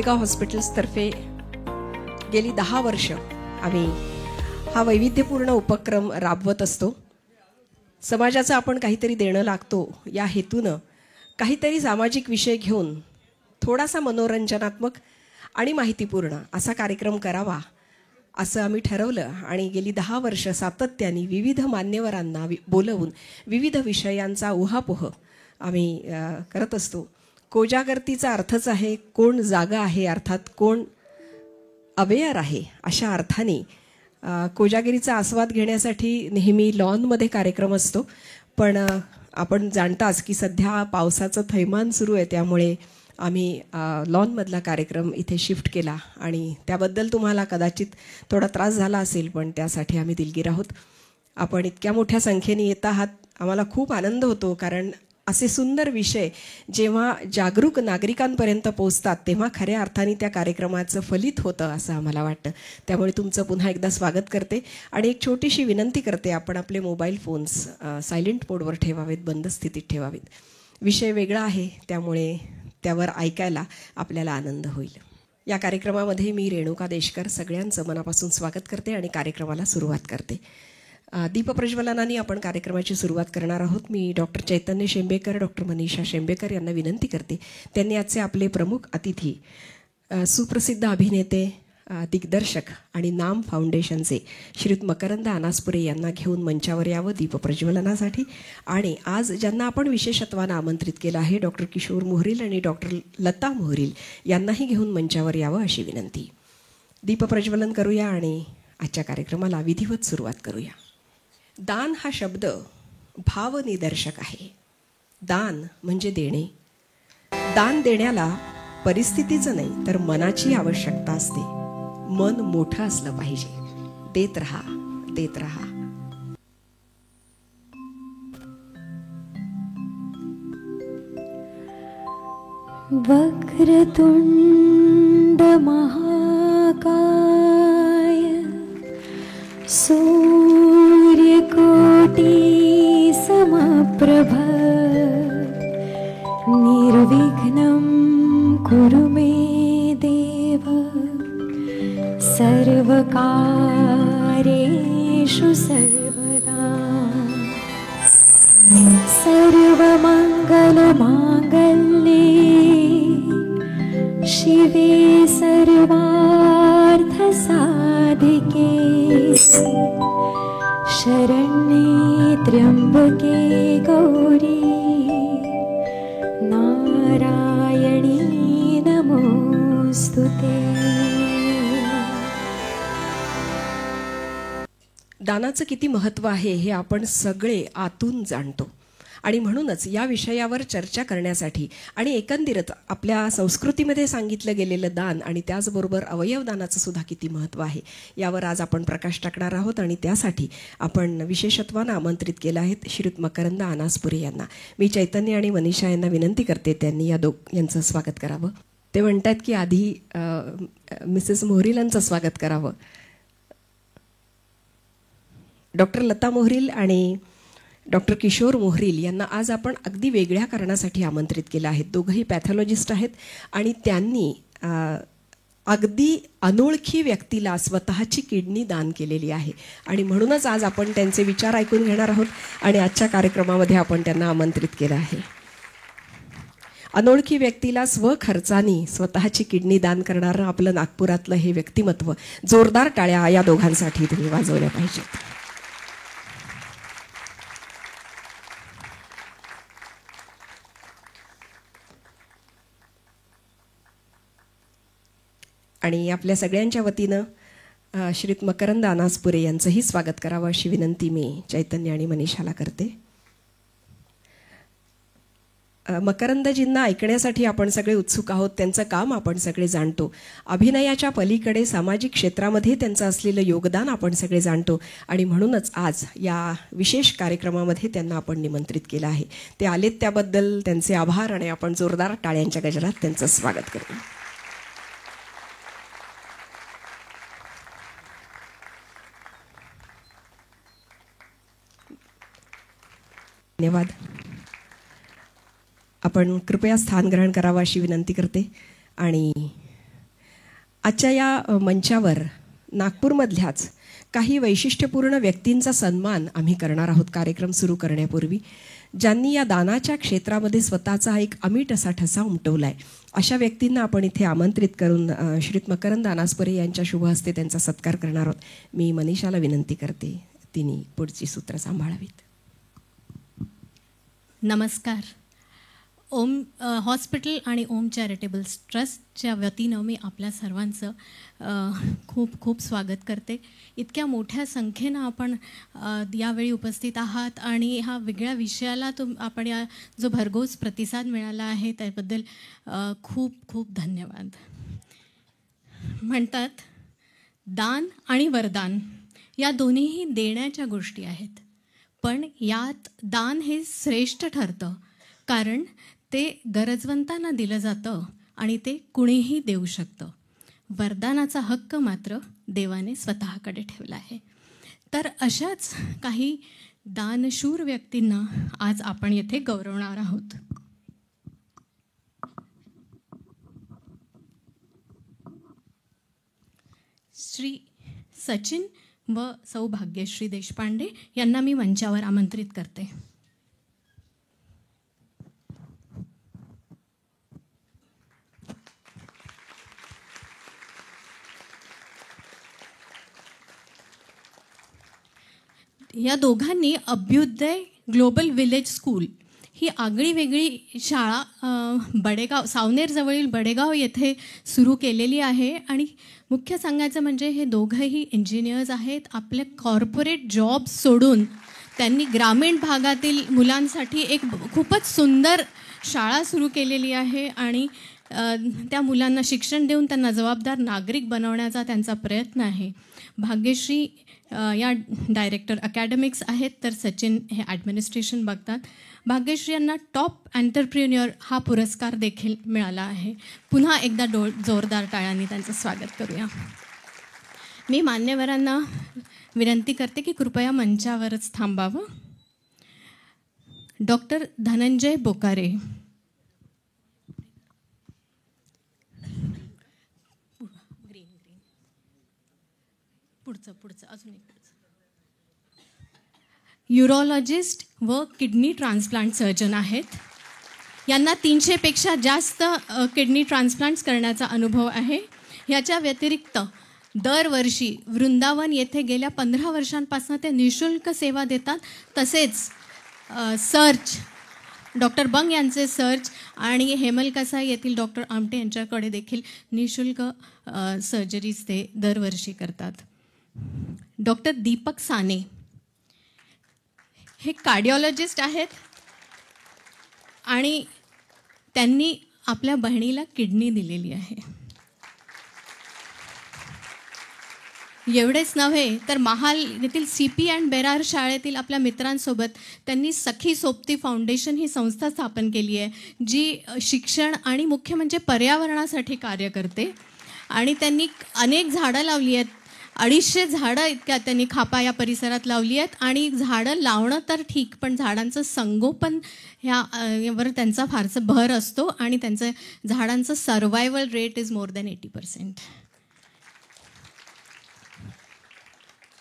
गोरेगाव हॉस्पिटल्सतर्फे गेली 10 वर्ष आम्ही हा वैविध्यपूर्ण उपक्रम राबवत असतो. समाजाचं आपण काहीतरी देणं लागतो या हेतूनं काहीतरी सामाजिक विषय घेऊन थोडासा मनोरंजनात्मक आणि माहितीपूर्ण असा कार्यक्रम करावा असं आम्ही ठरवलं आणि गेली 10 वर्ष सातत्याने विविध मान्यवरांना बोलवून विविध विषयांचा उहापोह आम्ही करत असतो. कोजागर्तीचा अर्थच आहे कोण जागा आहे, अर्थात कोण अवेअर आहे. अशा अर्थाने कोजागिरीचा आस्वाद घेण्यासाठी नेहमी लॉनमध्ये कार्यक्रम असतो, पण आपण जाणताच की सध्या पावसाचं थैमान सुरू आहे, त्यामुळे आम्ही लॉनमधला कार्यक्रम इथे शिफ्ट केला आणि त्याबद्दल तुम्हाला कदाचित थोडा त्रास झाला असेल, पण त्यासाठी आम्ही दिलगीर आहोत. आपण इतक्या मोठ्या संख्येने येत आहात, आम्हाला खूप आनंद होतो, कारण असे सुंदर विषय जेव्हा जागरूक नागरिकांपर्यंत पोहोचतात तेव्हा खऱ्या अर्थाने त्या कार्यक्रमाचं फलित होतं असं आम्हाला वाटतं. त्यामुळे तुमचं पुन्हा एकदा स्वागत करते आणि एक छोटीशी विनंती करते, आपण आपले मोबाईल फोन्स सायलेंट मोडवर ठेवावेत, बंद स्थितीत ठेवावेत. विषय वेगळा आहे, त्यामुळे त्यावर ऐकायला आपल्याला आनंद होईल. या कार्यक्रमामध्ये मी रेणुका देशकर सगळ्यांचं मनापासून स्वागत करते आणि कार्यक्रमाला सुरुवात करते. दीपप्रज्वलनाने आपण कार्यक्रमाची सुरुवात करणार आहोत. मी डॉक्टर चैतन्य शेंबेकर, डॉक्टर मनीषा शेंबेकर यांना विनंती करते त्यांनी आजचे आपले प्रमुख अतिथी सुप्रसिद्ध अभिनेते, दिग्दर्शक आणि नाम फाउंडेशनचे श्रीयुत मकरंद अनासपुरे यांना घेऊन मंचावर यावं दीपप्रज्वलनासाठी. आणि आज ज्यांना आपण विशेषत्वानं आमंत्रित केलं आहे, डॉक्टर किशोर मोहरील आणि डॉक्टर लता मोहरील यांनाही घेऊन मंचावर यावं अशी विनंती. दीपप्रज्वलन करूया आणि आजच्या कार्यक्रमाला विधिवत सुरुवात करूया. दान हा शब्द भावनिदर्शक आहे. दान म्हणजे देणे. दान देण्याला परिस्थितीचं नाही तर मनाची आवश्यकता असते. मन मोठं असलं पाहिजे. देत रहा, देत रहा. वक्रतुंड महाकाय सूर्यकोटि समप्रभ निर्विघ्नं कुरु मे देव सर्वकार्येषु सर्वदा. सर्वमङ्गलमाङ्गल्ये शिवे सर्वार्थसाधिके शरण्ये त्र्यम्बके गौरी नारायणी नमोस्तुते. दानाचं किती महत्त्व आहे हे आपण सगळे आतून जाणतो आणि म्हणूनच या विषयावर चर्चा करण्यासाठी आणि एकंदरीत आपल्या संस्कृतीमध्ये सांगितलं गेलेलं दान आणि त्याचबरोबर अवयवदानाचं सुद्धा किती महत्त्व आहे यावर आज आपण प्रकाश टाकणार आहोत. आणि त्यासाठी आपण विशेषत्वानं आमंत्रित केलं आहे श्रीयुत मकरंद अनासपुरे यांना. मी चैतन्य आणि मनीषा यांना विनंती करते त्यांनी यांचं स्वागत करावं. ते म्हणतात की आधी मिसेस मोहरील यांचं स्वागत करावं. डॉक्टर लता मोहरील आणि डॉक्टर किशोर मोहरील यांना आज आपण अगदी वेगळ्या कारणासाठी आमंत्रित केलं आहे. दोघंही पॅथॉलॉजिस्ट आहेत आणि त्यांनी अगदी अनोळखी व्यक्तीला स्वतःची किडनी दान केलेली आहे आणि म्हणूनच आज आपण त्यांचे विचार ऐकून घेणार आहोत आणि आजच्या कार्यक्रमामध्ये आपण त्यांना आमंत्रित केलं आहे. अनोळखी व्यक्तीला स्वखर्चाने स्वतःची किडनी दान करणारं आपलं नागपुरातलं हे व्यक्तिमत्व. जोरदार टाळ्या या दोघांसाठी तुम्ही वाजवल्या पाहिजेत. आणि आपल्या सगळ्यांच्या वतीनं श्रीयुत मकरंद अनासपुरे यांचंही स्वागत करावं अशी विनंती मी चैतन्य आणि मनीषाला करते. मकरंदजींना ऐकण्यासाठी आपण सगळे उत्सुक आहोत. त्यांचं काम आपण सगळे जाणतो. अभिनयाच्या पलीकडे सामाजिक क्षेत्रामध्ये त्यांचं असलेलं योगदान आपण सगळे जाणतो आणि म्हणूनच आज या विशेष कार्यक्रमामध्ये त्यांना आपण निमंत्रित केलं आहे. ते आलेत त्याबद्दल त्यांचे आभार आणि आपण जोरदार टाळ्यांच्या गजरात त्यांचं स्वागत करू. धन्यवाद. आपण कृपया स्थान ग्रहण करावं अशी विनंती करते आणि आजच्या या मंचावर नागपूरमधल्याच काही वैशिष्ट्यपूर्ण व्यक्तींचा सन्मान आम्ही करणार आहोत कार्यक्रम सुरू करण्यापूर्वी, ज्यांनी या दानाच्या क्षेत्रामध्ये स्वतःचा एक अमीट असा ठसा उमटवला आहे. अशा व्यक्तींना आपण इथे आमंत्रित करून श्रीयुत मकरंद अनासपुरे यांच्या शुभ हस्ते त्यांचा सत्कार करणार आहोत. मी मनीषाला विनंती करते तिने पुढची सूत्र सांभाळावीत. नमस्कार. ओम हॉस्पिटल आणि ओम चॅरिटेबल ट्रस्टच्या वतीनं मी आपल्या सर्वांचं खूप खूप स्वागत करते. इतक्या मोठ्या संख्येनं आपण यावेळी उपस्थित आहात आणि ह्या वेगळ्या विषयाला आपण या जो भरघोस प्रतिसाद मिळाला आहे त्याबद्दल खूप खूप धन्यवाद. म्हणतात दान आणि वरदान या दोन्हीही देण्याच्या गोष्टी आहेत, पण यात दान हे श्रेष्ठ ठरतं कारण ते गरजवंतांना दिलं जातं आणि ते कुणीही देऊ शकतं. वरदानाचा हक्क मात्र देवाने स्वतःकडे ठेवला आहे. तर अशाच काही दानशूर व्यक्तींना आज आपण येथे गौरवणार आहोत. श्री सचिन व सौ भाग्यश्री देशपांडे यांना मी मंचावर आमंत्रित करते. या दोघांनी अभ्युदय ग्लोबल विलेज स्कूल ही आगळी वेगळी शाळा सावनेरजवळील बडेगाव येथे सुरू केलेली आहे. आणि मुख्य सांगायचं म्हणजे हे दोघंही इंजिनियर्स आहेत. आपले कॉर्पोरेट जॉब सोडून त्यांनी ग्रामीण भागातील मुलांसाठी एक खूपच सुंदर शाळा सुरू केलेली आहे आणि त्या मुलांना शिक्षण देऊन त्यांना जबाबदार नागरिक बनवण्याचा त्यांचा प्रयत्न आहे. भाग्यश्री या डायरेक्टर अकॅडमिक्स आहेत, तर सचिन हे ॲडमिनिस्ट्रेशन बघतात. भाग्यश्री यांना टॉप एंटरप्रिन्युअर हा पुरस्कार देखील मिळाला आहे. पुन्हा एकदा जोरदार टाळ्यांनी त्यांचं स्वागत करूया. मी मान्यवरांना विनंती करते की कृपया मंचावरच थांबावं. डॉक्टर धनंजय बोकारे, पुढचं अजून एक यूरोलॉजिस्ट व किडनी ट्रान्सप्लांट सर्जन आहेत. यांना 300पेक्षा जास्त किडनी ट्रान्सप्लांट्स करण्याचा अनुभव आहे. ह्याच्या व्यतिरिक्त दरवर्षी वृंदावन येथे गेल्या 15 वर्षांपासून ते निःशुल्क सेवा देतात. तसेच सर्च डॉक्टर बंग यांचे सर्च आणि हेमलकसा येथील डॉक्टर आमटे यांच्याकडे देखील निःशुल्क सर्जरीज ते दरवर्षी करतात. डॉक्टर दीपक साने हे कार्डिओलॉजिस्ट आहेत आणि त्यांनी आपल्या बहिणीला किडनी दिलेली आहे. एवढेच नव्हे तर महाल येथील CP अँड बेरार शाळेतील आपल्या मित्रांसोबत त्यांनी सखी सोबती फाउंडेशन ही संस्था स्थापन केली आहे, जी शिक्षण आणि मुख्य म्हणजे पर्यावरणासाठी कार्य करते. आणि त्यांनी अनेक झाडं लावली आहेत. 250 झाडं इतक्या त्यांनी खापा या परिसरात लावली आहेत. आणि झाडं लावणं तर ठीक, पण झाडांचं संगोपन ह्यावर त्यांचा फारसा भर असतो आणि त्यांचं झाडांचं survival rate is more than 80%.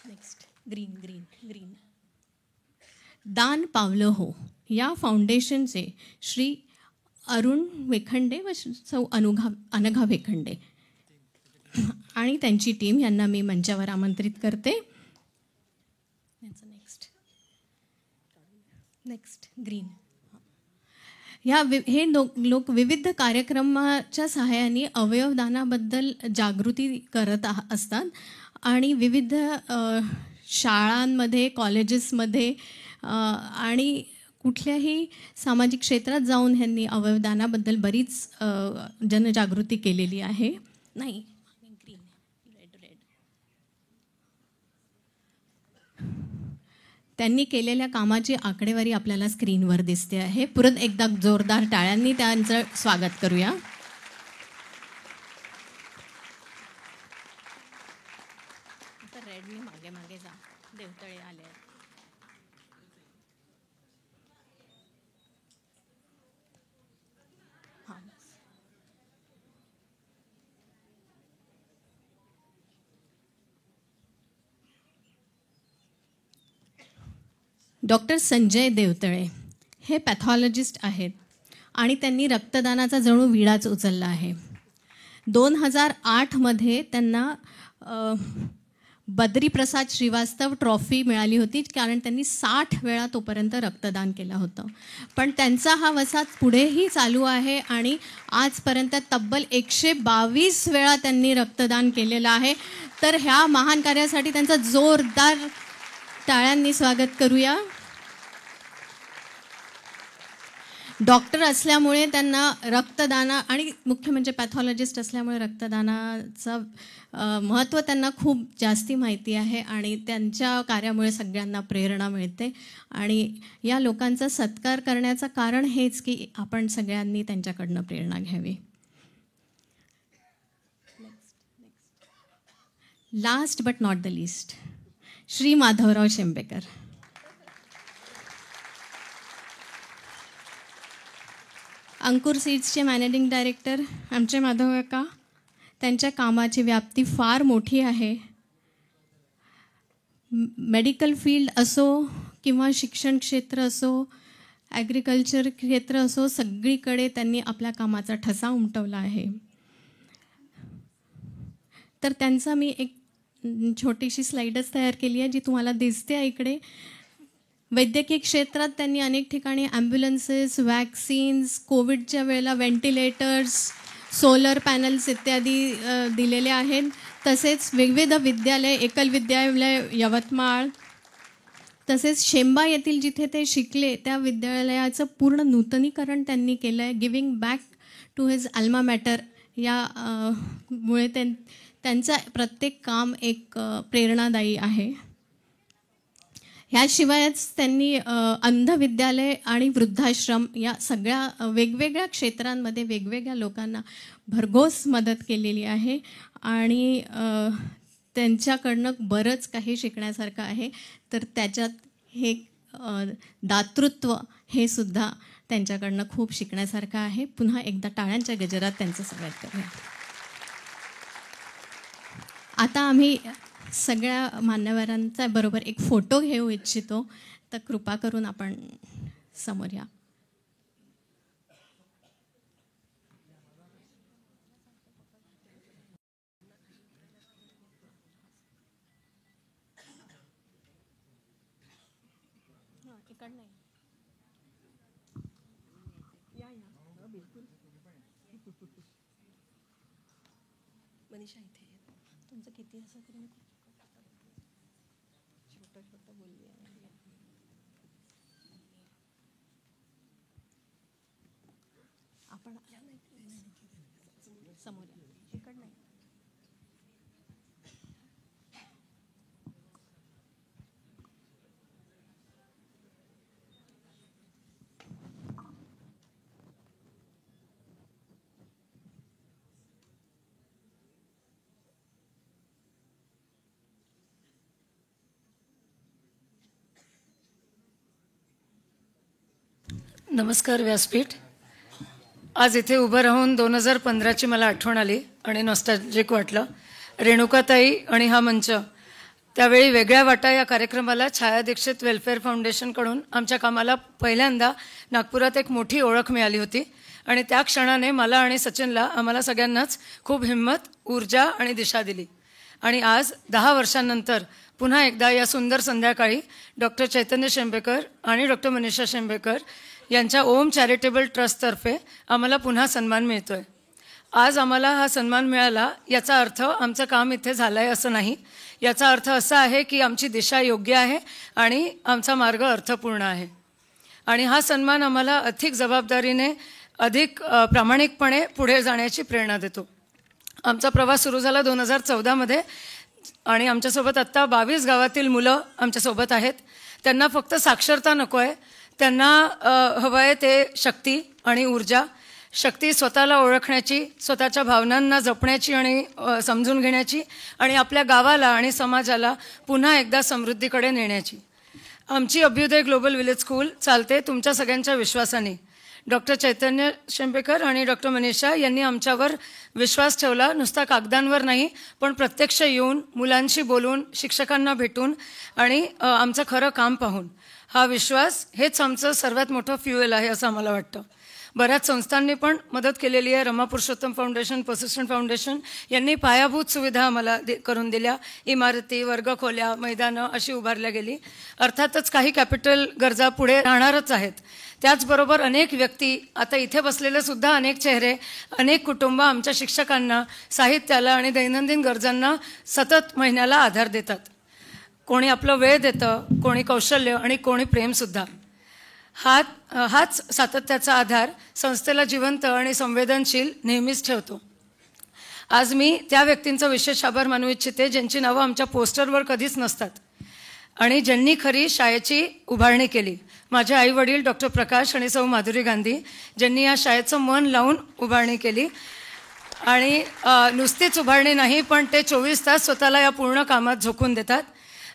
Next green दान पावलं हो या फाउंडेशनचे श्री अरुण वेखंडे व सौ अनघा वेखंडे आणि त्यांची टीम यांना मी मंचावर आमंत्रित करते. नेक्स्ट ग्रीन हे लोक विविध कार्यक्रमाच्या सहाय्याने अवयवदानाबद्दल जागृती करत असतात आणि विविध शाळांमध्ये कॉलेजेसमध्ये आणि कुठल्याही सामाजिक क्षेत्रात जाऊन ह्यांनी अवयवदानाबद्दल बरीच जनजागृती केलेली आहे. नाही त्यांनी केलेल्या कामाची आकडेवारी आपल्याला स्क्रीनवर दिसते आहे. परत एकदा जोरदार टाळ्यांनी त्यांचं स्वागत करूया. आता रेडनी मागे मागे जा, देवतळे आले आहेत. डॉक्टर संजय देवतळे हे पॅथॉलॉजिस्ट आहेत आणि त्यांनी रक्तदानाचा जणू विडाच उचलला आहे. 2008मध्ये त्यांना बद्रीप्रसाद श्रीवास्तव ट्रॉफी मिळाली होती, कारण त्यांनी 60 वेळा तोपर्यंत रक्तदान केलं होतं. पण त्यांचा हा वसा पुढेही चालू आहे आणि आजपर्यंत तब्बल 122 वेळा त्यांनी रक्तदान केलेलं आहे. तर ह्या महान कार्यासाठी त्यांचं जोरदार टाळ्यांनी स्वागत करूया. डॉक्टर असल्यामुळे त्यांना रक्तदाना आणि मुख्य म्हणजे पॅथॉलॉजिस्ट असल्यामुळे रक्तदानाचं महत्त्व त्यांना खूप जास्ती माहिती आहे आणि त्यांच्या कार्यामुळे सगळ्यांना प्रेरणा मिळते. आणि या लोकांचा सत्कार करण्याचं कारण हेच की आपण सगळ्यांनी त्यांच्याकडनं प्रेरणा घ्यावी. Last but not the list, Shri Madhavrao Shembekar. Ankur सीड्सचे मॅनेजिंग डायरेक्टर आमचे माधव काका. त्यांच्या कामाची व्याप्ती फार मोठी आहे. मेडिकल फील्ड असो किंवा शिक्षण क्षेत्र असो, ॲग्रिकल्चर क्षेत्र असो, सगळीकडे त्यांनी आपल्या कामाचा ठसा उमटवला आहे. तर त्यांचा मी एक छोटीशी स्लाईडच तयार केली आहे जी तुम्हाला दिसते आहे इकडे. वैद्यकीय क्षेत्रात त्यांनी अनेक ठिकाणी ॲम्ब्युलन्सेस, वॅक्सिन्स, कोविडच्या वेळेला व्हेंटिलेटर्स, सोलर पॅनल्स इत्यादी दिलेले आहेत. तसेच विविध विद्यालय, एकल विद्यालय यवतमाळ, तसेच शेंबा येथील जिथे ते शिकले त्या विद्यालयाचं पूर्ण नूतनीकरण त्यांनी केलं आहे. Giving back to his alma mater या मुळे त्यांचं प्रत्येक काम एक प्रेरणादायी आहे. ह्याशिवायच त्यांनी अंध विद्यालय आणि वृद्धाश्रम या सगळ्या वेगवेगळ्या क्षेत्रांमध्ये वेगवेगळ्या लोकांना भरघोस मदत केलेली आहे आणि त्यांच्याकडनं बरंच काही शिकण्यासारखं आहे. तर त्याच्यात हे दातृत्व हे सुद्धा त्यांच्याकडनं खूप शिकण्यासारखं आहे. पुन्हा एकदा टाळ्यांच्या गजरात त्यांचं स्वागत करूया. आता आम्ही सगळ्या मान्यवरांचा बरोबर एक फोटो घेऊ इच्छितो, तर कृपा करून आपण समोर या. मनीषा इथे तुमचं किती असं करून छोटं छोटं बोलूया. आपण समोर इकडं नाही. नमस्कार व्यासपीठ. आज इथे उभं राहून 2015ची मला आठवण आली आणि नॉस्टॅल्जिक वाटलं. रेणुकाताई आणि हा मंच त्यावेळी वेगळ्या वाटा या कार्यक्रमाला छाया दीक्षित वेलफेअर फाउंडेशनकडून आमच्या कामाला पहिल्यांदा नागपुरात एक मोठी ओळख मिळाली होती आणि त्या क्षणाने मला आणि सचिनला आम्हाला सगळ्यांनाच खूप हिंमत, ऊर्जा आणि दिशा दिली. आणि आज 10 वर्षांनंतर पुन्हा एकदा या सुंदर संध्याकाळी डॉक्टर चैतन्य शेंबेकर आणि डॉक्टर मनीषा शेंबेकर यांच्या ओम चॅरिटेबल ट्रस्टतर्फे आम्हाला पुन्हा सन्मान मिळतो आहे. आज आम्हाला हा सन्मान मिळाला याचा अर्थ आमचं काम इथे झालं आहे असं नाही. याचा अर्थ असा आहे की आमची दिशा योग्य आहे आणि आमचा मार्ग अर्थपूर्ण आहे. आणि हा सन्मान आम्हाला अधिक जबाबदारीने, अधिक प्रामाणिकपणे पुढे जाण्याची प्रेरणा देतो. आमचा प्रवास सुरू झाला 2014मध्ये आणि आमच्यासोबत आत्ता 22 गावातील मुलं आमच्यासोबत आहेत. त्यांना फक्त साक्षरता नको आहे, त्यांना हवं आहे ते शक्ती आणि ऊर्जा. शक्ती स्वतःला ओळखण्याची, स्वतःच्या भावनांना जपण्याची आणि समजून घेण्याची आणि आपल्या गावाला आणि समाजाला पुन्हा एकदा समृद्धीकडे नेण्याची. आमची अभ्युदय ग्लोबल विलेज स्कूल चालते तुमच्या सगळ्यांच्या विश्वासाने. डॉक्टर चैतन्य शेंपेकर आणि डॉक्टर मनीषा यांनी आमच्यावर विश्वास ठेवला, नुसता कागदांवर नाही पण प्रत्यक्ष येऊन, मुलांशी बोलून, शिक्षकांना भेटून आणि आमचं खरं काम पाहून. हा विश्वास हेच आमचं सर्वात मोठं फ्युएल आहे असं आम्हाला वाटतं. बऱ्याच संस्थांनी पण मदत केलेली आहे. Rama Purushottam foundation, persistent foundation यांनी पायाभूत सुविधा आम्हाला करून दिल्या. इमारती, वर्गखोल्या, मैदानं अशी उभारल्या गेली. अर्थातच काही कॅपिटल गरजा पुढे राहणारच आहेत. त्याचबरोबर अनेक व्यक्ती, आता इथे बसलेले सुद्धा अनेक चेहरे, अनेक कुटुंब आमच्या शिक्षकांना, साहित्याला आणि दैनंदिन गरजांना सतत महिन्याला आधार देतात. कोणी आपलं वेळ देतं, कोणी कौशल्य आणि कोणी प्रेमसुद्धा. हाच सातत्याचा आधार संस्थेला जिवंत आणि संवेदनशील नेहमीच ठेवतो. आज मी त्या व्यक्तींचा विशेष आभार मानू इच्छिते ज्यांची नावं आमच्या पोस्टरवर कधीच नसतात आणि ज्यांनी खरी शाळेची उभारणी केली. माझे आई वडील डॉक्टर प्रकाश आणि सौ माधुरी गांधी, ज्यांनी या शाळेचं मन लावून उभारणी केली आणि नुसतीच उभारणी नाही पण ते 24 तास स्वतःला या पूर्ण कामात झोकून देतात.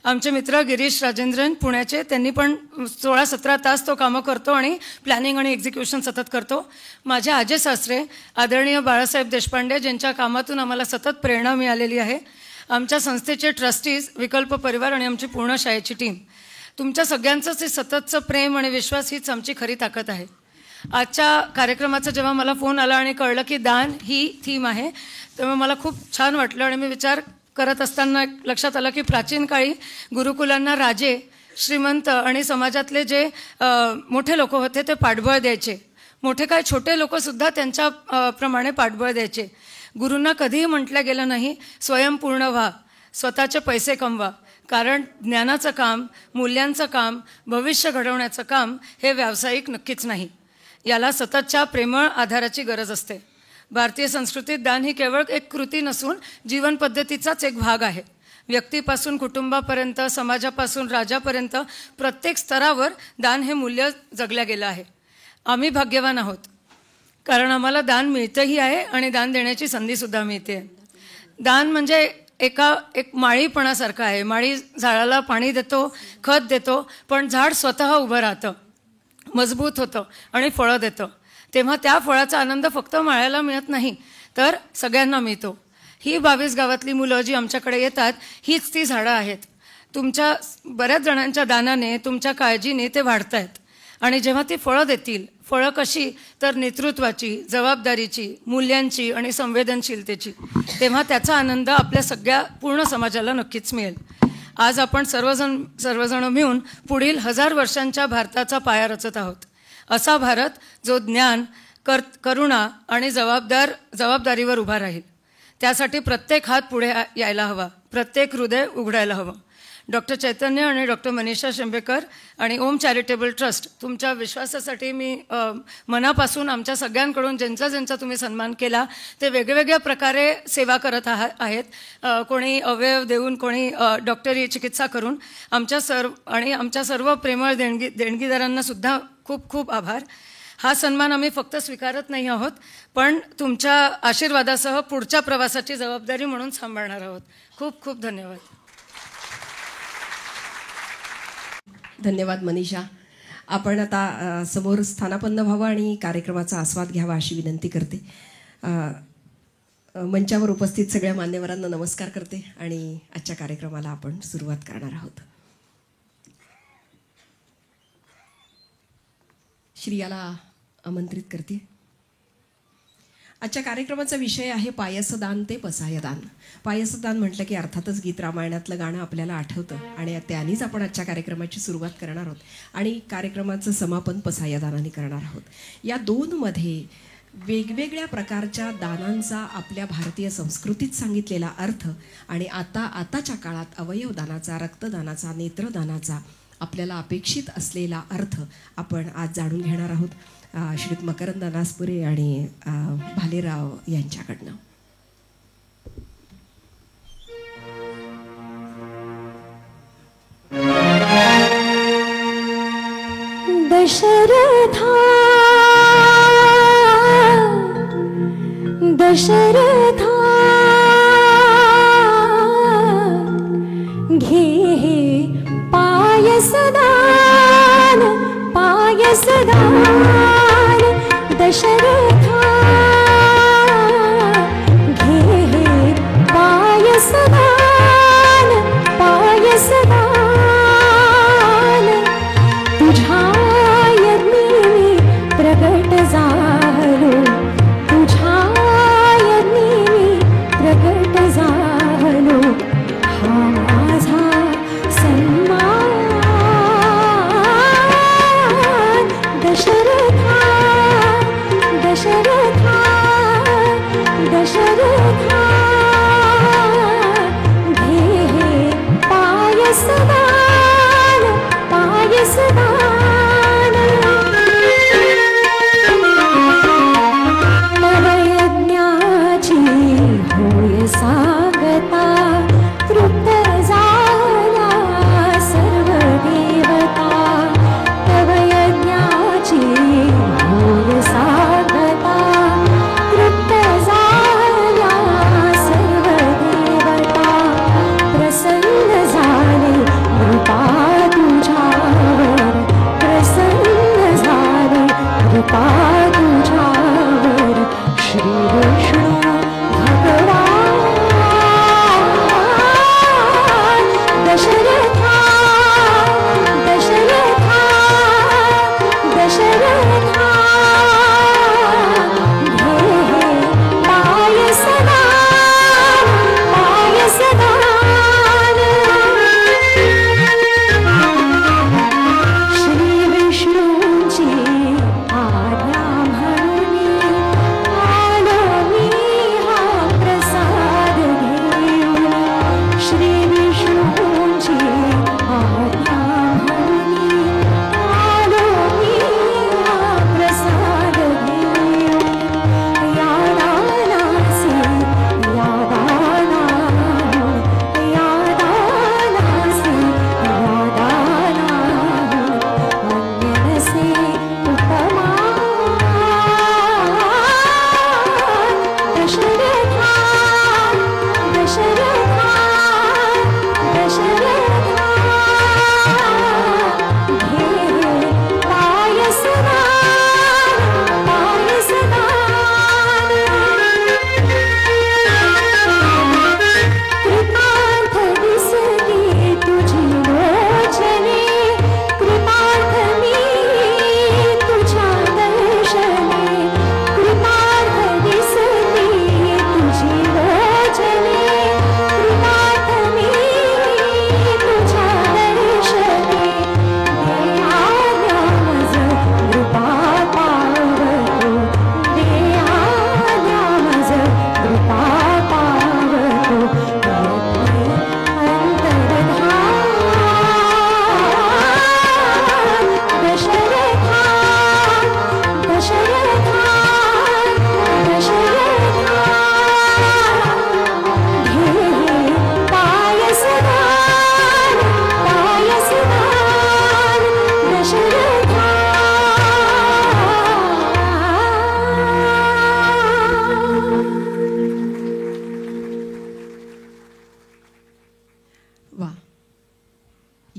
आमचे मित्र गिरीश राजेंद्रन पुण्याचे, त्यांनी पण 16-17 तास तो कामं करतो आणि प्लॅनिंग आणि एक्झिक्युशन सतत करतो. माझे आजे सासरे आदरणीय बाळासाहेब देशपांडे, ज्यांच्या कामातून आम्हाला सतत प्रेरणा मिळालेली आहे. आमच्या संस्थेचे ट्रस्टीज, विकल्प परिवार आणि आमची पूर्ण शाळेची टीम. तुमच्या सगळ्यांचंच हे सततचं प्रेम आणि विश्वास हीच आमची खरी ताकद आहे. आजच्या कार्यक्रमाचा जेव्हा मला फोन आला आणि कळलं की दान ही थीम आहे, तेव्हा मला खूप छान वाटलं आणि मी विचार करत असताना लक्षात आलं की प्राचीन काळी गुरुकुलांना राजे, श्रीमंत आणि समाजातले जे मोठे लोक होते ते पाठबळ द्यायचे. मोठे काय छोटे लोकसुद्धा त्यांच्या प्रमाणे पाठबळ द्यायचे. गुरूंना कधीही म्हटलं गेलं नाही स्वयंपूर्ण व्हा, स्वतःचे पैसे कमवा, कारण ज्ञानाचं काम, मूल्यांचं काम, भविष्य घडवण्याचं काम हे व्यावसायिक नक्कीच नाही. याला सततच्या प्रेमळ आधाराची गरज असते. भारतीय संस्कृतीत दान ही केवळ एक कृती नसून जीवन पद्धतीचाच एक भाग आहे. व्यक्तीपासून कुटुंबापर्यंत, समाजापासून राजापर्यंत प्रत्येक स्तरावर दान हे मूल्य जगल्या गेलं आहे. आम्ही भाग्यवान आहोत कारण आम्हाला दान मिळतंही आहे आणि दान देण्याची संधीसुद्धा मिळते. दान म्हणजे एक माळीपणासारखं आहे. माळी झाडाला पाणी देतो, खत देतो, पण झाड स्वतः उभं राहतं, मजबूत होतं आणि फळं देतं. तेव्हा त्या फळाचा आनंद फक्त माळ्याला मिळत नाही तर सगळ्यांना मिळतो. ही 22 गावातली मुलं जी आमच्याकडे येतात हीच ती झाडं आहेत. तुमच्या बऱ्याच जणांच्या दानाने, तुमच्या काळजीने ते वाढत आहेत आणि जेव्हा ती फळं देतील, फळं कशी तर नेतृत्वाची, जबाबदारीची, मूल्यांची आणि संवेदनशीलतेची, तेव्हा त्याचा आनंद आपल्या सगळ्या पूर्ण समाजाला नक्कीच मिळेल. आज आपण सर्वजण मिळून पुढील 1000 वर्षांच्या भारताचा पाया रचत आहोत. असा भारत जो ज्ञान, करुणा आणि जबाबदारीवर उभा राहील. त्यासाठी प्रत्येक हात पुढे यायला हवा, प्रत्येक हृदय उघडायला हवं. डॉक्टर चैतन्य आणि डॉक्टर मनीषा शेंपेकर आणि ओम चॅरिटेबल ट्रस्ट, तुमच्या विश्वासासाठी मी मनापासून आमच्या सगळ्यांकडून ज्यांचा तुम्ही सन्मान केला ते वेगवेगळ्या प्रकारे सेवा करत आहेत. कोणी अवयव देऊन, कोणी डॉक्टरी चिकित्सा करून. आमच्या सर्व प्रेमळ देणगीदारांना सुद्धा खूप खूप आभार. हा सन्मान आम्ही फक्त स्वीकारत नाही आहोत पण तुमच्या आशीर्वादासह पुढच्या प्रवासाची जबाबदारी म्हणून सांभाळणार आहोत. खूप खूप धन्यवाद. धन्यवाद मनीषा. आपण आता समोर स्थानापन्न व्हावं आणि कार्यक्रमाचा आस्वाद घ्यावा अशी विनंती करते. मंचावर उपस्थित सगळ्या मान्यवरांना नमस्कार करते आणि आजच्या कार्यक्रमाला आपण सुरुवात करणार आहोत. श्रियाला आमंत्रित करते. आजच्या कार्यक्रमाचा विषय आहे पायसदान ते पसायदान. पायसदान म्हटलं की अर्थातच गीत रामायणातलं गाणं आपल्याला आठवतं आणि त्यानेच आपण आजच्या कार्यक्रमाची सुरुवात करणार आहोत आणि कार्यक्रमाचं समापन पसायदानाने करणार आहोत. या दोनमध्ये वेगवेगळ्या प्रकारच्या दानांचा आपल्या भारतीय संस्कृतीत सांगितलेला अर्थ आणि आताच्या काळात अवयवदानाचा, रक्तदानाचा, नेत्रदानाचा आपल्याला अपेक्षित असलेला अर्थ आपण आज जाणून घेणार आहोत श्रीयुत मकरंद नासपुरे आणि भालेराव यांच्याकडनं. दशरथा घे पायसदान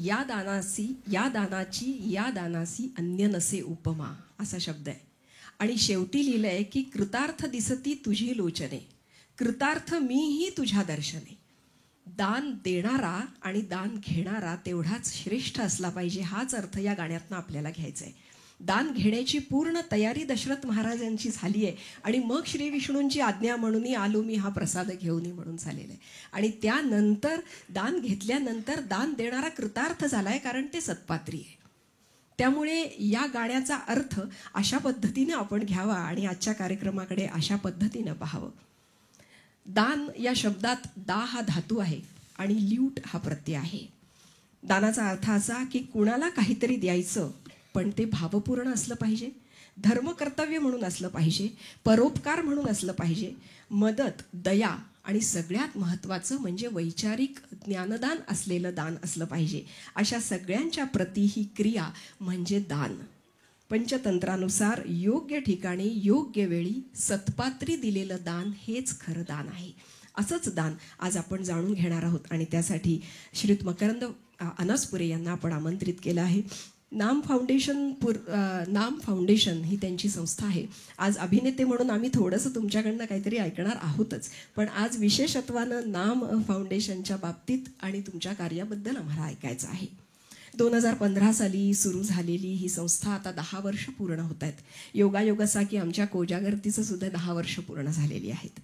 या दानाची अन्य नसे उपमा असा शब्द आहे. आणि शेवटी लिहिलंय की कृतार्थ दिसती तुझी लोचने, कृतार्थ मीही तुझ्या दर्शने. दान देणारा आणि दान घेणारा तेवढाच श्रेष्ठ असला पाहिजे, हाच अर्थ या गाण्यातनं आपल्याला घ्यायचा आहे. दान घेण्याची पूर्ण तयारी दशरथ महाराजांची झाली आहे आणि मग श्री विष्णूंची आज्ञा म्हणून आलो मी हा प्रसाद घेऊन म्हणून झालेलं आहे. आणि त्यानंतर दान घेतल्यानंतर दान देणारा कृतार्थ झालाय, कारण ते सत्पात्री आहे. त्यामुळे या गाण्याचा अर्थ अशा पद्धतीने आपण घ्यावा आणि आजच्या कार्यक्रमाकडे अशा पद्धतीनं पाहावं. दान या शब्दात दा हा धातू आहे आणि ल्यूट हा प्रत्यय आहे. दानाचा अर्थ असा की कुणाला काहीतरी द्यायचं, पण ते भावपूर्ण असलं पाहिजे, धर्मकर्तव्य म्हणून असलं पाहिजे, परोपकार म्हणून असलं पाहिजे, मदत, दया आणि सगळ्यात महत्त्वाचं म्हणजे वैचारिक ज्ञानदान असलेलं दान असलं पाहिजे. अशा सगळ्यांच्या प्रती ही क्रिया म्हणजे दान. पंचतंत्रानुसार योग्य ठिकाणी योग्य वेळी सत्पात्री दिलेलं दान हेच खरं दान आहे. असंच दान आज आपण जाणून घेणार आहोत आणि त्यासाठी श्रीयुत मकरंद अनासपुरे यांना आपण आमंत्रित केलं आहे. नाम फाउंडेशन ही त्यांची संस्था आहे. आज अभिनेते म्हणून आम्ही थोडंसं तुमच्याकडनं काहीतरी ऐकणार आहोतच, पण आज विशेषत्वानं नाम फाउंडेशनच्या बाबतीत आणि तुमच्या कार्याबद्दल आम्हाला ऐकायचं आहे. 2015 साली सुरू झालेली ही संस्था आता 10 वर्ष पूर्ण होत आहेत. योगायोग असा की आमच्या कोजागर्तीचं सुद्धा 10 वर्ष पूर्ण झालेली आहेत.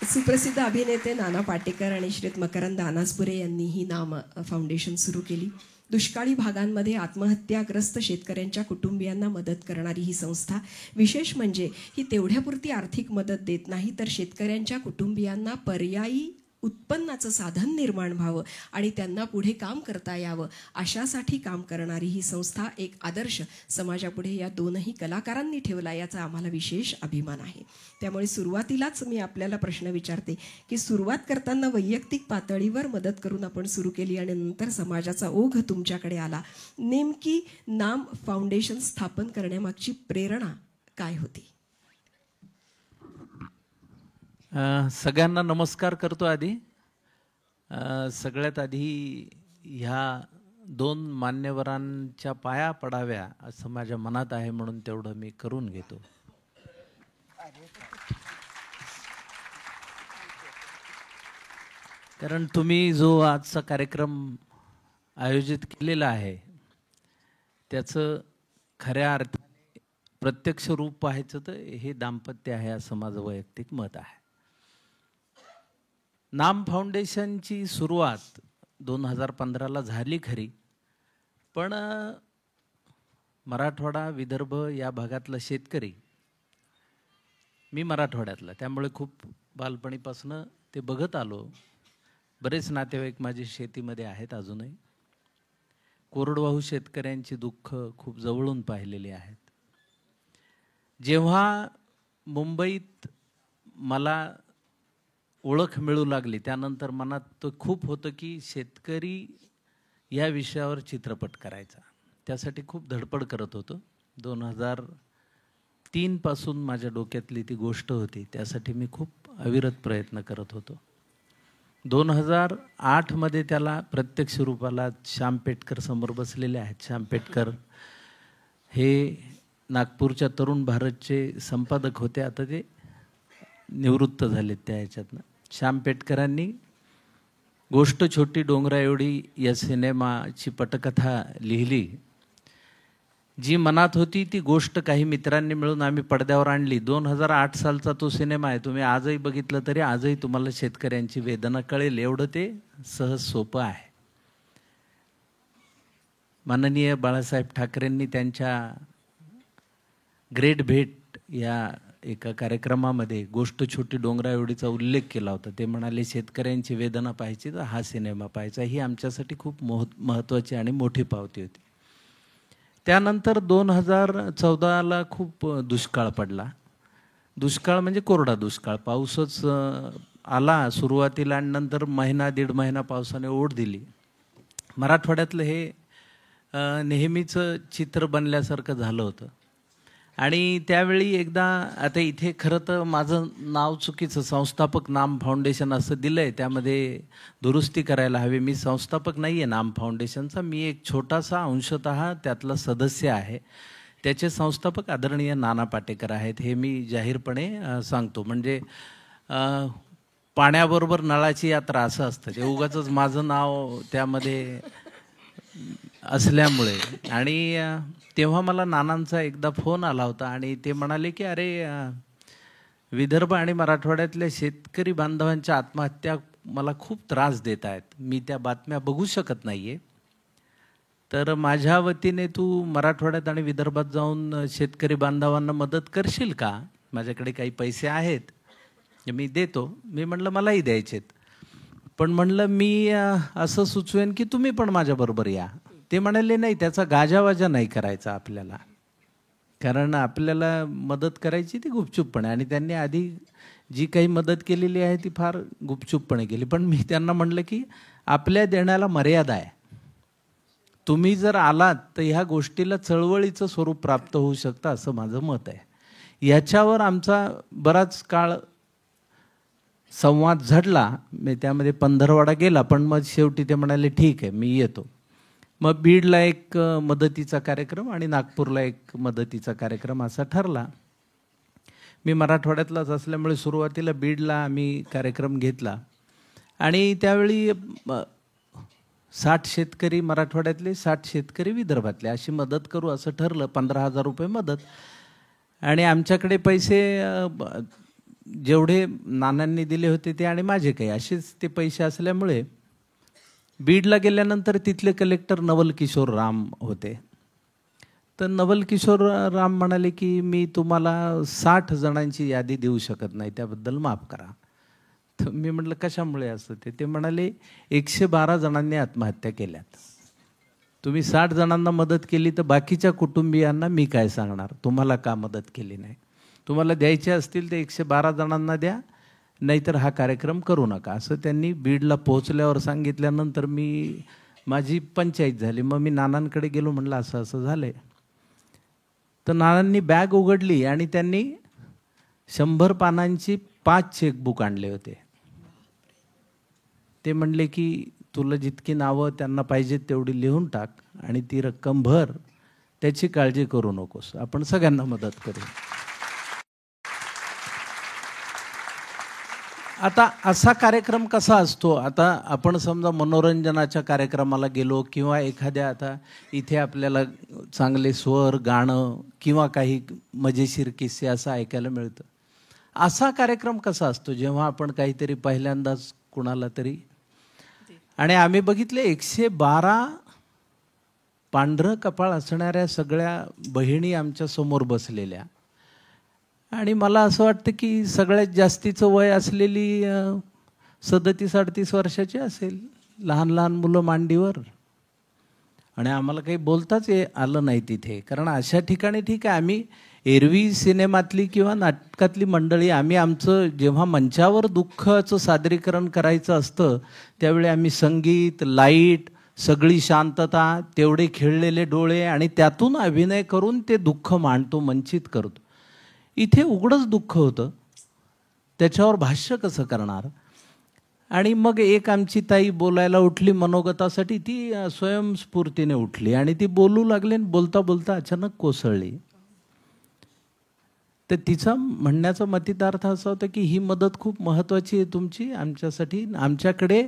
सुप्रसिद्ध अभिनेते नाना पाटेकर आणि श्रीयुत मकरंद अनासपुरे यांनी ही नाम फाउंडेशन सुरू केली. दुष्काळी भागांमध्ये आत्महत्याग्रस्त शेतकऱ्यांच्या कुटुंबियांना मदत करणारी ही संस्था. विशेष म्हणजे ही तेवढ्यापुरती आर्थिक मदत देत नाही, तर शेतकऱ्यांच्या कुटुंबियांना पर्यायी उत्पन्नाचं साधन निर्माण व्हावं आणि त्यांना पुढे काम करता यावं अशासाठी काम करणारी ही संस्था. एक आदर्श समाजापुढे या दोनही कलाकारांनी ठेवला, याचा आम्हाला विशेष अभिमान आहे. त्यामुळे सुरुवातीलाच मी आपल्याला प्रश्न विचारते की सुरुवात करताना वैयक्तिक पातळीवर मदत करून आपण सुरू केली आणि नंतर समाजाचा ओघ तुमच्याकडे आला. नेमकी नाम फाउंडेशन स्थापन करण्यामागची प्रेरणा काय होती? सगळ्यांना नमस्कार करतो. आधी सगळ्यात आधी ह्या 2 मान्यवरांच्या पाया पडाव्या असं माझ्या मनात आहे, म्हणून तेवढं मी करून घेतो. कारण तुम्ही जो आजचा कार्यक्रम आयोजित केलेला आहे त्याचं खऱ्या अर्थाने प्रत्यक्ष रूप पाहायचं तर हे दाम्पत्य आहे असं माझं वैयक्तिक मत आहे. नाम फाउंडेशनची सुरुवात 2015ला झाली खरी, पण मराठवाडा विदर्भ या भागातला शेतकरी, मी मराठवाड्यातला, त्यामुळे खूप बालपणीपासून ते बघत आलो. बरेच नातेवाईक माझे शेतीमध्ये आहेत अजूनही. कोरडवाहू शेतकऱ्यांची दुःख खूप जवळून पाहिलेली आहेत. जेव्हा मुंबईत मला ओळख मिळू लागली त्यानंतर मनात तो खूप होतं की शेतकरी या विषयावर चित्रपट करायचा. त्यासाठी खूप धडपड करत होतो. 2003 पासून माझ्या डोक्यातली ती गोष्ट होती. त्यासाठी मी खूप अविरत प्रयत्न करत होतो. 2008 मध्ये त्याला प्रत्यक्ष रूपाला श्याम पेटकर समोर बसलेले आहेत. श्याम पेटकर हे नागपूरच्या तरुण भारतचे संपादक होते. आता ते निवृत्त झालेत त्या ह्याच्यातनं. श्याम पेटकरांनी गोष्ट छोटी डोंगरा एवढी या सिनेमाची पटकथा लिहिली. जी मनात होती ती गोष्ट काही मित्रांनी मिळून आम्ही पडद्यावर आणली. 2008 सालचा तो सिनेमा आहे. तुम्ही आजही बघितलं तरी आजही तुम्हाला शेतकऱ्यांची वेदना कळेल, एवढं ते सहज सोपं आहे. माननीय बाळासाहेब ठाकरेंनी त्यांच्या ग्रेट भेट या एका कार्यक्रमामध्ये गोष्ट छोटी डोंगरा एवढीचा उल्लेख केला होता. ते म्हणाले शेतकऱ्यांची वेदना पाहायची तर हा सिनेमा पाहायचा. ही आमच्यासाठी खूप महत्त्वाची आणि मोठी पावती होती. त्यानंतर 2014ला खूप दुष्काळ पडला. दुष्काळ म्हणजे कोरडा दुष्काळ. पाऊसच आला सुरुवातीला आणि नंतर महिना 1.5 महिना पावसाने ओढ दिली. मराठवाड्यातलं हे नेहमीचं चित्र बनल्यासारखं झालं होतं. आणि त्यावेळी एकदा, आता इथे खरं तर माझं नाव चुकीचं, संस्थापक नाम फाउंडेशन असं दिलं आहे, त्यामध्ये दुरुस्ती करायला हवी. मी संस्थापक नाही आहे नाम फाउंडेशनचा, मी एक छोटासा अंशतः त्यातला सदस्य आहे. त्याचे संस्थापक आदरणीय नाना पाटेकर आहेत, हे मी जाहीरपणे सांगतो. म्हणजे पाण्याबरोबर नळाची यात्रा असं असतं, ते उगाचच माझं नाव त्यामध्ये असल्यामुळे. आणि तेव्हा मला नानांचा एकदा फोन आला होता आणि ते म्हणाले की अरे, विदर्भ आणि मराठवाड्यातल्या शेतकरी बांधवांच्या आत्महत्या मला खूप त्रास देत आहेत, मी त्या बातम्या बघू शकत नाही आहे, तर माझ्या वतीने तू मराठवाड्यात आणि विदर्भात जाऊन शेतकरी बांधवांना मदत करशील का? माझ्याकडे काही पैसे आहेत, मी देतो. मी म्हणलं मलाही द्यायचेत, पण म्हणलं मी असं सुचवेन की तुम्ही पण माझ्याबरोबर या. ते म्हणाले नाही, त्याचा गाजावाजा नाही करायचा आपल्याला, कारण आपल्याला मदत करायची ती गुपचूपपणे. आणि त्यांनी आधी जी काही मदत केलेली आहे ती फार गुपचूपपणे केली. पण मी त्यांना म्हणलं की आपल्या देण्याला मर्यादा आहे, तुम्ही जर आलात तर ह्या गोष्टीला चळवळीचं स्वरूप प्राप्त होऊ शकतं, असं माझं मत आहे. याच्यावर आमचा बराच काळ संवाद झडला, मी त्यामध्ये पंधरवाडा गेला, पण मग शेवटी ते म्हणाले ठीक आहे मी येतो. मग बीडला एक मदतीचा कार्यक्रम आणि नागपूरला एक मदतीचा कार्यक्रम असा ठरला. मी मराठवाड्यातलाच असल्यामुळे सुरुवातीला बीडला आम्ही कार्यक्रम घेतला आणि त्यावेळी 60 शेतकरी मराठवाड्यातले, 60 शेतकरी विदर्भातले, अशी मदत करू असं ठरलं. 15,000 रुपये मदत. आणि आमच्याकडे पैसे जेवढे नानांनी दिले होते ते आणि माझे काही असेच ते पैसे असल्यामुळे बीडला गेल्यानंतर तिथले कलेक्टर नवल किशोर राम होते. तर नवल किशोर राम म्हणाले की मी तुम्हाला 60 जणांची यादी देऊ शकत नाही, त्याबद्दल माफ करा. तर मी म्हटलं कशामुळे असं? ते म्हणाले 112 जणांनी आत्महत्या केल्यात, तुम्ही 60 जणांना मदत केली तर बाकीच्या कुटुंबियांना मी काय सांगणार, तुम्हाला का मदत केली नाही? तुम्हाला द्यायचे असतील तर 112 जणांना द्या, नाहीतर हा कार्यक्रम करू नका, असं त्यांनी बीडला पोहोचल्यावर सांगितल्यानंतर माझी पंचायत झाली. मग मी नानांकडे गेलो, म्हणलं असं असं झालंय. तर नानांनी बॅग उघडली आणि त्यांनी 100 पानांची 5 चेकबुक आणले होते. ते म्हणले की तुला जितकी नावं त्यांना पाहिजेत तेवढी लिहून टाक आणि ती रक्कम भर, त्याची काळजी करू नकोस, आपण सगळ्यांना मदत करू. आता असा कार्यक्रम कसा असतो? आता आपण समजा मनोरंजनाच्या कार्यक्रमाला गेलो किंवा एखाद्या, आता इथे आपल्याला चांगले स्वर, गाणं किंवा काही मजेशीर किस्से असं ऐकायला मिळतं. असा कार्यक्रम कसा असतो जेव्हा आपण काहीतरी पहिल्यांदाच कुणाला तरी, आणि आम्ही बघितले 112 पांढरं कपाळ असणाऱ्या सगळ्या बहिणी आमच्या समोर बसलेल्या, आणि मला असं वाटतं की सगळ्यात जास्तीचं वय असलेली 37-38 वर्षाची असेल, लहान लहान मुलं मांडीवर. आणि आम्हाला काही बोलताच आलं नाही तिथे, कारण अशा ठिकाणी ठीक आहे, आम्ही एरवी सिनेमातली किंवा नाटकातली मंडळी, आम्ही आमचं जेव्हा मंचावर दुःखाचं सादरीकरण करायचं असतं त्यावेळी आम्ही संगीत, लाईट, सगळी शांतता, तेवढे खेळलेले डोळे आणि त्यातून अभिनय करून ते दुःख मांडतो, मंचित करतो. इथे उघडच दुःख होतं, त्याच्यावर भाष्य कसं करणार? आणि मग एक आमची ताई बोलायला उठली मनोगतासाठी, ती स्वयंस्फूर्तीने उठली आणि ती बोलू लागली, बोलता बोलता अचानक कोसळली. तर तिचा म्हणण्याचा मतितार्थ असा होता की ही मदत खूप महत्त्वाची आहे तुमची आमच्यासाठी, आमच्याकडे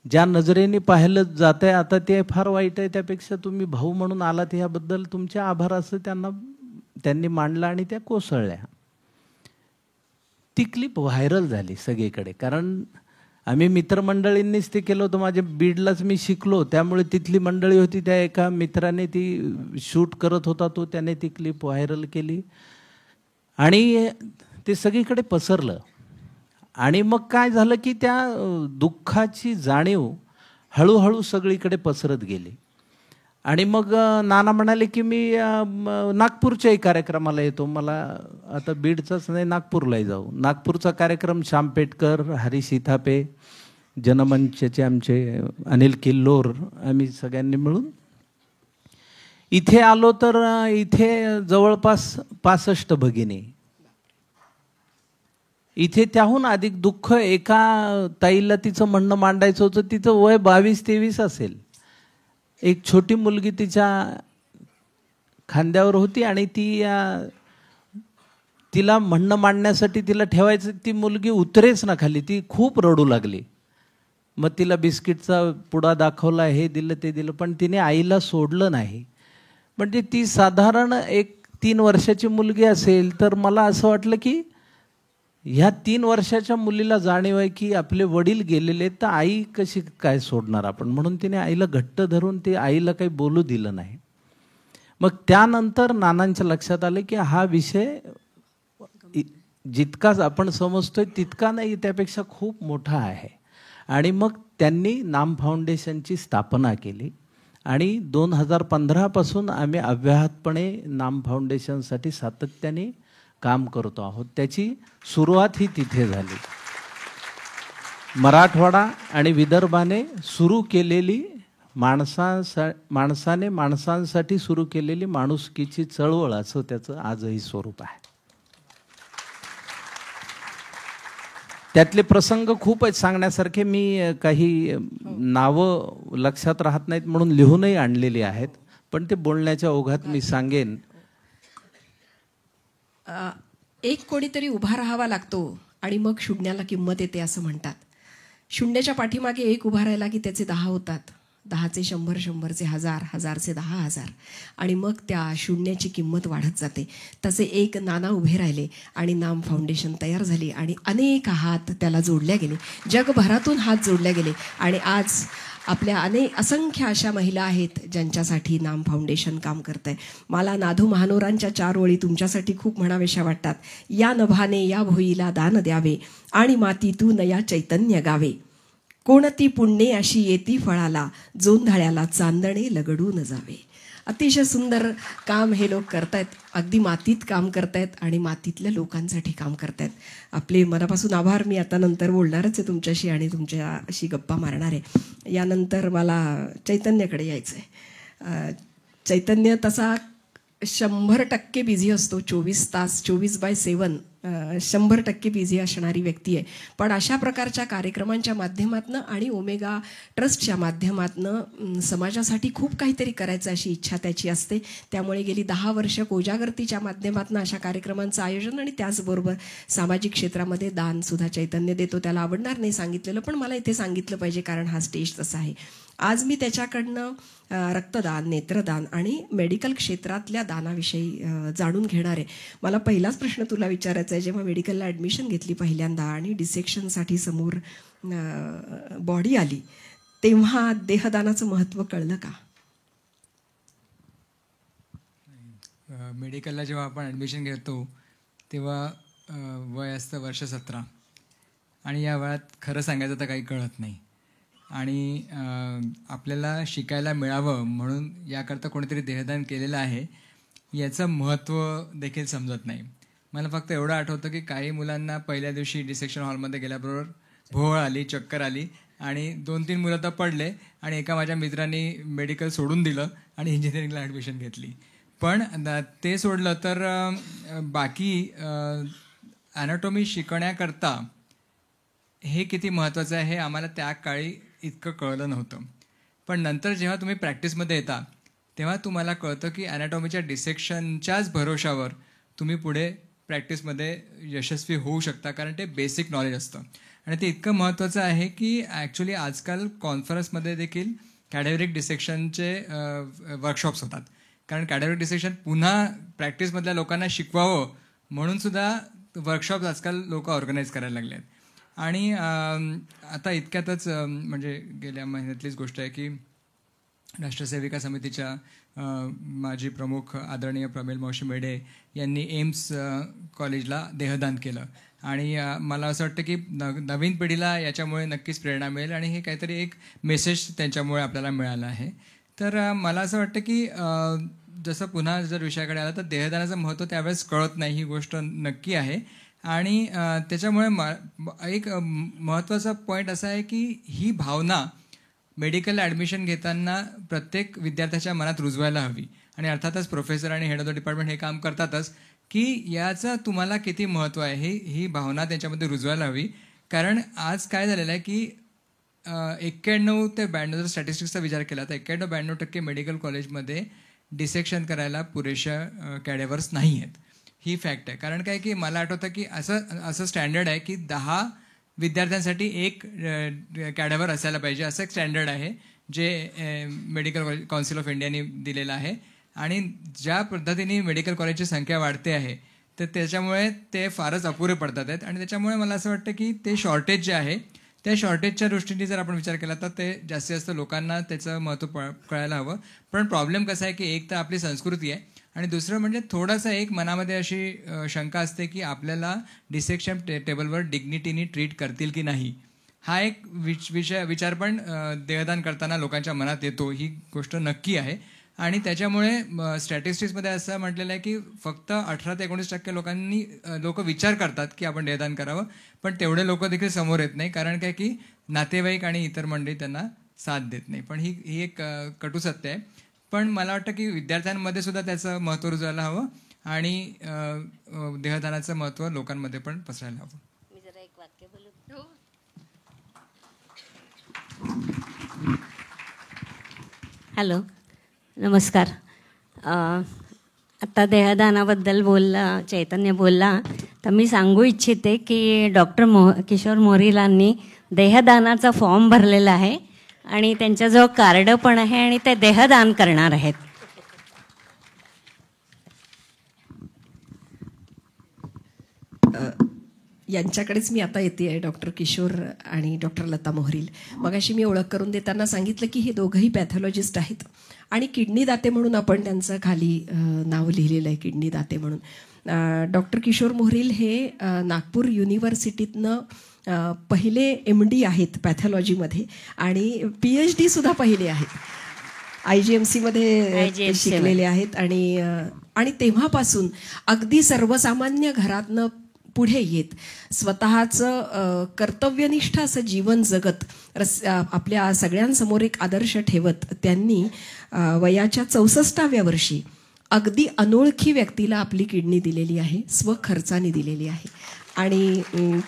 ज्या नजरेने पाहिलं जात आहे आता ते फार वाईट आहे, त्यापेक्षा तुम्ही भाऊ म्हणून आलात याबद्दल तुमचे आभार, असं त्यांनी मांडलं आणि त्या कोसळल्या. ती क्लिप व्हायरल झाली सगळीकडे, कारण आम्ही मित्रमंडळींनीच ते केलं होतं. माझ्या बीडलाच मी शिकलो, त्यामुळे तिथली मंडळी होती, त्या एका मित्राने ती शूट करत होता तो, त्याने ती क्लिप व्हायरल केली आणि ते सगळीकडे पसरलं. आणि मग काय झालं की त्या दुःखाची जाणीव हळूहळू सगळीकडे पसरत गेली. आणि मग नाना म्हणाले की मी नागपूरच्याही कार्यक्रमाला येतो, मला आता बीडचाच नाही नागपूरलाही जाऊ. नागपूरचा कार्यक्रम श्याम पेटकर, हरी सीतापे, जनमंचचे आमचे अनिल किल्लोर, आम्ही सगळ्यांनी मिळून इथे आलो तर इथे जवळपास 65 भगिनी. इथे त्याहून अधिक दुःख. एका ताईला तिचं म्हणणं मांडायचं होतं, तिचं वय 22-23 असेल. एक छोटी मुलगी तिच्या खांद्यावर होती आणि तिला म्हणणं मांडण्यासाठी तिला ठेवायचं, ती मुलगी उतरेच ना खाली, ती खूप रडू लागली. मग तिला बिस्किटचा पुडा दाखवला, हे दिलं ते दिलं, पण तिने आईला सोडलं नाही. म्हणजे ती साधारण एक 3 वर्षाची मुलगी असेल. तर मला असं वाटलं की ह्या 3 वर्षाच्या मुलीला जाणीव आहे की आपले वडील गेलेले, तर आई कशी काय सोडणार आपण, म्हणून तिने आईला घट्ट धरून ते आईला काही बोलू दिलं नाही. मग त्यानंतर नानांच्या लक्षात आले की हा विषय जितकाच आपण समजतोय तितका नाही, त्यापेक्षा खूप मोठा आहे. आणि मग त्यांनी नाम फाउंडेशनची स्थापना केली आणि 2015 पासून आम्ही अव्याहतपणे नाम फाउंडेशनसाठी सातत्याने काम करतो आहोत. त्याची सुरुवात ही तिथे झाली. मराठवाडा आणि विदर्भाने सुरू केलेली माणसाने माणसांसाठी सुरू केलेली माणुसकीची चळवळ, असं त्याचं आजही स्वरूप आहे. त्यातले प्रसंग खूप आहेत सांगण्यासारखे. मी काही नावं लक्षात राहत नाहीत म्हणून लिहूनही आणलेली आहेत, पण ते बोलण्याच्या ओघात मी सांगेन. एक कोणीतरी उभा राहावा लागतो आणि मग शून्याला किंमत येते असं म्हणतात. शून्याच्या पाठीमागे एक उभा राहिला की त्याचे 10 होतात, 10चे 100, 100चे 1000, 1000चे 10,000 आणि मग त्या शून्याची किंमत वाढत जाते. तसे एक नाना उभे राहिले आणि नाम फाउंडेशन तयार झाली आणि अनेक हात त्याला जोडल्या गेले, जगभरातून हात जोडल्या गेले आणि आज आपल्या असंख्य अशा महिला आहेत ज्यांच्यासाठी नाम फाउंडेशन काम करत आहे. मला नाधू महानोरांच्या 4 ओळी तुमच्यासाठी खूप म्हणावेशा वाटतात. या नभाने या भुईला दान द्यावे आणि मातीतून या चैतन्य गावे. कोणती पुण्ये अशी येती फळाला, जोंधळ्याला चांदणे लगडून जावे. अतिशय सुंदर काम हे लोक करतायत. अगदी मातीत काम करतायत आणि मातीतल्या लोकांसाठी काम करतायत. आपले मनापासून आभार. मी आता नंतर बोलणारच आहे तुमच्याशी आणि तुमच्याशी गप्पा मारणार आहे. यानंतर मला चैतन्याकडे यायचं आहे. चैतन्य तसा 100% बिझी असतो. 24 तास 24/7 100% बिझी असणारी व्यक्ती आहे. पण अशा प्रकारच्या कार्यक्रमांच्या माध्यमातून आणि ओमेगा ट्रस्टच्या माध्यमातून समाजासाठी खूप काहीतरी करायचं अशी इच्छा त्याची असते. त्यामुळे गेली 10 वर्ष कोजागर्तीच्या माध्यमातून अशा कार्यक्रमांचं आयोजन आणि त्याचबरोबर सामाजिक क्षेत्रामध्ये दान सुद्धा चैतन्य देतो. त्याला आवडणार नाही सांगितलेलं, पण मला इथे सांगितलं पाहिजे कारण हा स्टेज तसा आहे. आज मी त्याच्याकडनं रक्तदान, नेत्रदान आणि मेडिकल क्षेत्रातल्या दानाविषयी जाणून घेणार आहे. मला पहिलाच प्रश्न तुला विचारायचा आहे. जेव्हा मेडिकलला ॲडमिशन घेतली पहिल्यांदा आणि डिसेक्शनसाठी समोर बॉडी आली, तेव्हा देहदानाचं महत्त्व कळलं का? मेडिकलला जेव्हा आपण ॲडमिशन घेतो तेव्हा वय असतं वर्ष 17 आणि या वयात खरं सांगायचं तर काही कळत नाही आणि आपल्याला शिकायला मिळावं म्हणून याकरता कोणीतरी देहदान केलेलं आहे याचं महत्त्व देखील समजत नाही. मला फक्त एवढं आठवतं की काही मुलांना पहिल्या दिवशी डिसेक्शन हॉलमध्ये गेल्याबरोबर भोवळ आली, चक्कर आली आणि 2-3 मुलं तर पडले आणि एका माझ्या मित्रांनी मेडिकल सोडून दिलं आणि इंजिनिअरिंगला ॲडमिशन घेतली. पण ते सोडलं तर बाकी ॲनाटॉमी शिकण्याकरता हे किती महत्त्वाचं आहे हे आम्हाला त्या काळी इतकं कळलं नव्हतं. पण नंतर जेव्हा तुम्ही प्रॅक्टिसमध्ये येता तेव्हा तुम्हाला कळतं की ॲनाटॉमीच्या डिसेक्शनच्याच भरोशावर तुम्ही पुढे प्रॅक्टिसमध्ये यशस्वी होऊ शकता, कारण ते बेसिक नॉलेज असतं आणि ते इतकं महत्त्वाचं आहे की ॲक्च्युली आजकाल कॉन्फरन्समध्ये देखील कॅडेव्हरिक डिसेक्शनचे वर्कशॉप्स होतात, कारण कॅडेव्हरिक डिसेक्शन पुन्हा प्रॅक्टिसमधल्या लोकांना शिकवावं म्हणून सुद्धा वर्कशॉप्स आजकाल लोक ऑर्गनाईज करायला लागले आहेत. आणि आता इतक्यातच म्हणजे गेल्या महिन्यातलीच गोष्ट आहे की राष्ट्रसेविका समितीच्या माजी प्रमुख आदरणीय प्रमेल मावशी मेढे यांनी एम्स कॉलेजला देहदान केलं आणि मला असं वाटतं की नवीन पिढीला याच्यामुळे नक्कीच प्रेरणा मिळेल आणि हे काहीतरी एक मेसेज त्यांच्यामुळे आपल्याला मिळालं आहे. तर मला असं वाटतं की जसं पुन्हा जर विषयाकडे आला तर देहदानाचं महत्त्व त्यावेळेस कळत नाही, ही गोष्ट नक्की आहे. आणि त्याच्यामुळे एक महत्त्वाचा पॉईंट असा आहे की ही भावना मेडिकल ॲडमिशन घेताना प्रत्येक विद्यार्थ्याच्या मनात रुजवायला हवी आणि अर्थातच प्रोफेसर आणि हेड ऑफ द डिपार्टमेंट हे काम करतातच की याचं तुम्हाला किती महत्त्व आहे ही भावना त्यांच्यामध्ये रुजवायला हवी. कारण आज काय झालेलं आहे की 91 ते 92 जर स्टॅटिस्टिक्सचा विचार केला तर 91-92% मेडिकल कॉलेजमध्ये डिसेक्शन करायला पुरेशा कॅडेवर्स नाही आहेत. ही फॅक्ट आहे. कारण काय की मला आठवतं की असं स्टँडर्ड आहे की 10 विद्यार्थ्यांसाठी एक कॅडेवर असायला पाहिजे, असं एक स्टँडर्ड आहे जे मेडिकल काउन्सिल ऑफ इंडियाने दिलेलं आहे. आणि ज्या पद्धतीने मेडिकल कॉलेजची संख्या वाढते आहे तर त्याच्यामुळे ते फारच अपुरे पडतात आहेत. आणि त्याच्यामुळे मला असं वाटतं की ते शॉर्टेज जे आहे त्या शॉर्टेजच्या दृष्टीने जर आपण विचार केला तर ते जास्तीत जास्त लोकांना त्याचं महत्त्व कळायला हवं. पण प्रॉब्लेम कसा आहे की एक तर आपली संस्कृती आहे आणि दुसरं म्हणजे थोडासा एक मनामध्ये अशी शंका असते की आपल्याला डिसेक्शन टेबलवर डिग्निटीनी ट्रीट करतील की नाही. हा एक विचार पण देहदान करताना लोकांच्या मनात येतो. ही गोष्ट नक्की आहे. आणि त्याच्यामुळे स्टॅटिस्टिक्समध्ये असं म्हटलेलं आहे की फक्त 18 ते 19% लोक विचार करतात की आपण देहदान करावं, पण तेवढे लोक देखील समोर येत नाही. कारण काय की नातेवाईक आणि इतर मंडळी त्यांना साथ देत नाही. पण ही एक कटू सत्य आहे. पण मला वाटतं की विद्यार्थ्यांमध्ये सुद्धा त्याचं महत्त्व रुजवायला हवं आणि देहदानाचं महत्त्व लोकांमध्ये पण पसरायला हवं. मी जरा एक वाक्य बोलू. हॅलो, नमस्कार. आता देहदानाबद्दल चैतन्य बोलला तर मी सांगू इच्छिते की डॉक्टर किशोर मोरीलांनी देहदानाचा फॉर्म भरलेला आहे आणि त्यांच्याजवळ कार्ड पण आहे आणि ते देहदान करणार आहेत. यांच्याकडेच मी आता येते आहे, डॉक्टर किशोर आणि डॉक्टर लता मोहरील. मगाशी मी ओळख करून देताना सांगितलं की हे दोघंही पॅथॉलॉजिस्ट आहेत आणि किडनी दाते म्हणून आपण त्यांचं खाली नाव लिहिलेलं आहे, किडनी दाते म्हणून. डॉक्टर किशोर मोहरील हे नागपूर युनिव्हर्सिटीतनं पहिले MD आहेत पॅथॉलॉजीमध्ये आणि PhD सुद्धा पहिले आहेत. IGMC मध्ये शिकलेले आहेत आणि तेव्हापासून अगदी सर्वसामान्य घरातनं पुढे येत स्वतःचं कर्तव्यनिष्ठ असं जीवन जगत आपल्या सगळ्यांसमोर एक आदर्श ठेवत त्यांनी वयाच्या 64व्या वर्षी अगदी अनोळखी व्यक्तीला आपली किडनी दिलेली आहे, स्वखर्चाने दिलेली आहे. आणि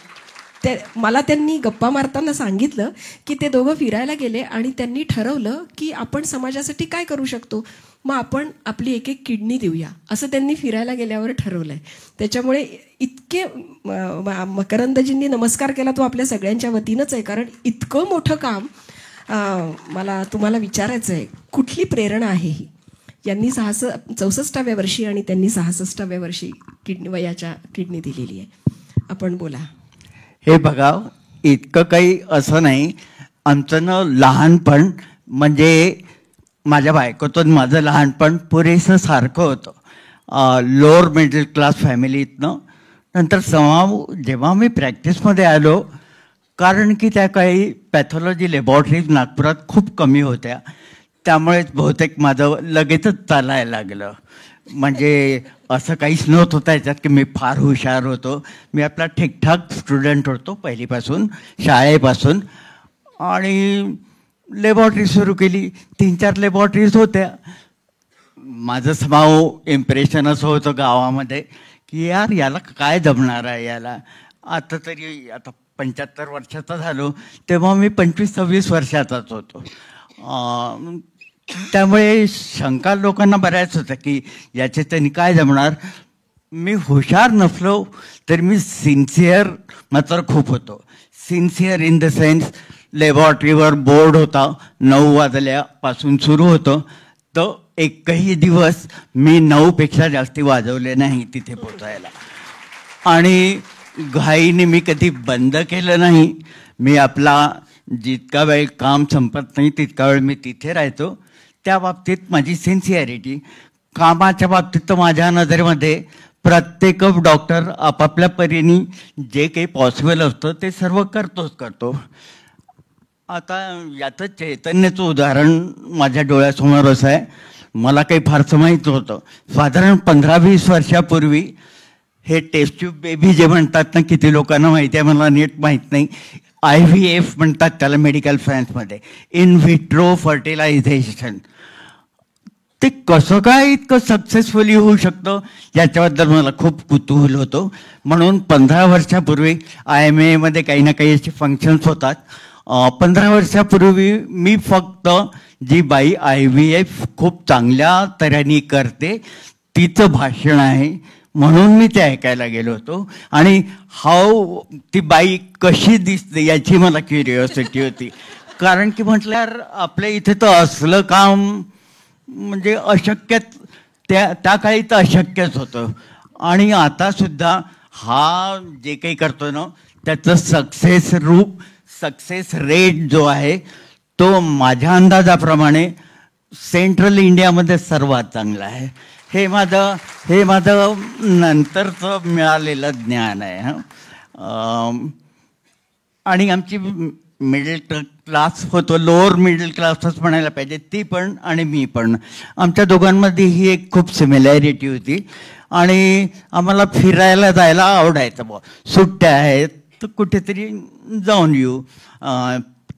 मला त्यांनी गप्पा मारताना सांगितलं की ते दोघं फिरायला गेले आणि त्यांनी ठरवलं की आपण समाजासाठी काय करू शकतो, मग आपण आपली एक किडनी देऊया, असं त्यांनी फिरायला गेल्यावर ठरवलंय. त्याच्यामुळे इतके मकरंदजींनी नमस्कार केला तो आपल्या सगळ्यांच्या वतीनंच आहे. कारण इतकं मोठं काम मला तुम्हाला विचारायचं आहे, कुठली प्रेरणा आहे ही? यांनी 64व्या वर्षी आणि त्यांनी 66व्या वर्षी वयाच्या किडनी दिलेली आहे. आपण बोला. हे बघा, इतकं काही असं नाही. आमचं ना लहानपण म्हणजे माझ्या बायकोतून माझं लहानपण पुरेसं सारखं होतं. लोअर मिडल क्लास फॅमिलीतनं. नंतर जेव्हा मी प्रॅक्टिसमध्ये आलो, कारण की त्या काही पॅथॉलॉजी लॅबॉरेटरीज नागपुरात खूप कमी होत्या, त्यामुळेच बहुतेक माझं लगेचच चालायला लागलं. म्हणजे असं काहीच नव्हतं त्याच्यात की मी फार हुशार होतो. मी आपला ठीकठाक स्टुडंट होतो पहिलीपासून, शाळेपासून. आणि लॅबॉरेटरी सुरू केली. 3-4 लॅबॉरेटरीज होत्या. माझं स्वभाव इम्प्रेशन असं होतं गावामध्ये की यार याला काय जमणार आहे याला. आता 75 वर्षाचा झालो, तेव्हा मी 25-26 वर्षाचाच होतो. त्यामुळे शंका लोकांना बऱ्याच होत्या की याचे त्यांनी काय जमणार. मी हुशार नसलो तर मी सिन्सिअर मात्र खूप होतो. सिन्सिअर इन द सेन्स लॅबॉरेटरीवर बोर्ड होता, 9 वाजल्यापासून सुरू होतं, तर एकही दिवस मी 9पेक्षा जास्ती वाजवले नाही तिथे पोचायला. आणि घाईने मी कधी बंद केलं नाही. मी आपला जितका वेळ काम संपत नाही तितका वेळ मी तिथे राहायचो. त्या बाबतीत माझी सिन्सिअरिटी. कामाच्या बाबतीत तर माझ्या नजरेमध्ये प्रत्येक डॉक्टर आपापल्या परीने जे काही पॉसिबल असतं ते सर्व करतो. आता याचं चैतन्याचं उदाहरण माझ्या डोळ्यासमोर असं आहे. मला काही फारसं माहीत होतं. साधारण 15-20 वर्षापूर्वी हे टेस्ट ट्यूब बेबी जे म्हणतात ना, किती लोकांना माहिती आहे मला नीट माहीत नाही. IVF म्हणतात त्याला मेडिकल सायन्समध्ये, इन व्हिट्रो फर्टिलायझेशन. ते कसं काय इतकं सक्सेसफुली होऊ शकतं याच्याबद्दल मला खूप कुतूहल होतं. म्हणून 15 वर्षापूर्वी IMA मध्ये काही ना काही असे फंक्शन्स होतात. 15 वर्षापूर्वी मी फक्त जी बाई IVF खूप चांगल्या तऱ्हेने करते तिचं भाषण आहे म्हणून मी ते ऐकायला गेलो होतो. आणि हाव ती बाई कशी दिसते याची मला क्युरिओसिटी होती. कारण की म्हटल्यावर आपल्या इथे तर असलं काम म्हणजे अशक्य, त्या काळी तर अशक्यच होतं. आणि आता सुद्धा हा जे काही करतो ना त्याचं सक्सेस रेट जो आहे तो माझ्या अंदाजाप्रमाणे सेंट्रल इंडियामध्ये सर्वात चांगला आहे. हे माझं नंतरचं मिळालेलं ज्ञान आहे. आणि आमची मिडल क्लास होतो, लोअर मिडल क्लासच म्हणायला पाहिजे, ती पण आणि मी पण, आमच्या दोघांमध्ये ही एक खूप सिमिलॅरिटी होती. आणि आम्हाला फिरायला जायला आवडायचं. बुवा सुट्ट्या आहेत तर कुठेतरी जाऊन येऊ,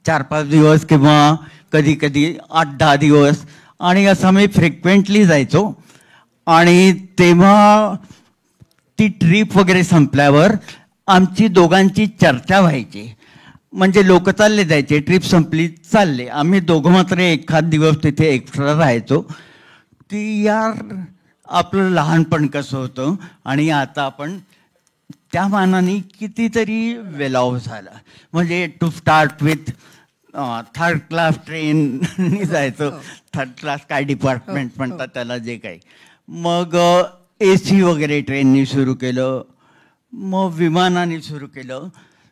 4-5 दिवस किंवा कधी कधी 8-10 दिवस. आणि असं मी फ्रिक्वेंटली जायचो. आणि तेव्हा ती ट्रीप वगैरे संपल्यावर आमची दोघांची चर्चा व्हायची. म्हणजे लोक चालले जायचे, ट्रिप संपली चालले, आम्ही दोघं मात्र एखाद दिवस तिथे एक्स्ट्रा राहायचो. की यार आपलं लहानपण कसं होतं आणि आता आपण त्या मानाने कितीतरी वेल ऑफ झाला. म्हणजे to start with 3rd class ट्रेननी जायचं. 3rd क्लास काय डिपार्टमेंट म्हणतात त्याला, जे काही. मग AC वगैरे ट्रेननी सुरू केलं, मग विमानाने सुरू केलं.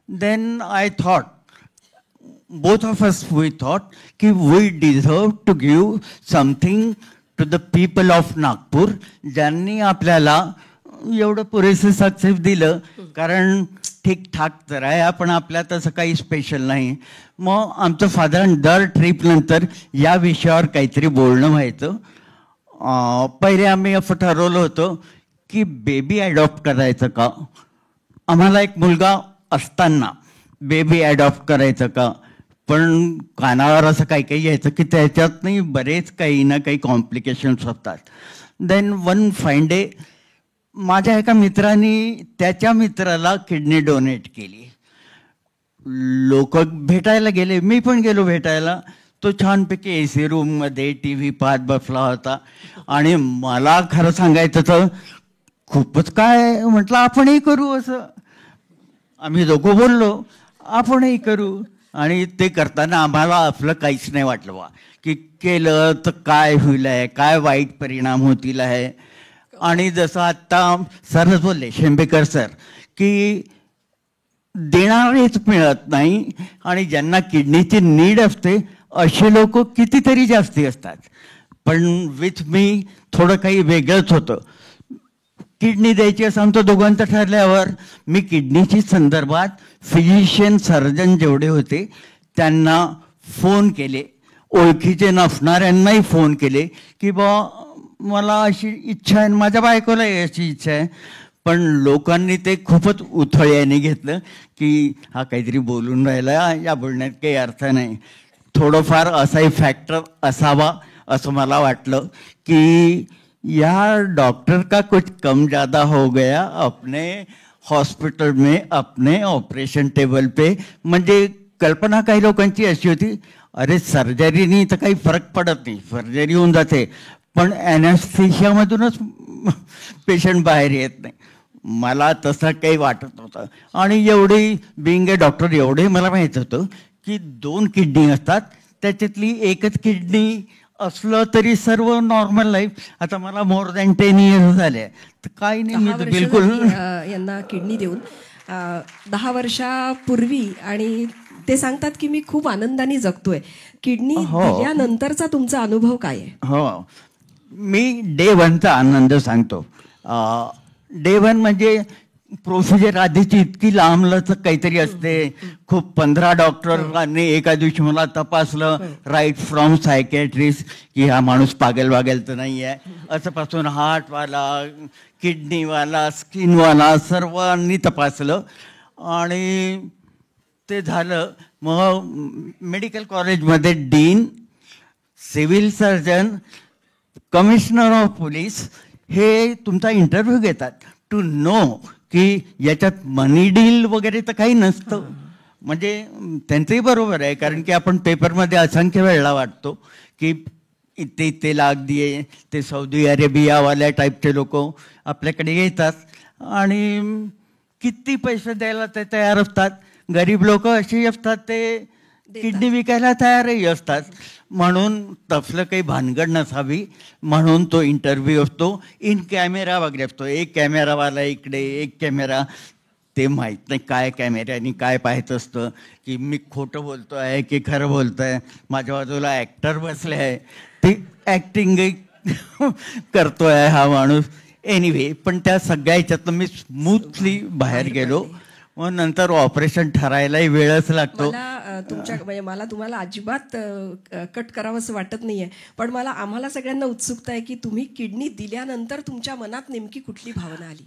Then I thought, both of us we thought की we deserve to give something to the people of Nagpur, ज्यांनी आपल्याला एवढं पुरेसं सक्सेस दिलं. कारण ठीकठाक तर आहे, आपण आपल्या तसं काही स्पेशल नाही. मग आमचं साधारण दर ट्रिप नंतर या विषयावर काहीतरी बोलणं व्हायचं. पहिले आम्ही असं ठरवलं होतं की बेबी ॲडॉप्ट करायचं का, आम्हाला एक मुलगा असताना बेबी ॲडॉप्ट करायचं का. पण कानावर असं काही काही यायचं की त्याच्यातही बरेच काही ना काही कॉम्प्लिकेशन्स होतात. देन वन फाईन डे माझ्या एका मित्राने त्याच्या मित्राला किडनी डोनेट केली. लोक भेटायला गेले, मी पण गेलो भेटायला. तो छानपैकी AC रूममध्ये TV पाहत बसला होता. आणि मला खरं सांगायचं तर खूपच काय म्हटलं आपणही करू असं. आम्ही दोघं बोललो आपणही करू. आणि ते करताना आम्हाला आपलं काहीच नाही वाटलं बा की केलं तर काय होईल आहे, काय वाईट परिणाम होतील आहे. आणि जसं आत्ता सरच बोलले, शेंबेकर सर, की देणारेच मिळत नाही आणि ज्यांना किडनीची नीड असते असे लोक कितीतरी जास्ती असतात. पण विथ मी थोडं काही वेगळंच होतं. किडनी द्यायची असं आमचं दोघांचं ठरल्यावर मी किडनीची संदर्भात फिजिशियन सर्जन जेवढे होते त्यांना फोन केले, ओळखीचे नसणाऱ्यांनाही फोन केले की बा मला अशी इच्छा आहे, माझ्या बायकोलाही अशी इच्छा आहे. पण लोकांनी ते खूपच उथळ्याने घेतलं की हा काहीतरी बोलून राहिला, या बोलण्यात काही अर्थ नाही. थोडंफार असाही फॅक्टर असावा असं मला वाटलं की यार डॉक्टर का कुछ कम ज़्यादा हो गया अपने हॉस्पिटल में, अपने ऑपरेशन टेबल पे. म्हणजे कल्पना काही लोकांची अशी होती, अरे सर्जरीनी तर काही फरक पडत नाही, सर्जरी होऊन जाते पण ॲनेस्थेशियामधूनच पेशंट बाहेर येत नाही. मला तसं काही वाटत नव्हतं. आणि एवढी बिंग ए डॉक्टर एवढे मला माहीत होतं की 2 किडनी असतात, त्याच्यातली एकच किडनी असलं तरी सर्व नॉर्मल लाईफ. आता मला मोर दॅन 10 इयर्स झाले तर काही नाही, मी तर बिलकुल यांना किडनी देऊन 10 वर्षापूर्वी. आणि ते सांगतात की मी खूप आनंदाने जगतोय. किडनी दिल्यानंतरचा तुमचा अनुभव काय आहे? हो, मी डे 1चा आनंद सांगतो. डे 1 म्हणजे प्रोसिजर आधीची इतकी लांबलचक काहीतरी असते. खूप 15 डॉक्टरांनी एका दिवशी मला तपासलं, राईट फ्रॉम सायकॅट्रिस्ट की हा माणूस पागल तर नाही आहे असं पासून हार्टवाला, किडनीवाला, स्किनवाला सर्वांनी तपासलं. आणि ते झालं. मग मेडिकल कॉलेजमध्ये dean, civil surgeon, commissioner of police हे तुमचा इंटरव्ह्यू घेतात टू नो की याच्यात मनी डील वगैरे तर काही नसतं. म्हणजे त्यांचंही बरोबर आहे, कारण की आपण पेपरमध्ये असंख्य वेळेला वाटतो की इथे लाख दिये, ते सौदी अरेबियावाल्या टाईपचे लोक आपल्याकडे येतात आणि किती पैसे द्यायला ते तयार असतात. गरीब लोक अशी असतात ते किडनी विकायला तयारही असतात. म्हणून तसलं काही भानगड नसावी म्हणून तो इंटरव्ह्यू असतो. इन कॅमेरा वगैरे असतो. एक कॅमेरावाला इकडे, एक कॅमेरा, ते माहीत नाही काय कॅमेऱ्याने काय पाहायचं असतं की मी खोटं बोलतो आहे की खरं बोलतो आहे. माझ्या बाजूला ॲक्टर बसले आहे, ते ॲक्टिंगही करतो आहे हा माणूस. एनिवे, पण त्या सगळ्या ह्याच्यातनं मी स्मूथली बाहेर गेलो. मग नंतर ऑपरेशन ठरायलाही वेळच लागतो. मला तुम्हाला अजिबात कट करावंसं वाटत नाहीये, पण आम्हाला सगळ्यांना उत्सुकता आहे की तुम्ही किडनी दिल्यानंतर तुमच्या मनात नेमकी कुठली भावना आली?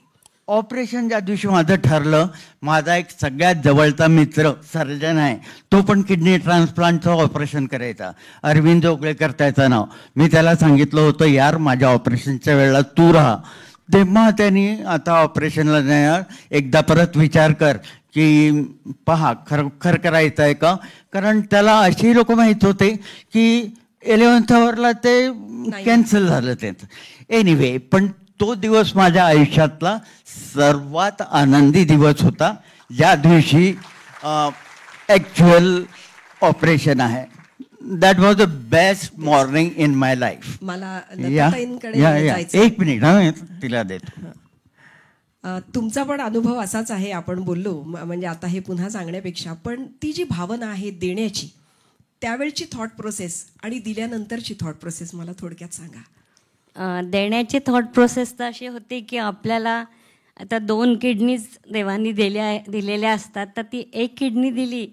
ऑपरेशन ज्या दिवशी माझं ठरलं, माझा एक सगळ्यात जवळचा मित्र सर्जन आहे, तो पण किडनी ट्रान्सप्लांटचं ऑपरेशन करायचा, अरविंद जोगळेकर त्याचं नाव. मी त्याला सांगितलं होतं, यार माझ्या ऑपरेशनच्या वेळेला तू राहा. तेव्हा त्यांनी आता ऑपरेशनला जाणार एकदा परत विचार कर की पहा खरं करायचं आहे का, कारण त्याला अशी लोक माहीत होते की 11th आवरला ते कॅन्सल झालं त्यांचं. एनिवे, पण तो दिवस माझ्या आयुष्यातला सर्वात आनंदी दिवस होता, ज्या दिवशी ॲक्च्युअल ऑपरेशन आहे. That was the best morning in my life. मला एक मिनिट तिला देतो. तुमचा पण अनुभव असाच आहे, आपण बोललो म्हणजे आता हे पुन्हा सांगण्यापेक्षा, पण ती जी भावना आहे देण्याची, त्यावेळची थॉट प्रोसेस आणि दिल्यानंतरची थॉट प्रोसेस मला थोडक्यात सांगा. देण्याची थॉट प्रोसेस तर अशी होती की आपल्याला आता 2 किडनीज देवानी दिलेल्या असतात, तर ती 1 किडनी दिली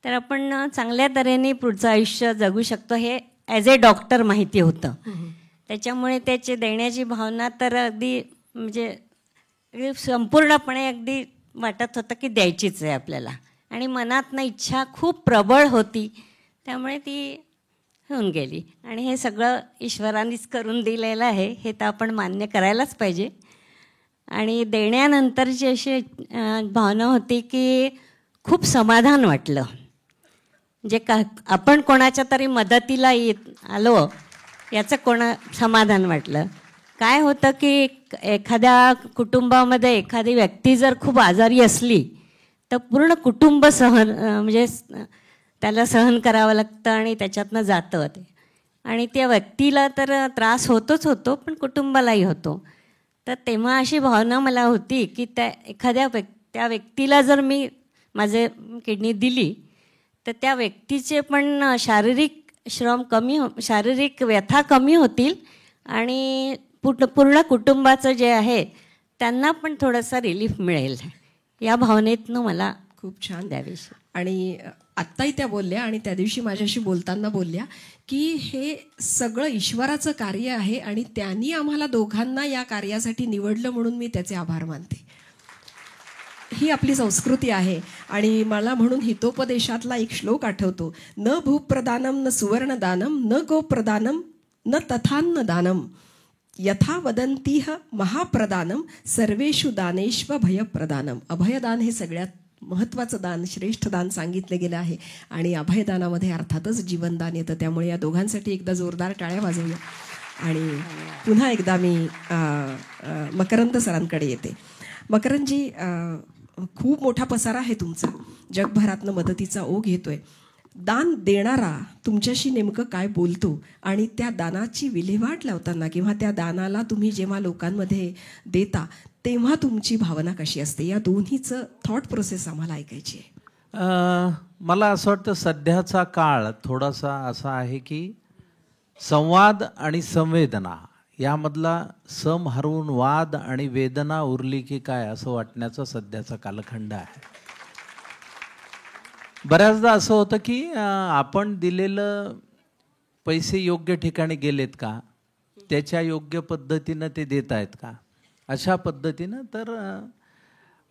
तर आपण चांगल्या तऱ्हेने पुढचं आयुष्य जगू शकतो, हे ॲज ए डॉक्टर माहिती होतं. त्याच्यामुळे त्याची देण्याची भावना तर अगदी म्हणजे संपूर्णपणे अगदी वाटत होतं की द्यायचीच आहे आपल्याला, आणि मनातनं इच्छा खूप प्रबळ होती, त्यामुळे ती होऊन गेली. आणि हे सगळं ईश्वरानेच करून दिलेलं आहे, हे तर आपण मान्य करायलाच पाहिजे. आणि देण्यानंतरची अशी भावना होती की खूप समाधान वाटलं, म्हणजे आपण कोणाच्या तरी मदतीला आलो याचं समाधान वाटलं. काय होतं की एखाद्या कुटुंबामध्ये एखादी व्यक्ती जर खूप आजारी असली तर पूर्ण कुटुंब म्हणजे त्याला सहन करावं लागतं आणि त्याच्यातनं जातं ते, आणि त्या व्यक्तीला तर त्रास होतोच होतो, पण कुटुंबालाही होतो. तर तेव्हा अशी भावना मला होती की त्या व्यक्तीला जर मी माझे किडनी दिली तर त्या व्यक्तीचे पण शारीरिक व्यथा कमी होतील, आणि पूर्ण कुटुंबाचं जे आहे त्यांना पण थोडासा रिलीफ मिळेल, या भावनेतनं मला खूप छान द्यावीशी. आणि आत्ताही त्या बोलल्या आणि त्या दिवशी माझ्याशी बोलताना बोलल्या की हे सगळं ईश्वराचं कार्य आहे आणि त्यांनी आम्हाला दोघांना या कार्यासाठी निवडलं, म्हणून मी त्याचे आभार मानते. ही आपली संस्कृती आहे. आणि मला म्हणून हितोपदेशातला एक श्लोक आठवतो, न भूप्रदानम न सुवर्णदानम न गोप्रदानम न तथान्न दानम यथा वदंतीह महाप्रदानम सर्वेषु दानेष्व भयप्रदानम. अभयदान हे सगळ्यात महत्त्वाचं दान, श्रेष्ठ दान सांगितलं गेलं आहे, आणि अभयदानामध्ये अर्थातच जीवनदान येतं. त्यामुळे या दोघांसाठी एकदा जोरदार टाळ्या वाजवूया. आणि पुन्हा एकदा मी मकरंद सरांकडे येते. मकरंदजी, खूप मोठा पसारा आहे तुमचा, जगभरातनं मदतीचा ओघ येतोय. दान देणारा तुमच्याशी नेमकं काय बोलतो, आणि त्या दानाची विल्हेवाट लावताना किंवा त्या दानाला तुम्ही जेव्हा लोकांमध्ये देता तेव्हा तुमची भावना कशी असते, या दोन्हीचं थॉट प्रोसेस आम्हाला ऐकायची आहे. मला असं वाटतं सध्याचा काळ थोडासा असा आहे की संवाद आणि संवेदना यामधला सम हरवून वाद आणि वेदना उरली की काय असं वाटण्याचा सध्याचा कालखंड आहे. बऱ्याचदा असं होतं की आपण दिलेलं पैसे योग्य ठिकाणी गेलेत का, त्याच्या योग्य पद्धतीनं ते देत आहेत का, अशा पद्धतीनं. तर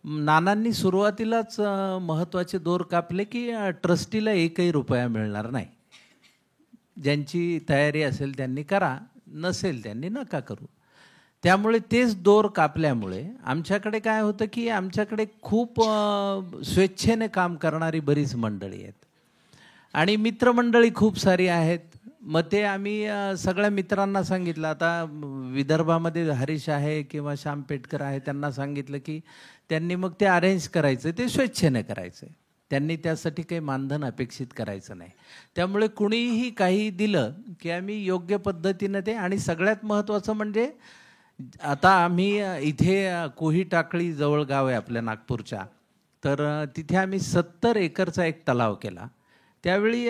नानांनी सुरुवातीलाच महत्त्वाचे दोर कापले की ट्रस्टीला 1ही रुपया मिळणार नाही, ज्यांची तयारी असेल त्यांनी करा, नसेल त्यांनी नका करू. त्यामुळे तेच दोर कापल्यामुळे आमच्याकडे काय होतं की आमच्याकडे खूप स्वेच्छेने काम करणारी बरीच मंडळी आहेत आणि मित्रमंडळी खूप सारी आहेत. मग ते आम्ही सगळ्या मित्रांना सांगितलं. आता विदर्भामध्ये हरीश आहे किंवा श्याम पेटकर आहे, त्यांना सांगितलं की त्यांनी मग ते अरेंज करायचं, ते स्वेच्छेने करायचं. त्यांनी त्यासाठी काही मानधन अपेक्षित करायचं नाही. त्यामुळे कुणीही काही दिलं की आम्ही योग्य पद्धतीनं ते. आणि सगळ्यात महत्त्वाचं म्हणजे आता आम्ही इथे कोही टाकळी जवळ गाव आहे आपल्या नागपूरच्या, तर तिथे आम्ही 70 एकरचा एक तलाव केला. त्यावेळी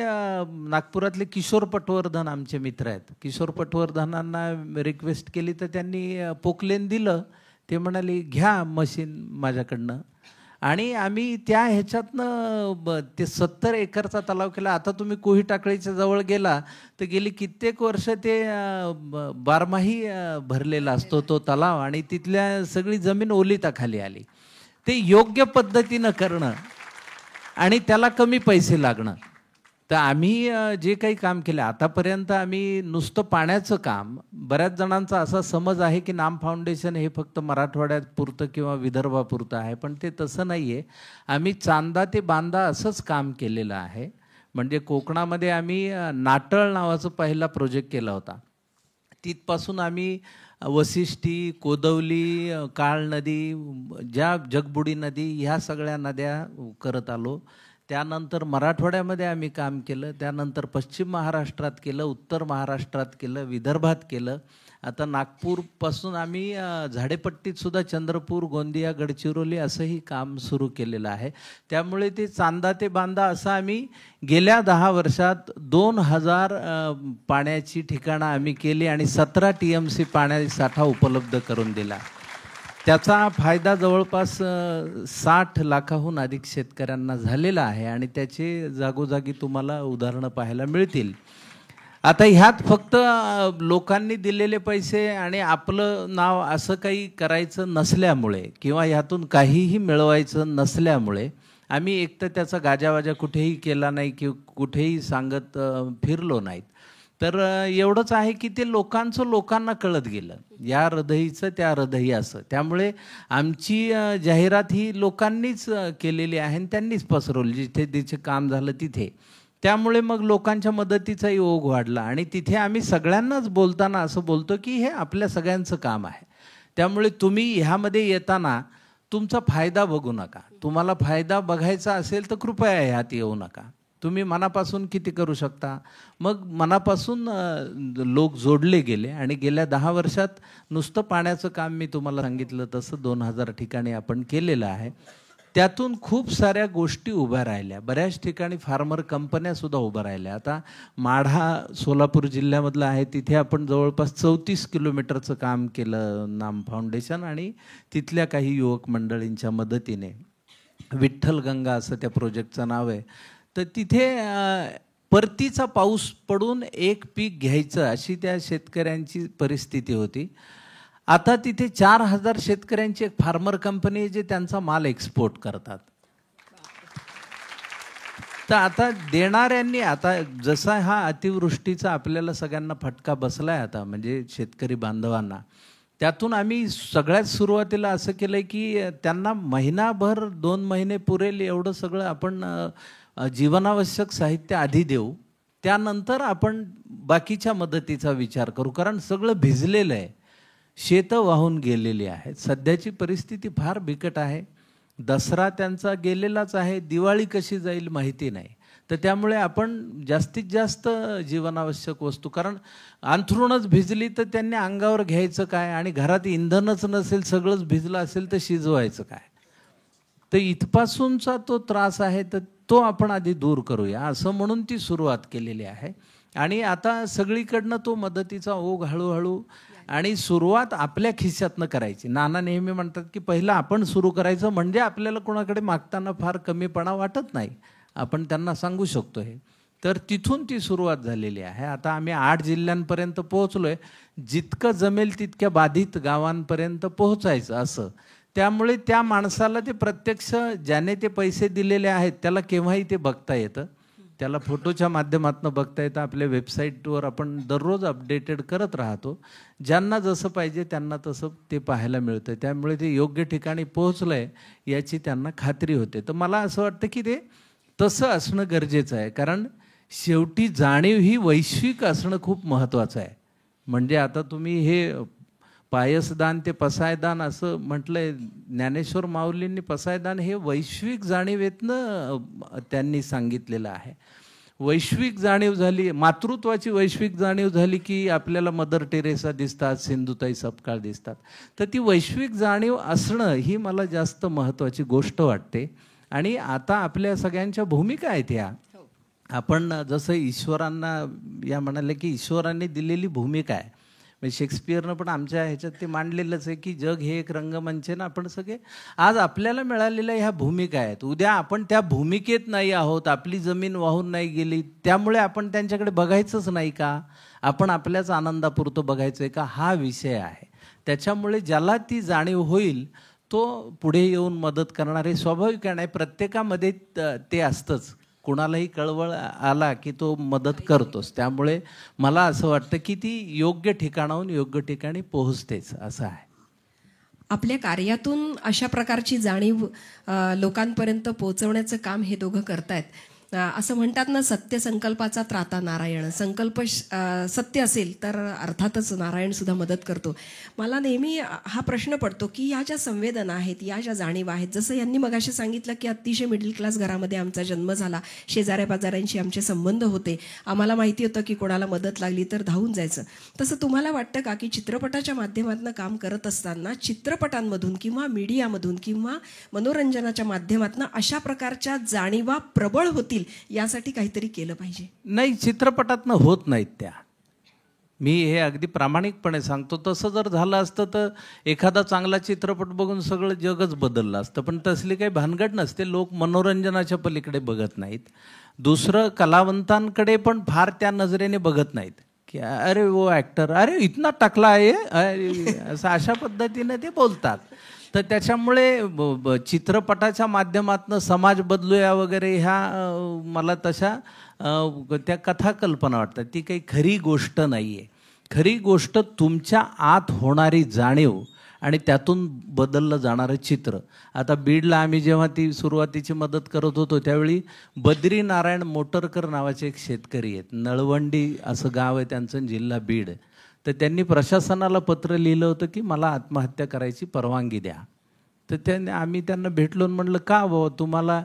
नागपुरातले किशोर पटवर्धन आमचे मित्र आहेत, किशोर पटवर्धनांना रिक्वेस्ट केली तर त्यांनी पोकलेन दिलं. ते म्हणाले घ्या मशीन माझ्याकडनं. आणि आम्ही त्या ह्याच्यातनं ते 70 एकरचा तलाव केला. आता तुम्ही कोही टाकळीच्या जवळ गेला तर गेली कित्येक वर्ष ते बारमाही भरलेला असतो तो तलाव आणि तिथल्या सगळी जमीन ओलिताखाली आली. ते योग्य पद्धतीनं करणं आणि त्याला कमी पैसे लागणं. तर आम्ही जे काही काम केलं आतापर्यंत, आम्ही नुसतं पाण्याचं काम, बऱ्याच जणांचा असा समज आहे की नाम फाउंडेशन हे फक्त मराठवाड्यात पुरतं किंवा विदर्भापुरतं आहे, पण ते तसं नाही आहे. आम्ही चांदा ते बांदा असंच काम केलेलं आहे. म्हणजे कोकणामध्ये आम्ही नाटळ नावाचा पहिला प्रोजेक्ट केला होता. तिथपासून आम्ही वसिष्ठी, कोदवली, काळ नदी, ज्या जगबुडी नदी, ह्या सगळ्या नद्या करत आलो. त्यानंतर मराठवाड्यामध्ये आम्ही काम केलं, त्यानंतर पश्चिम महाराष्ट्रात केलं, उत्तर महाराष्ट्रात केलं, विदर्भात केलं. आता नागपूरपासून आम्ही झाडेपट्टीत सुद्धा चंद्रपूर, गोंदिया, गडचिरोली असंही काम सुरू केलेलं आहे. त्यामुळे ते चांदा ते बांदा असं आम्ही गेल्या 10 वर्षात 2000 पाण्याची ठिकाणं आम्ही केली आणि 17 TMC पाण्याचा साठा उपलब्ध करून दिला. त्याचा फायदा जवळपास 60 लाखाहून अधिक शेतकऱ्यांना झालेला आहे आणि त्याचे जागोजागी तुम्हाला उदाहरणं पाहायला मिळतील. आता ह्यात फक्त लोकांनी दिलेले पैसे आणि आपलं नाव असं काही करायचं नसल्यामुळे किंवा ह्यातून काहीही मिळवायचं नसल्यामुळे आम्ही एकतर त्याचा गाजावाजा कुठेही केला नाही की कुठेही सांगत फिरलो नाहीत. तर एवढंच आहे की ते लोकांना कळत गेलं, या हृदयीचं त्या हृदयी असं. त्यामुळे आमची जाहिरात ही लोकांनीच केलेली आहे आणि त्यांनीच पसरवली जिथे तिथे काम झालं तिथे. त्यामुळे मग लोकांच्या मदतीचाही ओघ वाढला आणि तिथे आम्ही सगळ्यांनाच बोलताना असं बोलतो की हे आपल्या सगळ्यांचं काम आहे. त्यामुळे तुम्ही ह्यामध्ये येताना तुमचा फायदा बघू नका. तुम्हाला फायदा बघायचा असेल तर कृपया ह्यात येऊ नका. तुम्ही मनापासून किती करू शकता. मग मनापासून लोक जोडले गेले आणि गेल्या 10 वर्षात नुसतं पाण्याचं काम मी तुम्हाला सांगितलं तसं 2000 ठिकाणी आपण केलेलं आहे. त्यातून खूप साऱ्या गोष्टी उभ्या राहिल्या. बऱ्याच ठिकाणी फार्मर कंपन्या सुद्धा उभ्या राहिल्या. आता माढा सोलापूर जिल्ह्यामधलं आहे, तिथे आपण जवळपास 34 किलोमीटरचं काम केलं नाम फाउंडेशन आणि तिथल्या काही युवक मंडळींच्या मदतीने. विठ्ठल गंगा असं त्या प्रोजेक्टचं नाव आहे. तर तिथे परतीचा पाऊस पडून एक पीक घ्यायचं अशी त्या शेतकऱ्यांची परिस्थिती होती. आता तिथे 4000 शेतकऱ्यांची एक फार्मर कंपनी आहे जे त्यांचा माल एक्सपोर्ट करतात. तर आता देणाऱ्यांनी, आता जसा हा अतिवृष्टीचा आपल्याला सगळ्यांना फटका बसलाय आता म्हणजे शेतकरी बांधवांना, त्यातून आम्ही सगळ्यात सुरुवातीला असं केलं की त्यांना महिनाभर 2 महिने पुरेल एवढं सगळं आपण जीवनावश्यक साहित्य आधी देऊ, त्यानंतर आपण बाकीच्या मदतीचा विचार करू. कारण सगळं भिजलेलं आहे, शेतं वाहून गेलेली आहेत. सध्याची परिस्थिती फार बिकट आहे. दसरा त्यांचा गेलेलाच आहे, दिवाळी कशी जाईल माहिती नाही. तर त्यामुळे आपण जास्तीत जास्त जीवनावश्यक वस्तू, कारण अंथरुणच भिजली तर त्यांनी अंगावर घ्यायचं काय आणि घरात इंधनच नसेल, सगळंच भिजलं असेल तर शिजवायचं काय. तर इथपासूनचा तो त्रास आहे तर तो आपण आधी दूर करूया असं म्हणून ती सुरुवात केलेली आहे. आणि आता सगळीकडनं तो मदतीचा ओघ हळूहळू, आणि सुरुवात आपल्या खिशातनं करायची. नाना नेहमी म्हणतात की पहिलं आपण सुरू करायचं म्हणजे आपल्याला कोणाकडे मागताना फार कमीपणा वाटत नाही, आपण त्यांना सांगू शकतो हे. तर तिथून ती सुरुवात झालेली आहे. आता आम्ही 8 जिल्ह्यांपर्यंत पोहोचलोय. जितकं जमेल तितक्या बाधित गावांपर्यंत पोहोचायचं असं. त्यामुळे त्या माणसाला ते प्रत्यक्ष ज्याने ते पैसे दिलेले आहेत त्याला केव्हाही ते बघता येतं. त्याला फोटोच्या माध्यमातून बघता येतं. आपल्या वेबसाईटवर आपण दररोज अपडेटेड करत राहतो. ज्यांना जसं पाहिजे त्यांना तसं ते पाहायला मिळतं. त्यामुळे ते योग्य ठिकाणी पोहोचलं आहे याची त्यांना खात्री होते. तर मला असं वाटतं की ते तसं असणं गरजेचं आहे, कारण शेवटी जाणीव ही वैश्विक असणं खूप महत्त्वाचं आहे. म्हणजे आता तुम्ही हे पायसदान ते पसायदान असं म्हटलंय, ज्ञानेश्वर माऊलींनी पसायदान हे वैश्विक जाणीवेतनं त्यांनी सांगितलेलं आहे. वैश्विक जाणीव झाली, मातृत्वाची वैश्विक जाणीव झाली की आपल्याला मदर टेरेसा दिसतात, सिंधुताई सपकाळ दिसतात. तर ती वैश्विक जाणीव असणं ही मला जास्त महत्त्वाची गोष्ट वाटते. आणि आता आपल्या सगळ्यांच्या भूमिका आहेत ह्या. आपण जसं ईश्वरांना या म्हणाले की ईश्वरांनी दिलेली भूमिका आहे. म्हणजे शेक्सपियरनं पण आमच्या ह्याच्यात ते मांडलेलंच आहे की जग हे एक रंगमंच आहे ना. आपण सगळे आज आपल्याला मिळालेल्या ह्या भूमिका आहेत. उद्या आपण त्या भूमिकेत नाही आहोत, आपली जमीन वाहून नाही गेली, त्यामुळे आपण त्यांच्याकडे बघायचंच नाही का? आपण आपल्याच आनंदापुरतं बघायचं आहे का? हा विषय आहे. त्याच्यामुळे ज्याला ती जाणीव होईल तो पुढे येऊन मदत करणार हे स्वाभाविक आहे. प्रत्येकामध्ये ते असतंच. कुणालाही कळवळ आला की तो मदत करतोच. त्यामुळे मला असं वाटतं की ती योग्य ठिकाणाहून योग्य ठिकाणी पोहोचतेच असं आहे. आपल्या कार्यातून अशा प्रकारची जाणीव लोकांपर्यंत पोहोचवण्याचं काम हे दोघं करतायत. असं म्हणतात ना, सत्य संकल्पाचा त्राता नारायण. संकल्प सत्य असेल तर अर्थातच नारायण सुद्धा मदत करतो. मला नेहमी हा प्रश्न पडतो की या ज्या संवेदना आहेत, या ज्या जाणीव आहेत, जसं यांनी मगाशी सांगितलं की अतिशय मिडल क्लास घरामध्ये आमचा जन्म झाला, शेजाऱ्या पाजाऱ्यांशी आमचे संबंध होते, आम्हाला माहिती होतं की कोणाला मदत लागली तर धावून जायचं. तसं तुम्हाला वाटतं का की चित्रपटाच्या माध्यमातून काम करत असताना चित्रपटांमधून किंवा मीडियामधून किंवा मनोरंजनाच्या माध्यमातून अशा प्रकारच्या जाणीवा प्रबळ होतील यासाठी काहीतरी केलं पाहिजे? नाही, चित्रपटातनं होत नाहीत त्या. मी हे अगदी प्रामाणिकपणे सांगतो. तसं जर झालं असतं तर एखादा चांगला चित्रपट बघून सगळं जगच बदललं असतं. पण तसली काही भानगड नसते. लोक मनोरंजनाच्या पलीकडे बघत नाहीत. दुसरं, कलावंतांकडे पण फार त्या नजरेने बघत नाहीत की अरे वो ॲक्टर, अरे इतना टकला आहे, असं अशा पद्धतीने ते बोलतात. तर त्याच्यामुळे चित्रपटाच्या माध्यमातून समाज बदलूया वगैरे ह्या मला तशा त्या कथा कल्पना वाटतात. ती काही खरी गोष्ट नाही आहे. खरी गोष्ट तुमच्या आत होणारी जाणीव आणि त्यातून बदललं जाणारं चित्र. आता बीडला आम्ही जेव्हा ती सुरुवातीची मदत करत होतो त्यावेळी बद्रीनारायण मोटरकर नावाचे एक शेतकरी आहेत. नळवंडी असं गाव आहे त्यांचं, जिल्हा बीड. तर त्यांनी प्रशासनाला पत्र लिहिलं होतं की मला आत्महत्या करायची परवानगी द्या. तर आम्ही त्यांना भेटलो म्हणलं का बाबा,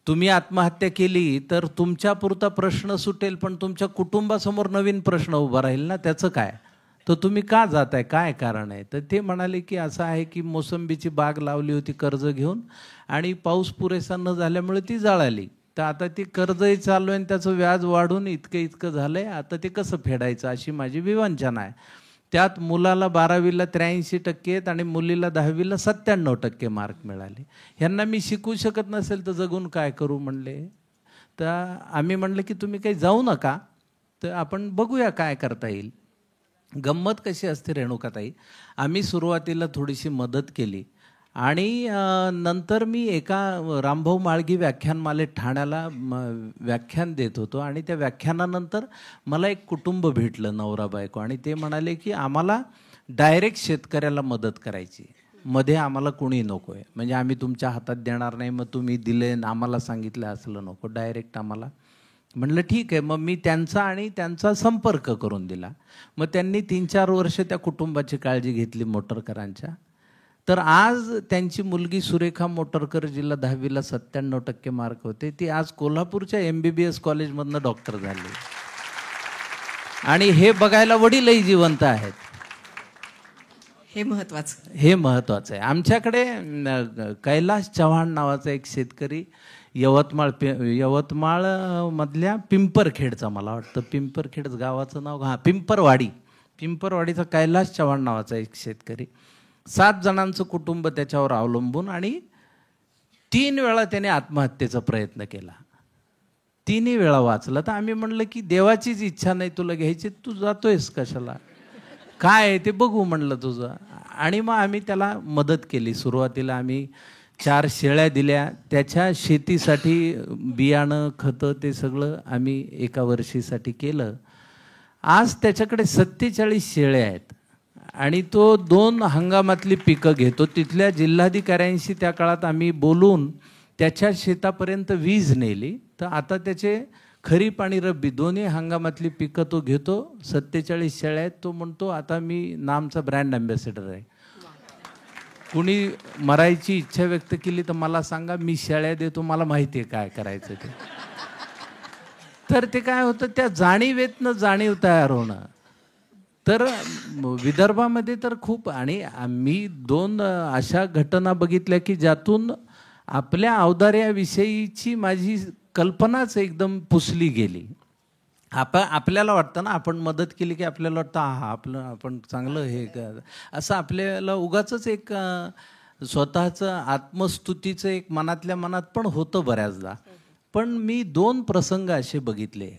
तुम्ही आत्महत्या केली तर तुमच्यापुरता प्रश्न सुटेल पण तुमच्या कुटुंबासमोर नवीन प्रश्न उभा राहील ना, त्याचं काय? तर तुम्ही का जाताय, काय कारण आहे? तर ते म्हणाले की असं आहे की मोसंबीची बाग लावली होती कर्ज घेऊन आणि पाऊस पुरेसा न झाल्यामुळे ती जळाली. तर आता ती कर्जही चालू आहे आणि त्याचं व्याज वाढून इतकं झालंय, आता ते कसं फेडायचं अशी माझी विवंचना आहे. त्यात मुलाला 12वीला 83% आहेत आणि मुलीला 10वीला 97% मार्क मिळाले. ह्यांना मी शिकवू शकत नसेल तर जगून काय करू म्हणले. तर आम्ही म्हणलं की तुम्ही काही जाऊ नका, तर आपण बघूया काय करता येईल. गंमत कशी असते रेणुकाताई, आम्ही सुरुवातीला थोडीशी मदत केली आणि नंतर मी एका रामभाऊ माळगी व्याख्यानमालेत ठाण्याला व्याख्यान देत होतो आणि त्या व्याख्यानानंतर मला एक कुटुंब भेटलं, नवरा बायको, आणि ते म्हणाले की आम्हाला डायरेक्ट शेतकऱ्याला मदत करायची, मध्ये आम्हाला कुणी नको आहे. म्हणजे आम्ही तुमच्या हातात देणार नाही, मग तुम्ही दिले आम्हाला सांगितलं असलं नको, डायरेक्ट आम्हाला. म्हणलं ठीक आहे. मग मी त्यांचा संपर्क करून दिला. मग त्यांनी 3-4 वर्ष त्या कुटुंबाची काळजी घेतली मोटरकरांच्या. तर आज त्यांची मुलगी सुरेखा मोटरकर, जिला 10वीला 97% मार्क होते, ती आज कोल्हापूरच्या MBBS कॉलेजमधनं डॉक्टर झाली आणि हे बघायला वडीलही जिवंत आहेत. हे महत्वाचं आहे. आमच्याकडे कैलास चव्हाण नावाचा एक शेतकरी यवतमाळ मधल्या पिंपरखेडचा, मला वाटतं पिंपरखेड गावाचं नाव, पिंपरवाडीचा कैलास चव्हाण नावाचा एक शेतकरी, 7 जणांचं कुटुंब त्याच्यावर अवलंबून, आणि 3 वेळा त्याने आत्महत्येचा प्रयत्न केला. 3 वेळा वाचला. तर आम्ही म्हणलं की देवाचीच इच्छा नाही तुला घ्यायची, तू जातोयस कशाला, काय आहे ते बघू म्हणलं तुझं. आणि मग आम्ही त्याला मदत केली. सुरुवातीला आम्ही 4 शेळ्या दिल्या. त्याच्या शेतीसाठी बियाणं खतं ते सगळं आम्ही एका वर्षीसाठी केलं. आज त्याच्याकडे 47 शेळ्या आहेत आणि तो 2 हंगामातली पिकं घेतो. तिथल्या जिल्हाधिकाऱ्यांशी त्या काळात आम्ही बोलून त्याच्या शेतापर्यंत वीज नेली. तर आता त्याचे खरीप आणि रब्बी दोन्ही हंगामातली पिकं तो घेतो. 47 शेळ्या आहेत. तो म्हणतो आता मी नामचा ब्रँड अँबॅसेडर आहे. कुणी मरायची इच्छा व्यक्त केली तर मला सांगा, मी शेळ्या देतो, मला माहिती आहे काय करायचं ते. तर ते काय होतं, त्या जाणीवेतनं जाणीव तयार होणं. तर विदर्भामध्ये तर खूप, आणि आम्ही 2 अशा घटना बघितल्या की ज्यातून आपल्या औदार्याविषयीची माझी कल्पनाच एकदम पुसली गेली. आपल्याला वाटतं ना, आपण मदत केली की आपल्याला वाटतं आपण चांगलं हे असं आपल्याला उगाचच एक स्वतःचं आत्मस्तुतीचं एक मनातल्या मनात पण होतं बऱ्याचदा. पण मी 2 प्रसंग असे बघितले.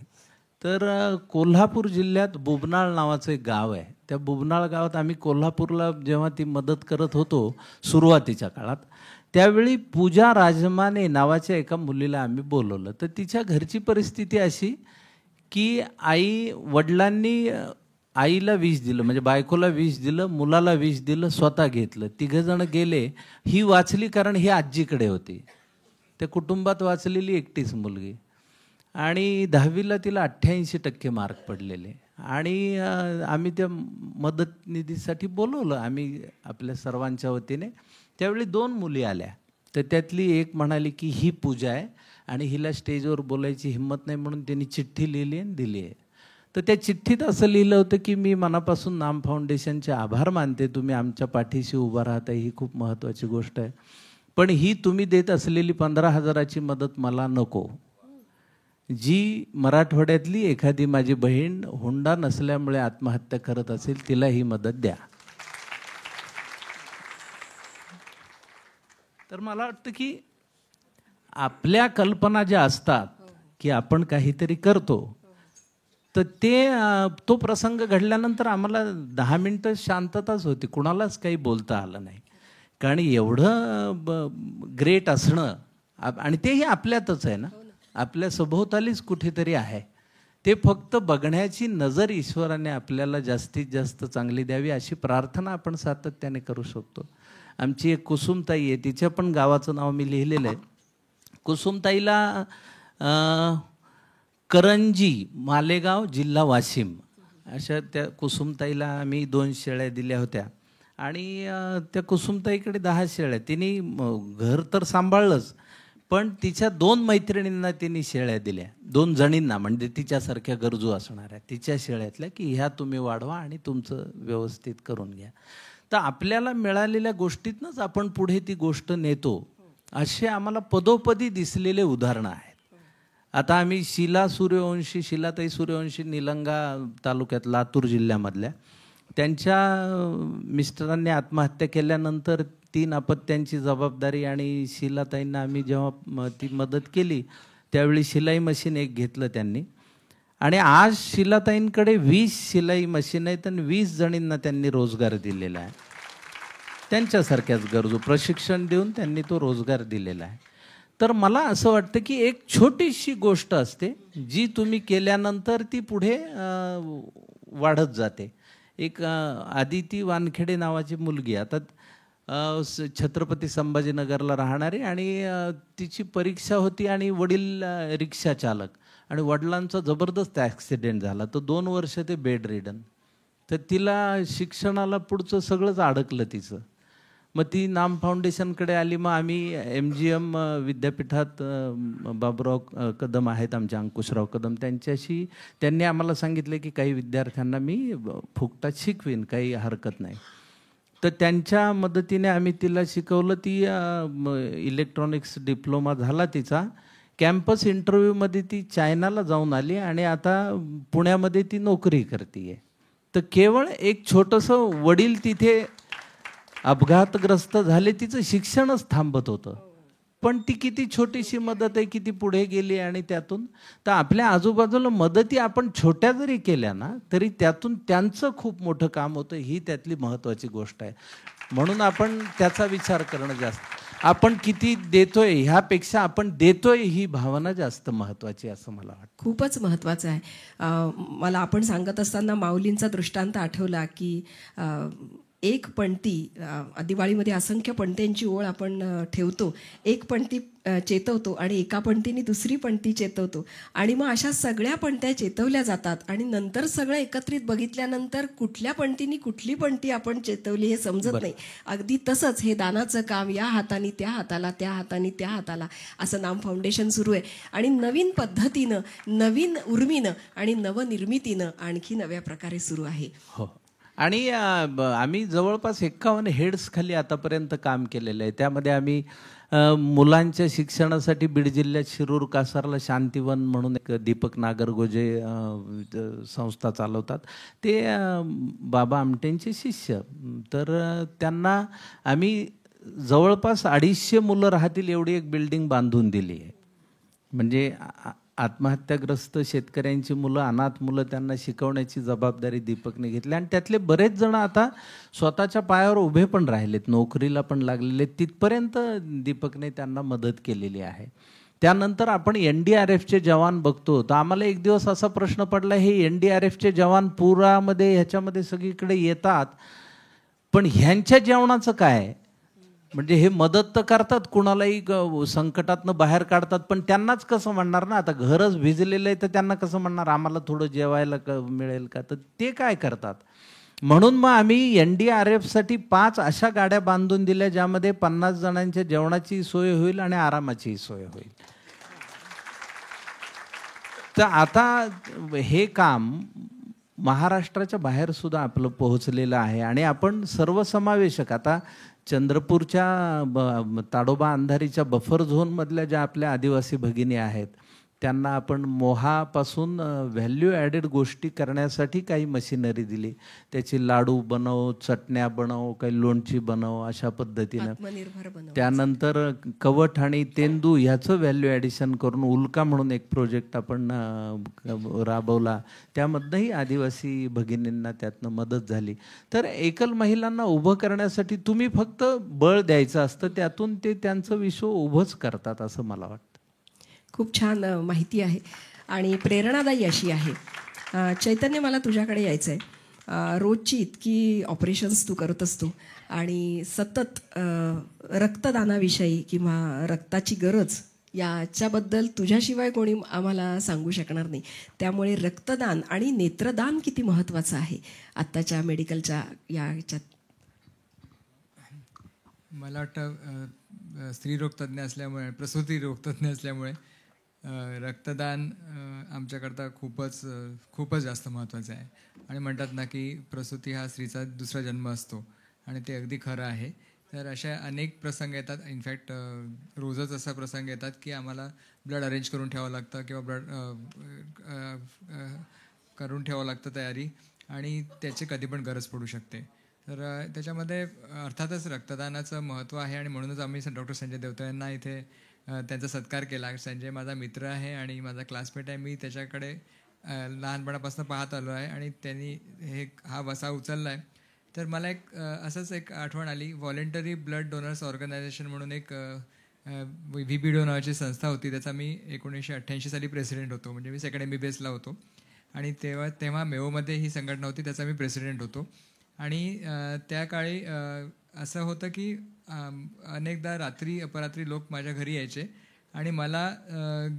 तर कोल्हापूर जिल्ह्यात बुबनाळ नावाचं एक गाव आहे. त्या बुबनाळ गावात आम्ही कोल्हापूरला जेव्हा ती मदत करत होतो सुरुवातीच्या काळात, त्यावेळी पूजा राजमाने नावाच्या एका मुलीला आम्ही बोलवलं. तर तिच्या घरची परिस्थिती अशी की वडिलांनी आईला 20 दिलं, म्हणजे बायकोला 20 दिलं, मुलाला 20 दिलं, स्वतः घेतलं. 3 जण गेले. ही वाचली कारण ही आजीकडे होती. त्या कुटुंबात वाचलेली एकटीच मुलगी, आणि 10वीला तिला 88% मार्क पडलेले. आणि आम्ही त्या मदत निधीसाठी बोलवलं आम्ही आपल्या सर्वांच्या वतीने. त्यावेळी 2 मुली आल्या. तर त्यातली एक म्हणाली की ही पूजा आहे आणि हिला स्टेजवर बोलायची हिंमत नाही, म्हणून त्यांनी चिठ्ठी लिहिली आणि दिली आहे. तर त्या चिठ्ठीत असं लिहिलं होतं की मी मनापासून नाम फाउंडेशनचे आभार मानते, तुम्ही आमच्या पाठीशी उभा राहता, ही खूप महत्त्वाची गोष्ट आहे. पण ही तुम्ही देत असलेली 15,000ची मदत मला नको. जी मराठवाड्यातली एखादी माझी बहीण हुंडा नसल्यामुळे आत्महत्या करत असेल, तिला ही मदत द्या. तर मला वाटतं की आपल्या कल्पना ज्या असतात की आपण काहीतरी करतो, तर तो प्रसंग घडल्यानंतर आम्हाला 10 मिनिटं शांतताच होती. कुणालाच काही बोलता आलं नाही. कारण एवढं ग्रेट असणं, आणि तेही आपल्यातच आहे ना, आपल्या सभोवतालीच कुठेतरी आहे. ते फक्त बघण्याची नजर ईश्वराने आपल्याला जास्तीत जास्त चांगली द्यावी, अशी प्रार्थना आपण सातत्याने करू शकतो. आमची एक कुसुमताई आहे, तिच्या पण गावाचं नाव मी लिहिलेलं आहे. कुसुमताईला करंजी, मालेगाव, जिल्हा वाशिम, अशा त्या कुसुमताईला आम्ही 2 शेळ्या दिल्या होत्या. आणि त्या कुसुमताईकडे 10 शेळ्या. तिने घर तर सांभाळलंच, पण तिच्या 2 मैत्रिणींना तिने शेळ्या दिल्या. 2 जणींना, म्हणजे तिच्यासारख्या गरजू असणाऱ्या तिच्या शेळ्यातल्या, की ह्या तुम्ही वाढवा आणि तुमचं व्यवस्थित करून घ्या. तर आपल्याला मिळालेल्या गोष्टीतनंच आपण पुढे ती गोष्ट नेतो, असे आम्हाला पदोपदी दिसलेले उदाहरणं आहेत. आता आम्ही शिलाताई सूर्यवंशी निलंगा तालुक्यात, लातूर जिल्ह्यामधल्या, त्यांच्या मिस्टरांनी आत्महत्या केल्यानंतर 3 अपत्यांची जबाबदारी, आणि शिलाताईंना आम्ही जेव्हा ती मदत केली त्यावेळी शिलाई मशीन एक घेतलं त्यांनी. आणि आज शिलाताईंकडे 20 शिलाई मशीन आहेत आणि 20 जणींना त्यांनी रोजगार दिलेला आहे. त्यांच्यासारख्याच गरजू प्रशिक्षण देऊन त्यांनी तो रोजगार दिलेला आहे. तर मला असं वाटतं की एक छोटीशी गोष्ट असते जी तुम्ही केल्यानंतर ती पुढे वाढत जाते. एक आदिती वानखेडे नावाची मुलगी, आता छत्रपती संभाजीनगरला राहणारी, आणि तिची परीक्षा होती आणि वडील रिक्षा चालक, आणि वडिलांचा जबरदस्त ॲक्सिडेंट झाला. तर 2 वर्ष ते बेड रिडन. तर तिला शिक्षणाला पुढचं सगळंच अडकलं तिचं. मग ती नाम फाउंडेशनकडे आली. मग आम्ही MGM विद्यापीठात बाबुराव कदम आहेत आमचे, अंकुशराव कदम, त्यांनी आम्हाला सांगितलं की काही विद्यार्थ्यांना मी फुकटात शिकवीन, काही हरकत नाही. तर त्यांच्या मदतीने आम्ही तिला शिकवलं. ती इलेक्ट्रॉनिक्स डिप्लोमा झाला तिचा. कॅम्पस इंटरव्ह्यूमध्ये ती चायनाला जाऊन आली आणि आता पुण्यामध्ये ती नोकरी करते. तर केवळ एक छोटंसं, वडील तिथे अपघातग्रस्त झाले, तिचं शिक्षणच थांबत होतं, पण ती किती छोटीशी मदत आहे, किती पुढे गेली. आणि त्यातून तर आपल्या आजूबाजूला मदती आपण छोट्या जरी केल्या ना, तरी त्यातून त्यांचं खूप मोठं काम होतं. ही त्यातली महत्त्वाची गोष्ट आहे. म्हणून आपण त्याचा विचार करणं जास्त. आपण किती देतोय ह्यापेक्षा आपण देतोय ही भावना जास्त महत्वाची असं मला वाटतं. खूपच महत्त्वाचं आहे. मला आपण सांगत असताना माऊलींचा दृष्टांत आठवला की एक पणती, दिवाळीमध्ये असंख्य पणत्यांची ओळ आपण ठेवतो, एक पणती चेतवतो आणि एका पणतीने दुसरी पणती चेतवतो आणि मग अशा सगळ्या पणत्या चेतवल्या जातात आणि नंतर सगळं एकत्रित बघितल्यानंतर कुठल्या पणतीने कुठली पणती आपण चेतवली हे समजत नाही. अगदी तसंच हे दानाचं काम या हाताने त्या हाताला, त्या हाताने त्या हाताला असं नाम फाउंडेशन सुरू आहे आणि नवीन पद्धतीनं, नवीन उर्मीनं आणि नवनिर्मितीनं आणखी नव्या प्रकारे सुरू आहे. हो. आणि आम्ही जवळपास 51 हेड्स खाली आतापर्यंत काम केलेलं आहे. त्यामध्ये आम्ही मुलांच्या शिक्षणासाठी बीड जिल्ह्यात शिरूर कासारला शांतीवन म्हणून एक दीपक नागरगोजे संस्था चालवतात. ते बाबा आमटेंचे शिष्य. तर त्यांना आम्ही जवळपास 250 मुलं राहतील एवढी एक बिल्डिंग बांधून दिली आहे. म्हणजे आत्महत्याग्रस्त शेतकऱ्यांची मुलं, अनाथ मुलं, त्यांना शिकवण्याची जबाबदारी दीपकने घेतली आणि त्यातले बरेच जण आता स्वतःच्या पायावर उभे पण राहिलेत, नोकरीला पण लागलेले. तिथपर्यंत दीपकने त्यांना मदत केलेली आहे. त्यानंतर आपण NDRFचे जवान बघतो तर आम्हाला एक दिवस असा प्रश्न पडला, हे NDRFचे जवान पुरामध्ये ह्याच्यामध्ये सगळीकडे येतात पण ह्यांच्या जेवणाचं काय? म्हणजे हे मदत तर करतात, कुणालाही संकटातनं बाहेर काढतात, पण त्यांनाच कसं म्हणणार ना, आता घरच भिजलेलं आहे तर त्यांना कसं म्हणणार आम्हाला थोडं जेवायला मिळेल का? तर ते काय करतात. म्हणून मग आम्ही NDRFसाठी 5 अशा गाड्या बांधून दिल्या ज्यामध्ये 50 जणांच्या जेवणाची सोय होईल आणि आरामाची सोय होईल. तर आता हे काम महाराष्ट्राच्या बाहेर सुद्धा आपलं पोहोचलेलं आहे आणि आपण सर्वसमावेशक, आता चंद्रपूरच्या ताडोबा अंधारीच्या बफर झोनमधल्या ज्या आपल्या आदिवासी भगिनी आहेत त्यांना आपण मोहापासून व्हॅल्यू ॲडेड गोष्टी करण्यासाठी काही मशिनरी दिली. त्याची लाडू बनव, चटण्या बनव, काही लोणची बनव अशा पद्धतीनं. त्यानंतर कवठ आणि तेंदू ह्याचं व्हॅल्यू ॲडिशन करून उल्का म्हणून एक प्रोजेक्ट आपण राबवला. त्यामधनंही आदिवासी भगिनींना त्यातनं मदत झाली. तर एकल महिलांना उभं करण्यासाठी तुम्ही फक्त बळ द्यायचं असतं, त्यातून ते त्यांचं विश्व उभंच करतात असं मला वाटतं. खूप छान माहिती आहे आणि प्रेरणादायी अशी आहे. चैतन्य, मला तुझ्याकडे यायचं आहे. रोजची इतकी ऑपरेशन्स तू करत असतो आणि सतत रक्तदानाविषयी किंवा रक्ताची गरज याच्याबद्दल तुझ्याशिवाय कोणी आम्हाला सांगू शकणार नाही. त्यामुळे रक्तदान आणि नेत्रदान किती महत्त्वाचं आहे आत्ताच्या मेडिकलच्या याच्यात. मला वाटतं स्त्रीरोगतज्ञ असल्यामुळे, प्रसूती रोगतज्ञ असल्यामुळे रक्तदान आमच्याकरता खूपच जास्त महत्त्वाचं आहे. आणि म्हणतात ना की प्रसूती हा स्त्रीचा दुसरा जन्म असतो आणि ते अगदी खरं आहे. तर अशा अनेक प्रसंग येतात, इनफॅक्ट रोजच असा प्रसंग येतात की आम्हाला ब्लड अरेंज करून ठेवावं लागतं किंवा ब्लड करून ठेवावं लागतं तयारी, आणि त्याची कधी पण गरज पडू शकते. तर त्याच्यामध्ये अर्थातच रक्तदानाचं महत्त्व आहे आणि म्हणूनच आम्ही डॉक्टर संजय देवता यांना इथे त्यांचा सत्कार केला. संजय माझा मित्र आहे आणि माझा क्लासमेट आहे. मी त्याच्याकडे लहानपणापासून पाहत आलो आहे आणि त्यांनी हा वसा उचलला आहे. तर मला असंच एक आठवण आली. व्हॉलेंटरी ब्लड डोनर्स ऑर्गनायझेशन म्हणून एक VBDO नावाची संस्था होती. त्याचा मी 1988 साली प्रेसिडेंट होतो, म्हणजे मी सेकंड MBBSला होतो. आणि तेव्हा मेओमध्ये ही संघटना होती, त्याचा मी प्रेसिडेंट होतो. आणि त्या काळी असं होतं की अनेकदा रात्री अपरात्री लोक माझ्या घरी यायचे आणि मला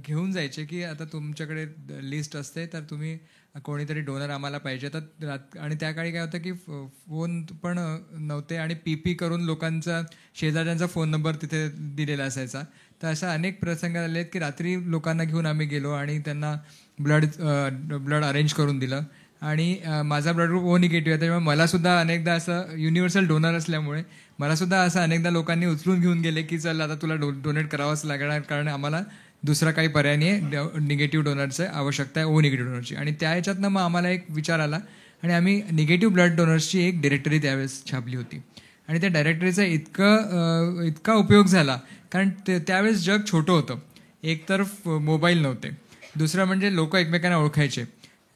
घेऊन जायचे की आता तुमच्याकडे लिस्ट असते तर तुम्ही कोणीतरी डोनर आम्हाला पाहिजे. तर आणि त्या काळी काय होतं की फोन पण नव्हते आणि PP करून लोकांचा, शेजाऱ्यांचा फोन नंबर तिथे दिलेला असायचा. तर अशा अनेक प्रसंग आले आहेत की रात्री लोकांना घेऊन आम्ही गेलो आणि त्यांना ब्लड अरेंज करून दिलं. आणि माझा ब्लड ग्रुप O निगेटिव्ह आहे, त्यामुळे मलासुद्धा अनेकदा असं युनिव्हर्सल डोनर असल्यामुळे मलासुद्धा असं अनेकदा लोकांनी उचलून घेऊन गेले की चल आता तुला डोनेट करावंच लागणार, कारण आम्हाला दुसरा काही पर्याय नाही आहे, निगेटिव्ह डोनरचं आवश्यकता आहे, O निगेटिव्ह डोनरची. आणि त्या ह्याच्यातनं मग आम्हाला एक विचार आला आणि आम्ही निगेटिव्ह ब्लड डोनर्सची एक डिरेक्टरी त्यावेळेस छापली होती. आणि त्या डायरेक्टरीचा इतका उपयोग झाला, कारण त्यावेळेस जग छोटं होतं. एक तर मोबाईल नव्हते, दुसरं म्हणजे लोक एकमेकांना ओळखायचे.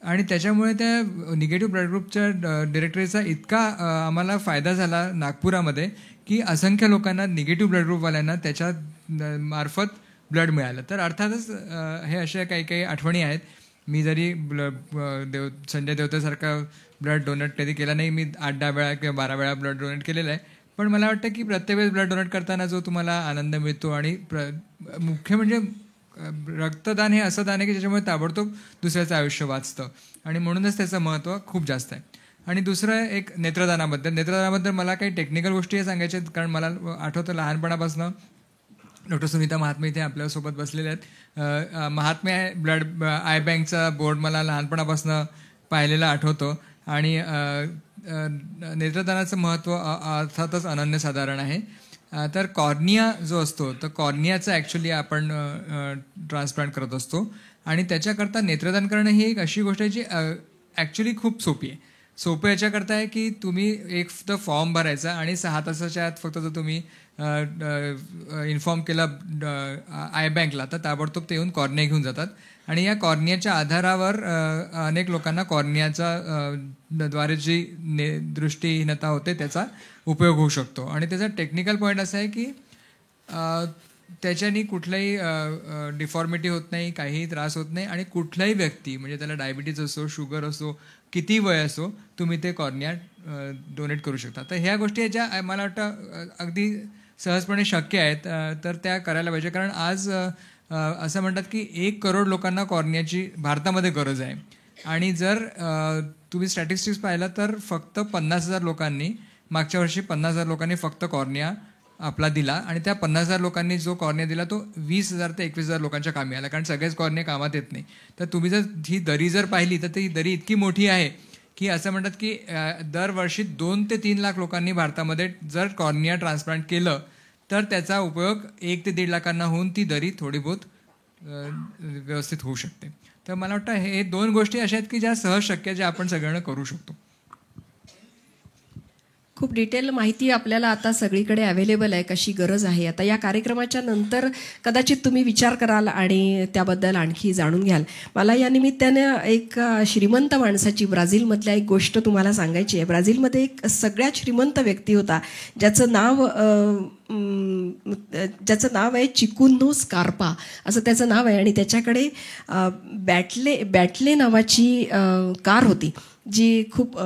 आणि त्याच्यामुळे त्या निगेटिव्ह ब्लड ग्रुपच्या डिरेक्टरीचा इतका आम्हाला फायदा झाला नागपुरामध्ये की असंख्य लोकांना निगेटिव्ह ब्लड ग्रुपवाल्यांना त्याच्या मार्फत ब्लड मिळालं. तर अर्थातच हे अशा काही काही आठवणी आहेत. मी जरी संजय देवतेसारखा ब्लड डोनेट कधी केला नाही, मी 8-10 वेळा किंवा 12 वेळा ब्लड डोनेट केलेलं आहे, पण मला वाटतं की प्रत्येक वेळेस ब्लड डोनेट करताना जो तुम्हाला आनंद मिळतो आणि मुख्य म्हणजे रक्तदान हे असं दान आहे की ज्याच्यामुळे ताबडतोब दुसऱ्याचं आयुष्य वाचतं आणि म्हणूनच त्याचं महत्त्व खूप जास्त आहे. आणि दुसरं एक नेत्रदानाबद्दल मला काही टेक्निकल गोष्टी सांगायच्या आहेत, कारण मला आठवतं लहानपणापासून डॉक्टर सुनीता महात्मे इथे आपल्यासोबत बसलेले आहेत. महात्मे ब्लड आय बँकचा बोर्ड मला लहानपणापासून पाहिलेला आठवतो आणि नेत्रदानाचं महत्त्व अर्थातच अनन्यसाधारण आहे. तर कॉर्निया जो असतो तर कॉर्नियाचं ॲक्च्युली आपण ट्रान्सप्लांट करत असतो आणि त्याच्याकरता नेत्रदान करणं ही एक अशी गोष्ट आहे जी ॲक्च्युली खूप सोपी आहे. सोपं याच्याकरता आहे की तुम्ही एक फक्त फॉर्म भरायचा आणि 6 तासाच्या आत फक्त जर तुम्ही इन्फॉर्म केला आय बँकला तर ताबडतोब ते येऊन कॉर्निया घेऊन जातात आणि या कॉर्नियाच्या आधारावर अनेक लोकांना कॉर्नियाचा द्वारे जी दृष्टीहीनता होते त्याचा उपयोग होऊ शकतो. आणि त्याचा टेक्निकल पॉईंट असा आहे की त्याच्यानी कुठलाही डिफॉर्मिटी होत नाही, काहीही त्रास होत नाही आणि कुठलाही व्यक्ती म्हणजे त्याला डायबिटीज असो, शुगर असो, किती वय असो, तुम्ही ते कॉर्निया डोनेट करू शकता. तर ह्या गोष्टी ज्या मला वाटतं अगदी सहजपणे शक्य आहेत, तर त्या करायला पाहिजे. कारण आज असं म्हणतात की 1 करोड लोकांना कॉर्नियाची भारतामध्ये गरज आहे आणि जर तुम्ही स्टॅटिस्टिक्स पाहिलं तर फक्त 50,000 लोकांनी मागच्या वर्षी 50,000 लोकांनी फक्त कॉर्निया आपला दिला आणि त्या 50,000 लोकांनी जो कॉर्निया दिला तो 20,000 ते 21,000 लोकांच्या कामी आला, कारण सगळेच कॉर्निया कामात येत नाही. तर तुम्ही जर ही दरी जर पाहिली तर ती दरी इतकी मोठी आहे की असं म्हणतात की दरवर्षी 2 ते 3 लाख लोकांनी भारतामध्ये जर कॉर्निया ट्रान्सप्लांट केलं तर त्याचा उपयोग 1 ते 1.5 लाखांना होऊन ती दरी थोडी बहुत व्यवस्थित होऊ शकते. तर मला वाटतं हे 2 गोष्टी अशा आहेत की ज्या सहज शक्य, ज्या आपण सगळ्यांना करू शकतो. खूप डिटेल माहिती आपल्याला आता सगळीकडे अवेलेबल आहे, कशी गरज आहे. आता या कार्यक्रमाच्या नंतर कदाचित तुम्ही विचार कराल आणि त्याबद्दल आणखी जाणून घ्याल. मला या निमित्ताने एक श्रीमंत माणसाची, ब्राझीलमधल्या एक गोष्ट तुम्हाला सांगायची आहे. ब्राझीलमध्ये एक सगळ्यात श्रीमंत व्यक्ती होता ज्याचं नाव आहे चिकुन्नो स्कार्पा असं त्याचं नाव आहे आणि त्याच्याकडे बॅटले नावाची कार होती, जी खूप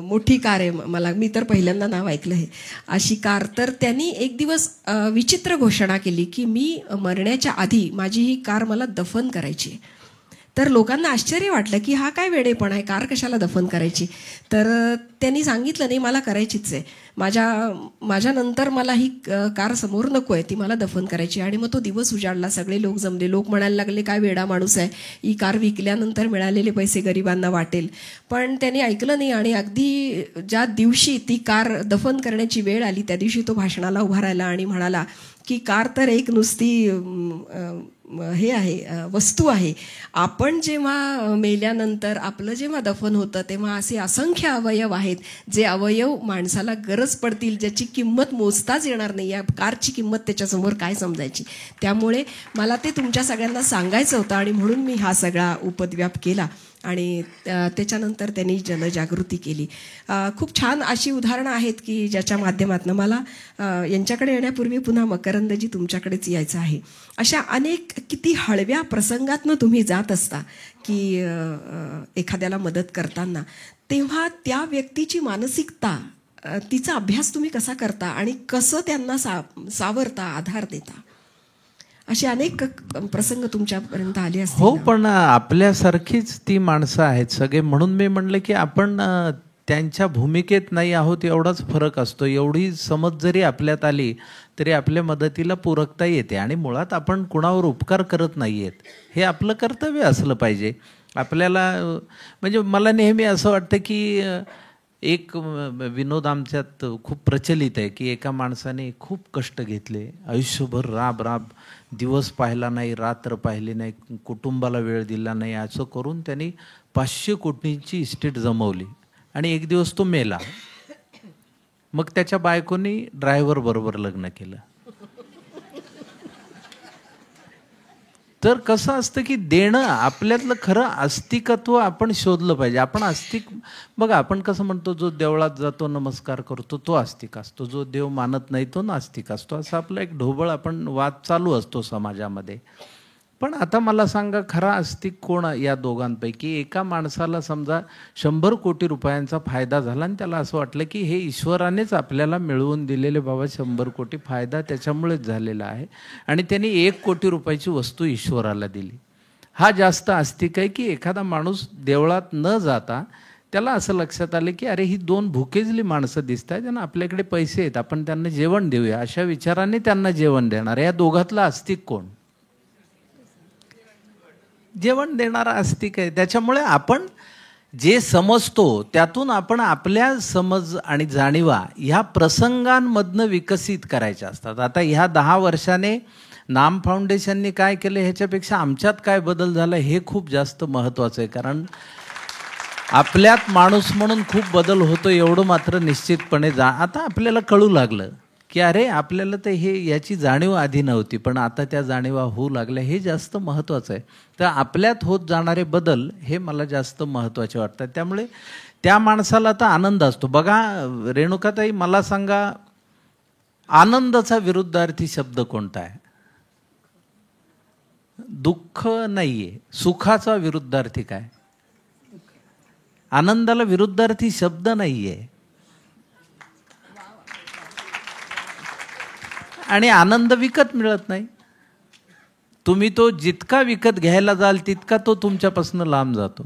मोठी कार आहे. मी तर पहिल्यांदा नाव ऐकलं आहे अशी कार. तर त्यांनी एक दिवस विचित्र घोषणा केली की मी मरण्याच्या आधी माझी ही कार मला दफन करायची आहे. तर लोकांना आश्चर्य वाटलं की हा काय वेडेपण आहे, कार कशाला दफन करायची. तर त्यांनी सांगितलं नाही, मला करायचीच आहे, माझ्यानंतर मला ही कार समोर नको आहे, ती मला दफन करायची. आणि मग तो दिवस उजाडला, सगळे लोक जमले, लोक म्हणायला लागले काय वेडा माणूस आहे, ही कार विकल्यानंतर मिळालेले पैसे गरिबांना वाटेल. पण त्यांनी ऐकलं नाही आणि अगदी ज्या दिवशी ती कार दफन करण्याची वेळ आली त्या दिवशी तो भाषणाला उभा राहिला आणि म्हणाला की कार तर एक नुसती हे आहे, वस्तू आहे. आपण जेव्हा मेल्यानंतर आपलं जेव्हा दफन होतं तेव्हा असे असंख्य अवयव आहेत जे अवयव माणसाला गरज पडतील, ज्याची किंमत मोजताच येणार नाही. या कारची किंमत त्याच्यासमोर काय समजायची. त्यामुळे मला ते तुमच्या सगळ्यांना सांगायचं होतं आणि म्हणून मी हा सगळा उपद्व्याप केला आणि त्याच्यानंतर त्यांनी जनजागृती केली. खूप छान अशी उदाहरणं आहेत की ज्याच्या माध्यमातून मला यांच्याकडे येण्यापूर्वी पुन्हा मकरंदजी तुमच्याकडेच यायचं आहे. अशा अनेक किती हळव्या प्रसंगातनं तुम्ही जात असता की एखाद्याला मदत करताना, तेव्हा त्या व्यक्तीची मानसिकता, तिचा अभ्यास तुम्ही कसा करता आणि कसं त्यांना सावरता, आधार देता. असे अनेक प्रसंग तुमच्यापर्यंत आले असतील. हो, पण आपल्यासारखीच ती माणसं आहेत सगळे, म्हणून मी म्हणलं की आपण त्यांच्या भूमिकेत नाही आहोत, एवढाच फरक असतो. एवढी समज जरी आपल्यात आली तरी आपल्या मदतीला पूरकता येते आणि मुळात आपण कुणावर उपकार करत नाही आहेत, हे आपलं कर्तव्य असलं पाहिजे. आपल्याला म्हणजे मला नेहमी असं वाटतं की एक विनोद आमच्यात खूप प्रचलित आहे की एका माणसाने खूप कष्ट घेतले, आयुष्यभर राब दिवस पाहिला नाही, रात्र पाहिली नाही, कुटुंबाला वेळ दिला नाही, असं करून त्यांनी 500 कोटींची इस्टेट जमवली आणि एक दिवस तो मेला. मग त्याच्या बायकोनी ड्रायव्हर बरोबर लग्न केलं. तर कसं असतं की देणं आपल्यातलं खरं आस्तिकत्व आपण शोधलं पाहिजे. आपण आस्तिक बघा, आपण कसं म्हणतो, जो देवळात जातो नमस्कार करतो तो आस्तिक असतो, जो देव मानत नाही तो नास्तिक असतो, असं आपलं एक ढोबळ आपण वाद चालू असतो समाजामध्ये. पण आता मला सांगा, खरा आस्तिक कोण या दोघांपैकी? एका माणसाला समजा 100 कोटी रुपयांचा फायदा झाला आणि त्याला असं वाटलं की हे ईश्वरानेच आपल्याला मिळवून दिलेले बाबा 100 कोटी फायदा त्याच्यामुळेच झालेला आहे, आणि त्यांनी 1 कोटी रुपयाची वस्तू ईश्वराला दिली. हा जास्त आस्तिक आहे की एखादा माणूस देवळात न जाता त्याला असं लक्षात आलं की अरे ही 2 भुकेजली माणसं दिसत आहेत, त्यांना आपल्याकडे पैसे आहेत, आपण त्यांना जेवण देऊया, अशा विचाराने त्यांना जेवण देणार. या दोघातला आस्तिक कोण? जेवण देणारा आस्तिक आहे. त्याच्यामुळे आपण जे समजतो त्यातून आपण आपल्या समज आणि जाणीवा ह्या प्रसंगांमधनं विकसित करायच्या असतात. आता ह्या 10 वर्षाने नाम फाउंडेशनने काय केलं ह्याच्यापेक्षा आमच्यात काय बदल झाला हे खूप जास्त महत्त्वाचं आहे. कारण आपल्यात माणूस म्हणून खूप बदल होतो एवढं मात्र निश्चितपणे आता आपल्याला कळू लागलं की अरे आपल्याला तर याची जाणीव आधी नव्हती, पण आता त्या जाणीवा होऊ लागल्या. हे जास्त महत्त्वाचं आहे. तर आपल्यात होत जाणारे बदल हे मला जास्त महत्त्वाचे वाटतात. त्यामुळे त्या माणसाला तर आनंद असतो. बघा रेणुकाताई, मला सांगा, आनंदाचा विरुद्धार्थी शब्द कोणता आहे? दुःख नाहीये. सुखाचा विरुद्धार्थी काय? आनंदाला विरुद्धार्थी शब्द नाहीये. आणि आनंद विकत मिळत नाही. तुम्ही तो जितका विकत घ्यायला जाल तितका तो तुमच्यापासून लांब जातो.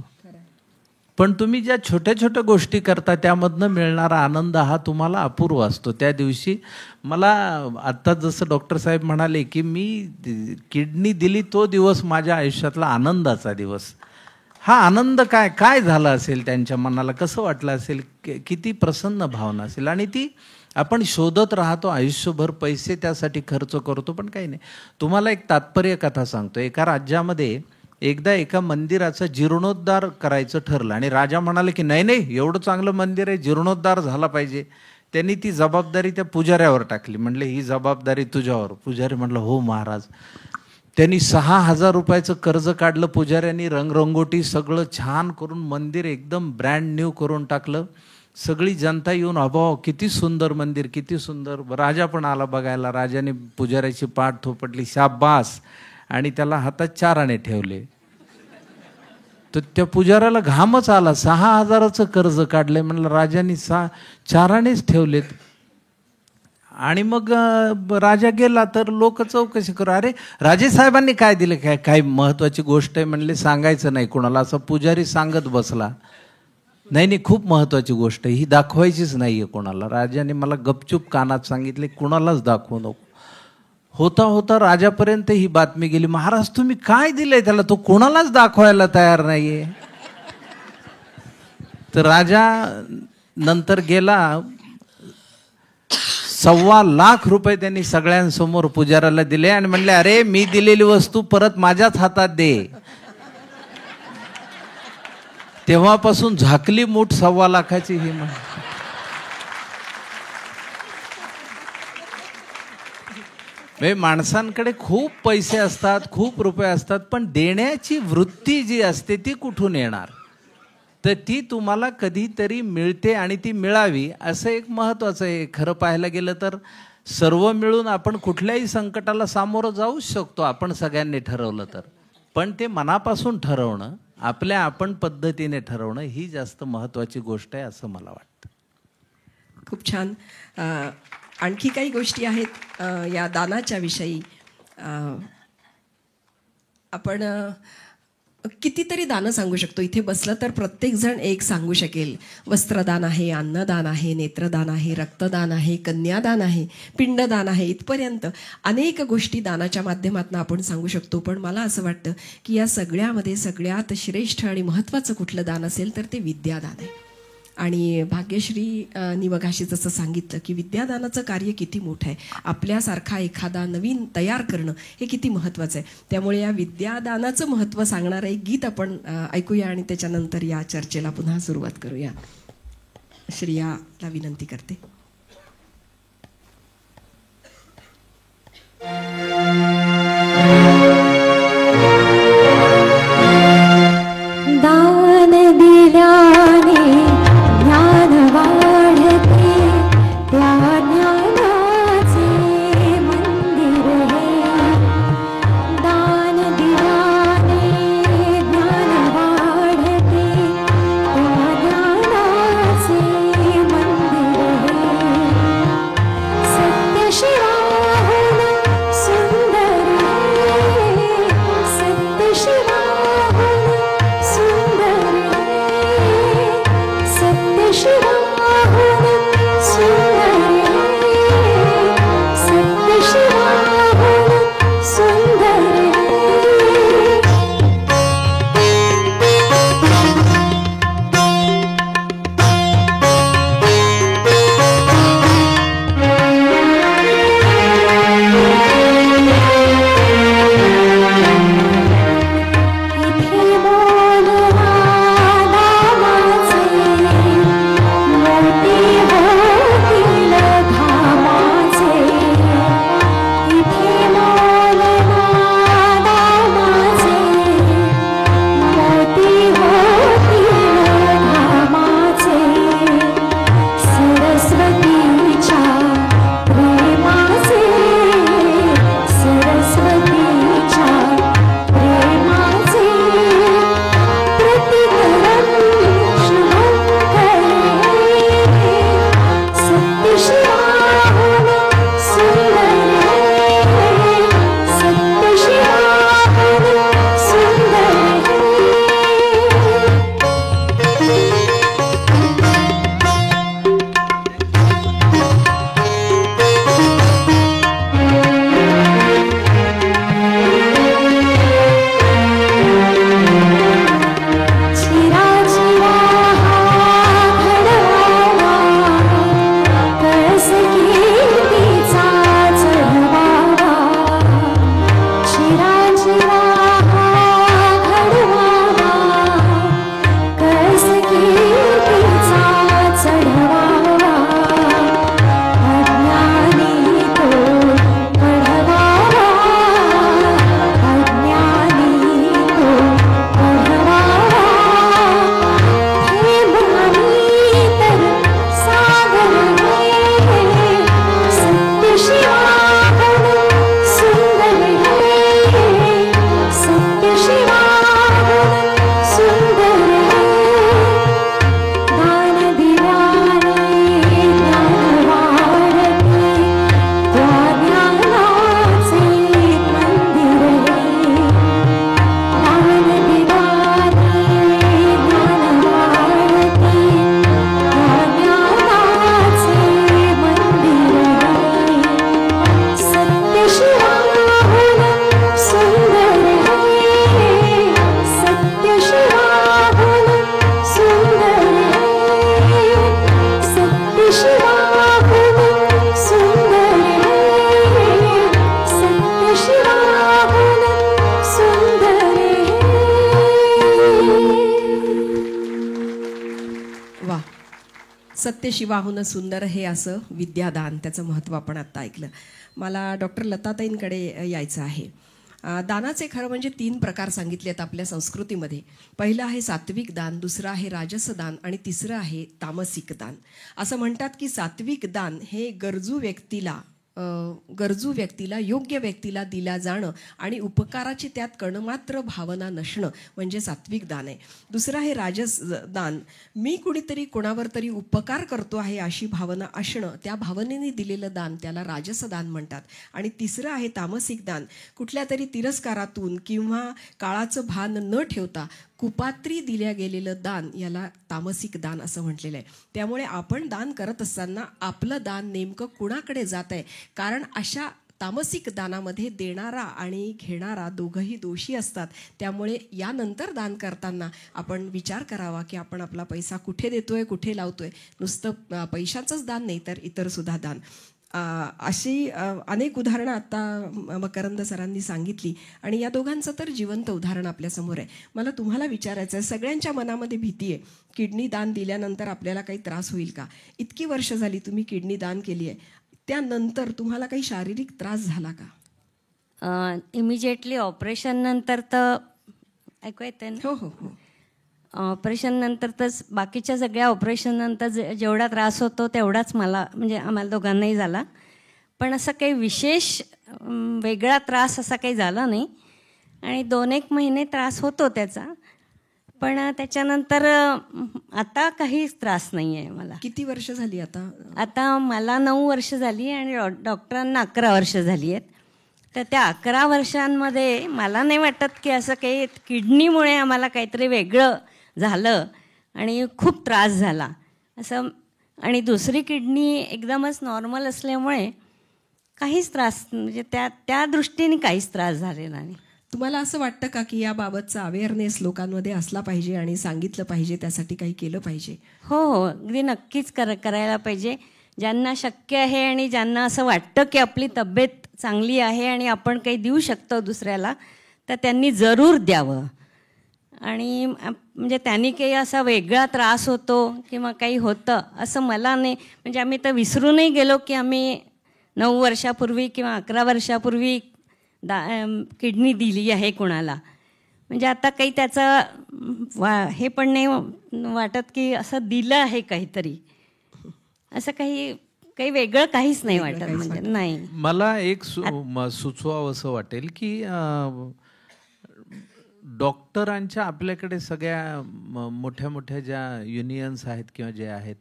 पण तुम्ही ज्या छोट्या छोट्या गोष्टी करता त्यामधनं मिळणारा आनंद हा तुम्हाला अपूर्व असतो. त्या दिवशी मला आत्ता जसं डॉक्टर साहेब म्हणाले की मी किडनी दिली तो दिवस माझ्या आयुष्यातला आनंदाचा दिवस. हा आनंद काय काय झाला असेल, त्यांच्या मनाला कसं वाटलं असेल, किती प्रसन्न भावना असेल. आणि ती आपण शोधत राहतो आयुष्यभर, पैसे त्यासाठी खर्च करतो, पण काही नाही. तुम्हाला एक तात्पर्य कथा सांगतो. एका राज्यामध्ये एकदा एका मंदिराचा जीर्णोद्धार करायचं ठरलं आणि राजा म्हणाले की नाही नाही, एवढं चांगलं मंदिर आहे, जीर्णोद्धार झाला पाहिजे. त्यांनी ती जबाबदारी त्या पुजाऱ्यावर टाकली. म्हणले ही जबाबदारी तुझ्यावर. पुजारी म्हणलं हो महाराज. त्यांनी 6,000 रुपयाचं कर्ज काढलं. पुजाऱ्यांनी रंगरंगोटी सगळं छान करून मंदिर एकदम ब्रँड न्यू करून टाकलं. सगळी जनता येऊन अभाव किती सुंदर मंदिर, किती सुंदर. राजा पण आला बघायला. राजाने पुजाऱ्याची पाठ थोपटली, शाबास, आणि त्याला हातात 4 आणे ठेवले. तर त्या पुजाऱ्याला घामच आला. 6,000चं कर्ज काढलंय म्हणलं, राजाने 4 आणेच ठेवलेत. आणि मग राजा गेला तर लोक चौकशी करू, अरे राजेसाहेबांनी काय दिलं, काय काय महत्वाची गोष्ट आहे म्हणले, सांगायचं नाही कोणाला. असं पुजारी सांगत बसला. नाही नाही, खूप महत्वाची गोष्ट आहे, ही दाखवायचीच नाहीये कोणाला. राजाने मला गपचूप कानात सांगितले, कुणालाच दाखवू नको. होता होता राजापर्यंत ही बातमी गेली, महाराज तुम्ही काय दिलंय त्याला, तो कोणालाच दाखवायला तयार नाहीये. तर राजा नंतर गेला. 1,25,00,000 रुपये त्यांनी सगळ्यांसमोर पुजाऱ्याला दिले आणि म्हणले, अरे मी दिलेली वस्तू परत माझ्याच हातात दे. तेव्हापासून झाकली मूठ 1,25,00,000ची ही. माणसांकडे खूप पैसे असतात, खूप रुपये असतात, पण देण्याची वृत्ती जी असते ती कुठून येणार? तर ती तुम्हाला कधीतरी मिळते आणि ती मिळावी असं एक महत्वाचं आहे. खरं पाहायला गेलं तर सर्व मिळून आपण कुठल्याही संकटाला सामोरं जाऊ शकतो, आपण सगळ्यांनी ठरवलं तर. पण ते मनापासून ठरवणं, आपल्या आपण पद्धतीने ठरवणं ही जास्त महत्वाची गोष्ट आहे असं मला वाटतं. खूप छान. आणखी काही गोष्टी आहेत या दानाच्या विषयी. आपण कितीतरी दानं सांगू शकतो. इथे बसलं तर प्रत्येकजण एक सांगू शकेल. वस्त्रदान आहे, अन्नदान आहे, नेत्रदान आहे, रक्तदान आहे, कन्यादान आहे, पिंडदान आहे, इथपर्यंत अनेक गोष्टी दानाच्या माध्यमातून आपण सांगू शकतो. पण मला असं वाटतं की या सगळ्यामध्ये सगळ्यात श्रेष्ठ आणि महत्त्वाचं कुठलं दान असेल तर ते विद्यादान आहे. आणि भाग्यश्री मगाशी जसं सांगितलं की विद्यादानाचं कार्य किती मोठं आहे. आपल्यासारखा एखादा नवीन तयार करणं हे किती महत्त्वाचं आहे. त्यामुळे या विद्यादानाचं महत्त्व सांगणारं एक गीत आपण ऐकूया आणि त्याच्यानंतर या चर्चेला पुन्हा सुरुवात करूया. श्रियाला विनंती करते. दान दिल्याने ज्ञान वाढते, त्या ज्ञानाचे मंदिर हे. दान दिल्याने ज्ञान वाढते, त्या ज्ञानाचे मंदिर हे. सत्यशिवाहून सुंदर हे, सत्यशिवाहून सुंदर हे, सत्यशिवाहून सुंदर हे, सत्यशिवाहून सुंदर हे. इथे बोलवा नामाचे, मोती होतील धामाचे. इथे बोलवा नामाचे, मोती होतील धामाचे. सरस्वतीच्या प्रेमाचे, सरस्वतीच्या प्रेमाचे. प्रतिकरण शुभंकरे, सत्यशिवाहून सुंदर हे, सत्यशिवाहून सुंदर हे. चिरा चिरा हा घडवावा, कळस कीर्तीचा चढवावा. चिरा चिरा हा घडवावा, कळस कीर्तीचा चढवावा. अज्ञानी तो पढवावा, अज्ञानी तो पढवावा. हे ब्राह्मी तर सागर हे, सत्यशिवाहून सुंदर हे, सत्यशिवाहून सुंदर हे. दान दिल्याने ज्ञान वाढते, त्या ज्ञानाचे मंदिर हे. दान दिल्याने ज्ञान वाढते, त्या ज्ञानाचे मंदिर हे. सत्यशिवाहून सुंदर हे, सत्यशिवाहून सुंदर हे, सत्यशिवाहून सुंदर हे, सत्यशिवाहून सुंदर हे. वा, सत्यशिवाहून सुंदर हे असं विद्यादान, त्याचं महत्त्व आपण आत्ता ऐकलं. मला डॉक्टर लताताईंकडे यायचं आहे. दानाचे खरं म्हणजे 3 प्रकार सांगितले आहेत आपल्या संस्कृतीमध्ये. पहिलं आहे सात्विक दान, दुसरं आहे राजस दान आणि तिसरं आहे तामसिक दान. असं म्हणतात की सात्विक दान हे गरजू व्यक्तीला योग्य व्यक्तीला दिल्या जाणं आणि उपकाराची त्यात कणमात्र भावना नसणं म्हणजे सात्विक दान आहे. दुसरं आहे राजस दान, मी कुणीतरी कोणावर तरी उपकार करतो आहे अशी भावना असणं, त्या भावनेने दिलेलं दान त्याला राजस दान म्हणतात. आणि तिसरं आहे तामसिक दान, कुठल्या तरी तिरस्कारातून किंवा काळाचं भान न ठेवता कुपात्री दिल्या गेलेलं दान याला तामसिक दान असं म्हटलेलं आहे. त्यामुळे आपण दान करत असताना आपलं दान नेमकं कुणाकडे जात आहे, कारण अशा तामसिक दानामध्ये देणारा आणि घेणारा दोघंही दोषी असतात. त्यामुळे यानंतर दान करताना आपण विचार करावा की आपण आपला पैसा कुठे देतोय, कुठे लावतोय. नुसतं पैशाचंच दान नाही तर इतरसुद्धा दान. अशी अनेक उदाहरणं आता मकरंद सरांनी सांगितली आणि या दोघांचं तर जिवंत उदाहरण आपल्यासमोर आहे. मला तुम्हाला विचारायचं आहे, सगळ्यांच्या मनामध्ये भीती आहे किडनी दान दिल्यानंतर आपल्याला काही त्रास होईल का. इतकी वर्ष झाली तुम्ही किडनी दान केली आहे, त्यानंतर तुम्हाला काही शारीरिक त्रास झाला का? इमिजिएटली ऑपरेशन नंतर तर ऐकू येते ना. हो हो हो. ऑपरेशननंतर तर बाकीच्या सगळ्या ऑपरेशननंतर जेवढा त्रास होतो तेवढाच मला, म्हणजे आम्हाला दोघांनाही झाला. पण असं काही विशेष वेगळा त्रास असा काही झाला नाही. आणि 2-1 महिने त्रास होतो त्याचा, पण त्याच्यानंतर आता काहीच त्रास नाही आहे मला. किती वर्ष झाली आता? आता मला 9 वर्ष झाली आणि डॉक्टरांना 11 वर्ष झाली आहेत. तर त्या 11 वर्षांमध्ये मला नाही वाटत की असं काही किडनीमुळे आम्हाला काहीतरी वेगळं झालं आणि खूप त्रास झाला असं. आणि दुसरी किडनी एकदमच नॉर्मल असल्यामुळे काहीच त्रास, म्हणजे त्या दृष्टीने काहीच त्रास झालेला नाही. तुम्हाला असं वाटतं का की याबाबतचा अवेअरनेस लोकांमध्ये असला पाहिजे आणि सांगितलं पाहिजे, त्यासाठी काही केलं पाहिजे? हो हो, अगदी नक्कीच करायला पाहिजे. ज्यांना शक्य आहे आणि ज्यांना असं वाटतं की आपली तब्येत चांगली आहे आणि आपण काही देऊ शकतो दुसऱ्याला, तर त्यांनी जरूर द्यावं. आणि म्हणजे त्यांनी काही असा वेगळा त्रास होतो किंवा काही होतं असं मला नाही. म्हणजे आम्ही तर विसरूनही गेलो की आम्ही 9 वर्षापूर्वी किंवा 11 वर्षापूर्वी किडनी दिली आहे कोणाला. म्हणजे आता काही त्याचं हे पण नाही वाटत की असं दिलं आहे काहीतरी, असं काही वेगळं काहीच नाही वाटत. म्हणजे नाही, मला एक सुचवावं असं वाटेल की डॉक्टरांच्या आपल्याकडे सगळ्या मोठ्या मोठ्या ज्या युनियन्स आहेत किंवा जे आहेत,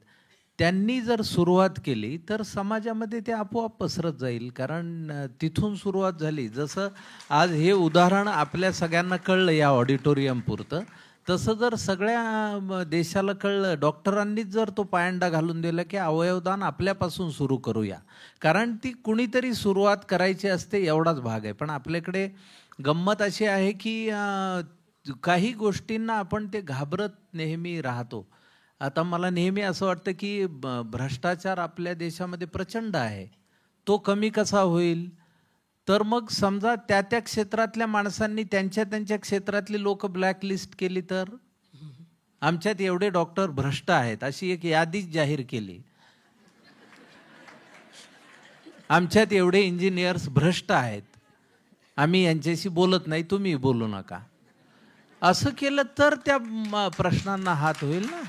त्यांनी जर सुरुवात केली तर समाजामध्ये ते आपोआप पसरत जाईल. कारण तिथून सुरुवात झाली. जसं आज हे उदाहरण आपल्या सगळ्यांना कळलं या ऑडिटोरियम पुरतं, तसं जर सगळ्या देशाला कळलं, डॉक्टरांनीच जर तो पायंडा घालून दिला की अवयवदान आपल्यापासून सुरू करूया. कारण ती कुणीतरी सुरुवात करायची असते, एवढाच भाग आहे. पण आपल्याकडे गंमत अशी आहे की काही गोष्टींना आपण ते घाबरत नेहमी राहतो. आता मला नेहमी असं वाटतं की भ्रष्टाचार आपल्या देशामध्ये प्रचंड आहे. तो कमी कसा होईल? तर मग समजा त्या क्षेत्रातल्या माणसांनी त्यांच्या क्षेत्रातली लोक ब्लॅकलिस्ट केली तर, आमच्यात एवढे डॉक्टर भ्रष्ट आहेत अशी एक यादीच जाहीर केली, आमच्यात एवढे इंजिनियर्स भ्रष्ट आहेत, आम्ही यांच्याशी बोलत नाही, तुम्ही बोलू नका, असं केलं तर त्या प्रश्नांना हात होईल ना.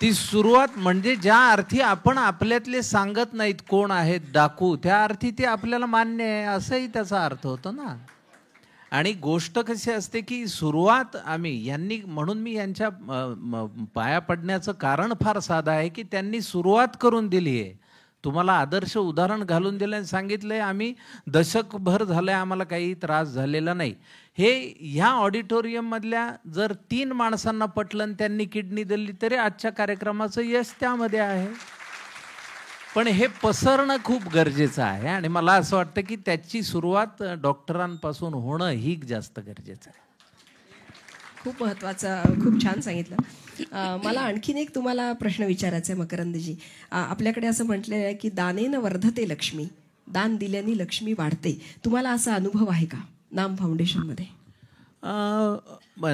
ती सुरुवात म्हणजे ज्या अर्थी आपण आपल्यातले सांगत नाहीत कोण आहेत डाकू, त्या अर्थी ते आपल्याला मान्य आहे असंही त्याचा अर्थ होतो ना. आणि गोष्ट कशी असते की सुरुवात यांनी, म्हणून मी यांच्या पाया पडण्याचं कारण फार साधं आहे की त्यांनी सुरुवात करून दिली आहे. तुम्हाला आदर्श उदाहरण घालून दिलं आणि सांगितलंय आम्ही दशकभर झालंय आम्हाला काही त्रास झालेला नाही. हे ह्या ऑडिटोरियममधल्या जर 3 माणसांना पटलं आणि त्यांनी किडनी दिली तरी आजच्या कार्यक्रमाचं यश त्यामध्ये आहे. पण हे पसरणं खूप गरजेचं आहे आणि मला असं वाटतं की त्याची सुरुवात डॉक्टरांपासून होणं ही जास्त गरजेचं आहे. खूप महत्त्वाचं, खूप छान सांगितलं. मला आणखीन एक तुम्हाला प्रश्न विचारायचा आहे मकरंदजी. आपल्याकडे असं म्हटलेलं आहे की दानेनं वर्धते लक्ष्मी, दान दिल्याने लक्ष्मी वाढते. तुम्हाला असा अनुभव आहे का नाम फाउंडेशनमध्ये?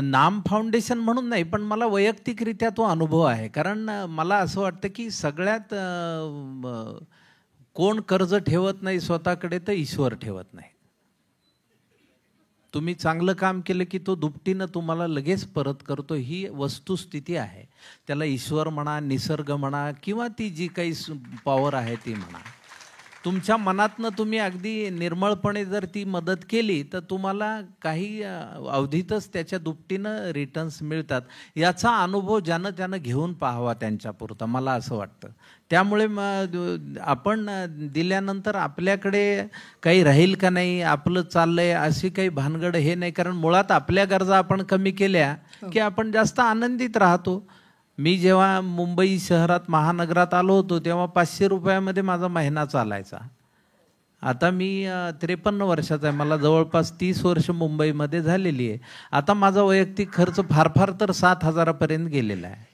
नाम फाउंडेशन म्हणून नाही, पण मला वैयक्तिकरित्या तो अनुभव आहे. कारण मला असं वाटतं की सगळ्यात कोण कर्ज ठेवत नाही स्वतःकडे तर ईश्वर ठेवत नाही. तुम्ही चांगलं काम केलं की तो दुपटीनं तुम्हाला लगेच परत करतो, ही वस्तुस्थिती आहे. त्याला ईश्वर म्हणा, निसर्ग म्हणा किंवा ती जी काही पॉवर आहे ती म्हणा. तुमच्या मनातनं तुम्ही अगदी निर्मळपणे जर ती मदत केली तर तुम्हाला काही अवधीतच त्याच्या दुपटीनं रिटर्न्स मिळतात. याचा अनुभव ज्यानं त्यानं घेऊन पाहावा त्यांच्यापुरता, मला असं वाटतं. त्यामुळे आपण दिल्यानंतर आपल्याकडे काही राहील का नाही, आपलं चाललंय अशी काही भानगड हे नाही. कारण मुळात आपल्या गरजा आपण कमी केल्या की आपण जास्त आनंदित राहतो. मी जेव्हा मुंबई शहरात महानगरात आलो होतो तेव्हा 500 रुपयामध्ये माझा महिना चालायचा. आता मी 53 वर्षाचा आहे, मला जवळपास 30 वर्ष मुंबईमध्ये झालेली आहे. आता माझा वैयक्तिक खर्च फार तर 7,000पर्यंत गेलेला आहे.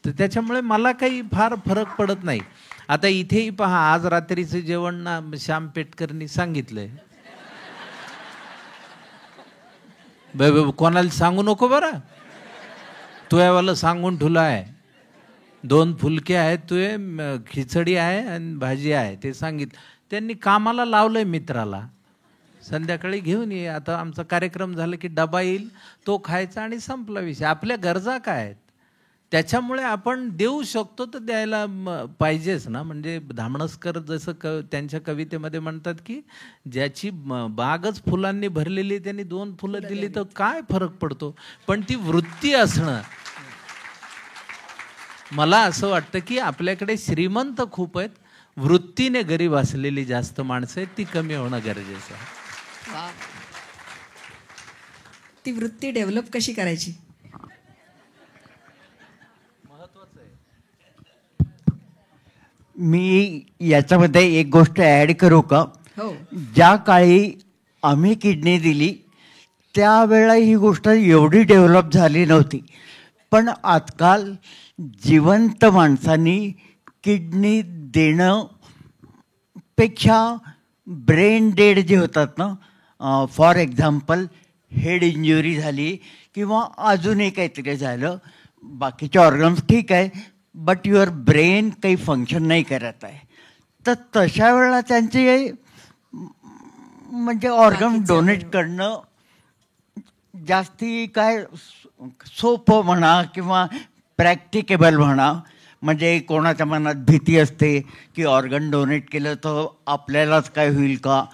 तर त्याच्यामुळे मला काही फार फरक पडत नाही. आता इथेही पहा, आज रात्रीचं जेवण ना श्याम पेटकरनी सांगितलंय. कोणाला सांगू नको बरं, तुयावाला सांगून ठुला आहे. 2 फुलके आहेत, तुये खिचडी आहे आणि भाजी आहे ते सांगितलं. त्यांनी कामाला लावलंय मित्राला. संध्याकाळी घेऊन ये. आता आमचा कार्यक्रम झाला की डबा येईल, तो खायचा आणि संपला विषय. आपल्या गरजा काय आहेत त्याच्यामुळे आपण देऊ शकतो तर द्यायला पाहिजेच ना. म्हणजे धामणसकर जसं त्यांच्या कवितेमध्ये म्हणतात की ज्याची बागच फुलांनी भरलेली त्यांनी 2 फुलं दिली तर काय फरक पडतो. पण ती वृत्ती असणं, मला असं वाटतं की आपल्याकडे श्रीमंत खूप आहेत, वृत्तीने गरीब असलेली जास्त माणसं आहेत, ती कमी होणं गरजेचं आहे. ती वृत्ती डेव्हलप कशी करायची? मी याच्यामध्ये एक गोष्ट ॲड करू का? हो. ज्या काळी आम्ही किडनी दिली त्यावेळेला ही गोष्ट एवढी डेव्हलप झाली नव्हती, पण आजकाल जिवंत माणसांनी किडनी देणं पेक्षा ब्रेन डेड जे होतात ना, फॉर एक्झाम्पल हेड इंजुरी झाली किंवा अजूनही काहीतरी झालं, बाकीचे ऑर्गन्स ठीक आहे बट युअर ब्रेन काही फंक्शन नाही करत आहे, तर तशा वेळेला त्यांचे म्हणजे ऑर्गन डोनेट करणं जास्ती काय सोपं म्हणा किंवा प्रॅक्टिकेबल म्हणा. म्हणजे कोणाच्या मनात भीती असते की ऑर्गन डोनेट केलं तर आपल्यालाच काय होईल का,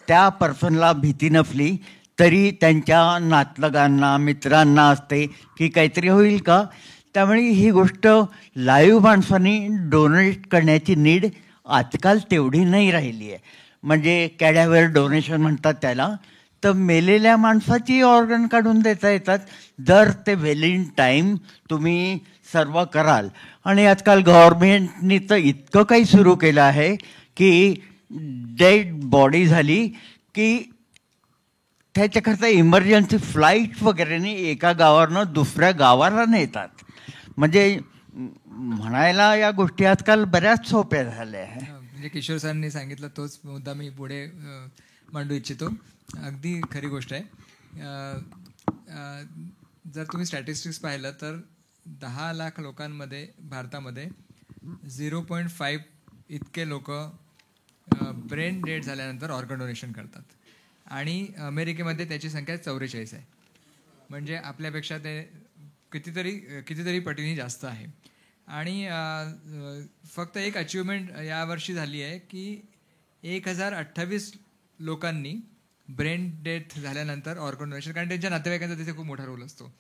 त्या पर्सनला भीती नसली तरी त्यांच्या नातलगांना मित्रांना असते की काहीतरी होईल का. त्यामुळे ही गोष्ट लाईव्ह माणसांनी डोनेट करण्याची नीड आजकाल तेवढी नाही राहिली आहे. म्हणजे कॅडॅव्हर डोनेशन म्हणतात त्याला, तर मेलेल्या माणसाची ऑर्गन काढून देता येतात जर ते वेल इन टाईम तुम्ही सर्व कराल. आणि आजकाल गव्हर्मेंटनी तर इतकं काही सुरू केलं आहे की डेड बॉडी झाली की त्याच्याकरता इमर्जन्सी फ्लाईट वगैरेने एका गावावरनं दुसऱ्या गावाला नेतात. म्हणजे म्हणायला या गोष्टी आजकाल बऱ्याच सोप्या झाल्या आहेत. म्हणजे किशोर सरांनी सांगितलं तोच मुद्दा मी पुढे मांडू इच्छितो. अगदी खरी गोष्ट आहे. जर तुम्ही स्टॅटिस्टिक्स पाहिलं तर 10 लाख लोकांमध्ये भारतामध्ये 0.5 इतके लोक ब्रेन डेड झाल्यानंतर ऑर्गन डोनेशन करतात आणि अमेरिकेमध्ये त्याची संख्या 44 आहे. म्हणजे आपल्यापेक्षा ते कितीतरी पटीने जास्त आहे. आणि फक्त एक अचिव्हमेंट यावर्षी झाली आहे की 1028 लोकांनी ब्रेन डेथ झाल्यानंतर ऑर्गन डोनेशन, कारण त्यांच्या नातेवाईकांचा तिथे खूप मोठा रोल असतो.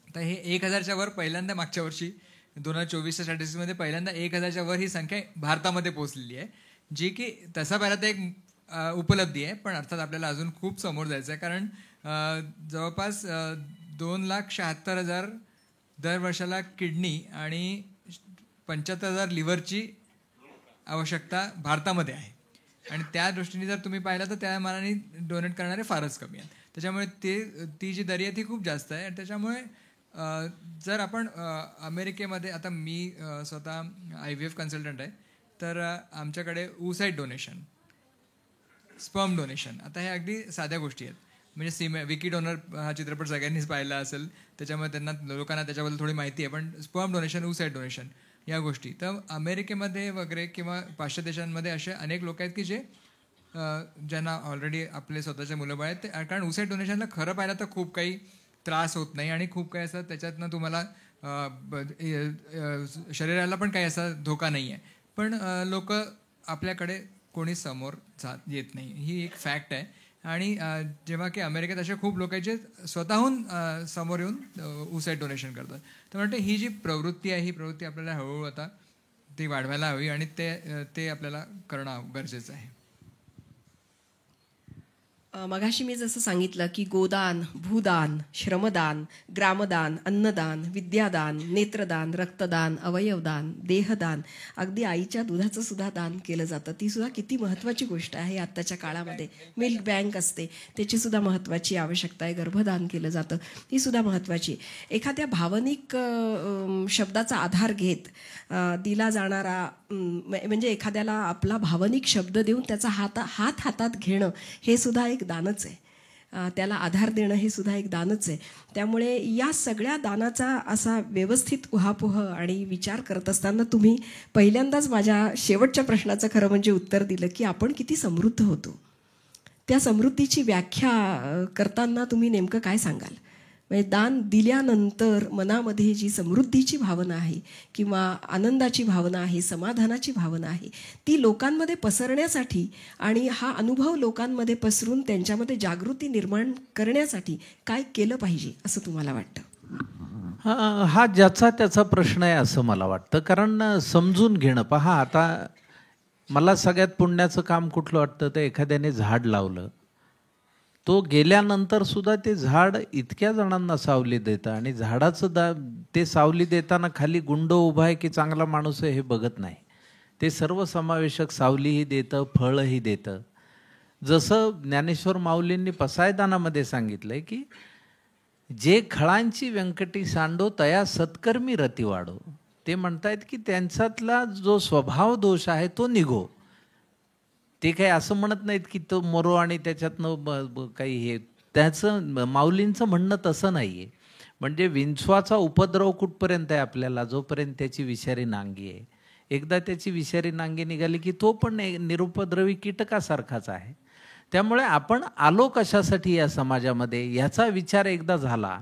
तर हे 1000च्या वर पहिल्यांदा मागच्या वर्षी 2024च्या स्टॅटिस्टिक्समध्ये पहिल्यांदा 1000च्या वर ही संख्या भारतामध्ये पोहोचलेली आहे, जी की तसा पहिला तर एक उपलब्धी आहे, पण अर्थात आपल्याला अजून खूप समोर जायचं आहे. कारण जवळपास 2,76,000 दर वर्षाला किडनी आणि 75,000 लिव्हरची आवश्यकता भारतामध्ये आहे. आणि त्या दृष्टीने जर तुम्ही पाहिलं तर त्या मानाने डोनेट करणारे फारच कमी आहेत. त्याच्यामुळे ती जी दरी आहे ती खूप जास्त आहे. आणि त्याच्यामुळे जर आपण अमेरिकेमध्ये, आता मी स्वतः IVF कन्सल्टंट आहे, तर आमच्याकडे oocyte डोनेशन, स्पर्म डोनेशन, आता हे अगदी साध्या गोष्टी आहेत. म्हणजे विकी डोनर हा चित्रपट सगळ्यांनीच पाहिला असेल, त्याच्यामुळे लोकांना त्याच्याबद्दल थोडी माहिती आहे. पण स्पर्म डोनेशन, oocyte डोनेशन या गोष्टी तर अमेरिकेमध्ये वगैरे किंवा पाश्चात्य देशांमध्ये असे अनेक लोक आहेत की जे ज्यांना ऑलरेडी आपले स्वतःचे मुलं आहेत. कारण oocyte डोनेशनला खरं पाहिलं तर खूप काही त्रास होत नाही आणि खूप काही असं त्याच्यातनं तुम्हाला शरीराला पण काही असा धोका नाही आहे. पण लोक आपल्याकडे कोणी समोर येत नाही, ही एक फॅक्ट आहे. आणि जेव्हा की अमेरिकेत असे खूप लोक आहेत जे स्वतःहून समोर येऊन oocyte डोनेशन करतात. तर म्हणते ही जी प्रवृत्ती आहे, ही प्रवृत्ती आपल्याला हळूहळू आता ती वाढवायला हवी आणि ते आपल्याला करणं गरजेचं आहे. मगाशी मी जसं सांगितलं की गोदान, भूदान, श्रमदान, ग्रामदान, अन्नदान, विद्यादान, नेत्रदान, रक्तदान, अवयवदान, देहदान, अगदी आईच्या दुधाचं सुद्धा दान केलं जातं. ती सुद्धा किती महत्त्वाची गोष्ट आहे आत्ताच्या काळामध्ये. मिल्क बँक असते, त्याची सुद्धा महत्त्वाची आवश्यकता आहे. गर्भदान केलं जातं, ती सुद्धा महत्त्वाची. एखाद्या भावनिक शब्दाचा आधार घेत दिला जाणारा, म्हणजे एखाद्याला आपला भावनिक शब्द देऊन त्याचा हातात घेणं हे सुद्धा एक दानच आहे. त्याला आधार देणं हे सुद्धा एक दानच आहे. त्यामुळे या सगळ्या दानाचा असा व्यवस्थित उहापोह आणि विचार करत असताना तुम्ही पहिल्यांदाच माझ्या शेवटच्या प्रश्नाचं खरं म्हणजे उत्तर दिलं की आपण किती समृद्ध होतो. त्या समृद्धीची व्याख्या करताना तुम्ही नेमकं काय सांगाल? म्हणजे दान दिल्यानंतर मनामध्ये जी समृद्धीची भावना आहे किंवा आनंदाची भावना आहे, समाधानाची भावना आहे, ती लोकांमध्ये पसरण्यासाठी आणि हा अनुभव लोकांमध्ये पसरून त्यांच्यामध्ये जागृती निर्माण करण्यासाठी काय केलं पाहिजे असं तुम्हाला वाटतं? हा ज्याचा त्याचा प्रश्न आहे असं मला वाटतं. कारण समजून घेणं, पहा आता मला सगळ्यात पुण्याचं काम कुठलं वाटतं तर एखाद्याने झाड लावलं, तो गेल्यानंतर सुद्धा ते झाड इतक्या जणांना सावली देतं आणि झाडाचं ते सावली देताना खाली गुंड उभा आहे की चांगला माणूस आहे हे बघत नाही. ते सर्वसमावेशक सावलीही देतं, फळही देतं. जसं ज्ञानेश्वर माऊलींनी पसायदानामध्ये सांगितलंय की जे खळांची व्यंकटी सांडो तया सत्कर्मी रती वाढो. ते म्हणतायत की त्यांच्यातला जो स्वभाव दोष आहे तो निघो. ते काही असं म्हणत नाहीत की तो मरो आणि त्याच्यातनं काही हे, त्याचं माऊलींचं म्हणणं तसं नाही आहे. म्हणजे विंचवाचा उपद्रव कुठपर्यंत आहे आपल्याला, जोपर्यंत त्याची विषारी नांगी आहे. एकदा त्याची विषारी नांगी निघाली की तो पण निरुपद्रवी कीटकासारखाच आहे. त्यामुळे आपण आलो कशासाठी या समाजामध्ये ह्याचा विचार एकदा झाला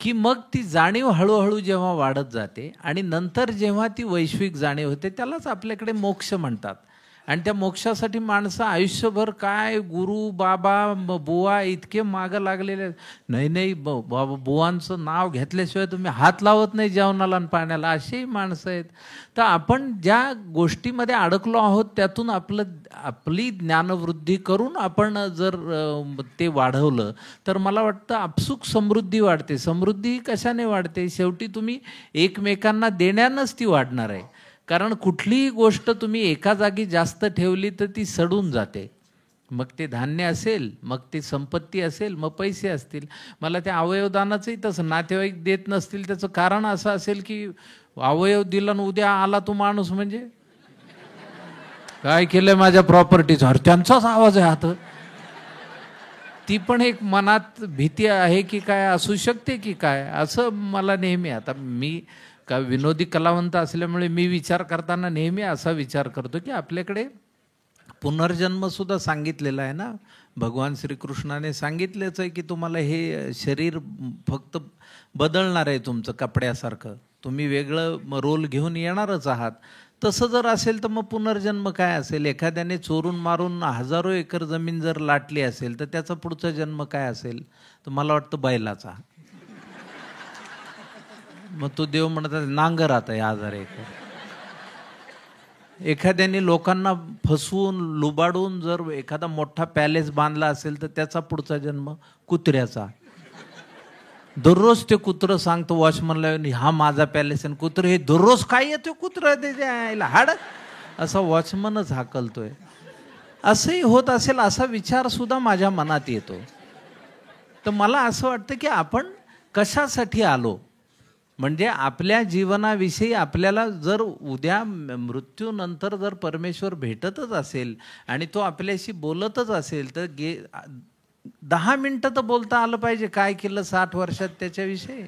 की मग ती जाणीव हळूहळू जेव्हा वाढत जाते आणि नंतर जेव्हा ती वैश्विक जाणीव होते त्यालाच आपल्याकडे मोक्ष म्हणतात. आणि त्या मोक्षासाठी माणसं आयुष्यभर काय गुरु बाबा बुवा इतके मागं लागलेले. नाही बाबा बुवांचं नाव घेतल्याशिवाय तुम्ही हात लावत नाही जेवणाला आणि पाण्याला, असेही माणसं आहेत. तर आपण ज्या गोष्टीमध्ये अडकलो आहोत त्यातून आपली ज्ञानवृद्धी करून आपण जर ते वाढवलं तर मला वाटतं आपसूक समृद्धी वाढते. समृद्धी कशाने वाढते? शेवटी तुम्ही एकमेकांना देण्यानंच ती वाढणार आहे. कारण कुठलीही गोष्ट तुम्ही एका जागी जास्त ठेवली तर ती सडून जाते. मग ते धान्य असेल, मग ते संपत्ती असेल, मग पैसे असतील. मला त्या अवयवदानाचंही तसं, नातेवाईक देत नसतील त्याचं कारण असं असेल की अवयव दिला आणि उद्या आला तो माणूस म्हणजे काय केलंय माझ्या प्रॉपर्टीचा, त्यांचाच आवाज आहे हात. ती पण एक मनात भीती आहे की काय असू शकते की काय, असं मला नेहमी, आता मी का विनोदी कलावंत असल्यामुळे मी विचार करताना नेहमी असा विचार करतो की आपल्याकडे पुनर्जन्म सुद्धा सांगितलेला आहे ना. भगवान श्रीकृष्णाने सांगितलेच आहे की तुम्हाला हे शरीर फक्त बदलणार आहे तुमचं कपड्यासारखं, तुम्ही वेगळं रोल घेऊन येणारच आहात. तसं जर असेल तर मग पुनर्जन्म काय असेल? एखाद्याने चोरून मारून हजारो एकर जमीन जर लाटली असेल तर त्याचा पुढचा जन्म काय असेल? तर मला वाटतं बैलाचा. मग तो देव म्हणतात नांगर आता 1000 एकर. एखाद्याने लोकांना फसवून लुबाडून जर एखादा मोठा पॅलेस बांधला असेल तर त्याचा पुढचा जन्म कुत्र्याचा. दररोज ते कुत्रं सांगतो वॉचमनला, हा माझा पॅलेस आहे. कुत्रं हे दररोज काय येतो कुत्रं द्यायला हाड, असा वॉचमनच हाकलतोय. असंही होत असेल असा विचार सुद्धा माझ्या मनात येतो. तर मला असं वाटतं की आपण कशासाठी आलो, म्हणजे आपल्या जीवनाविषयी आपल्याला जर उद्या मृत्यूनंतर जर परमेश्वर भेटतच असेल आणि तो आपल्याशी बोलतच असेल तर 10 मिनिटं तर बोलता आलं पाहिजे. काय केलं 60 वर्षात त्याच्याविषयी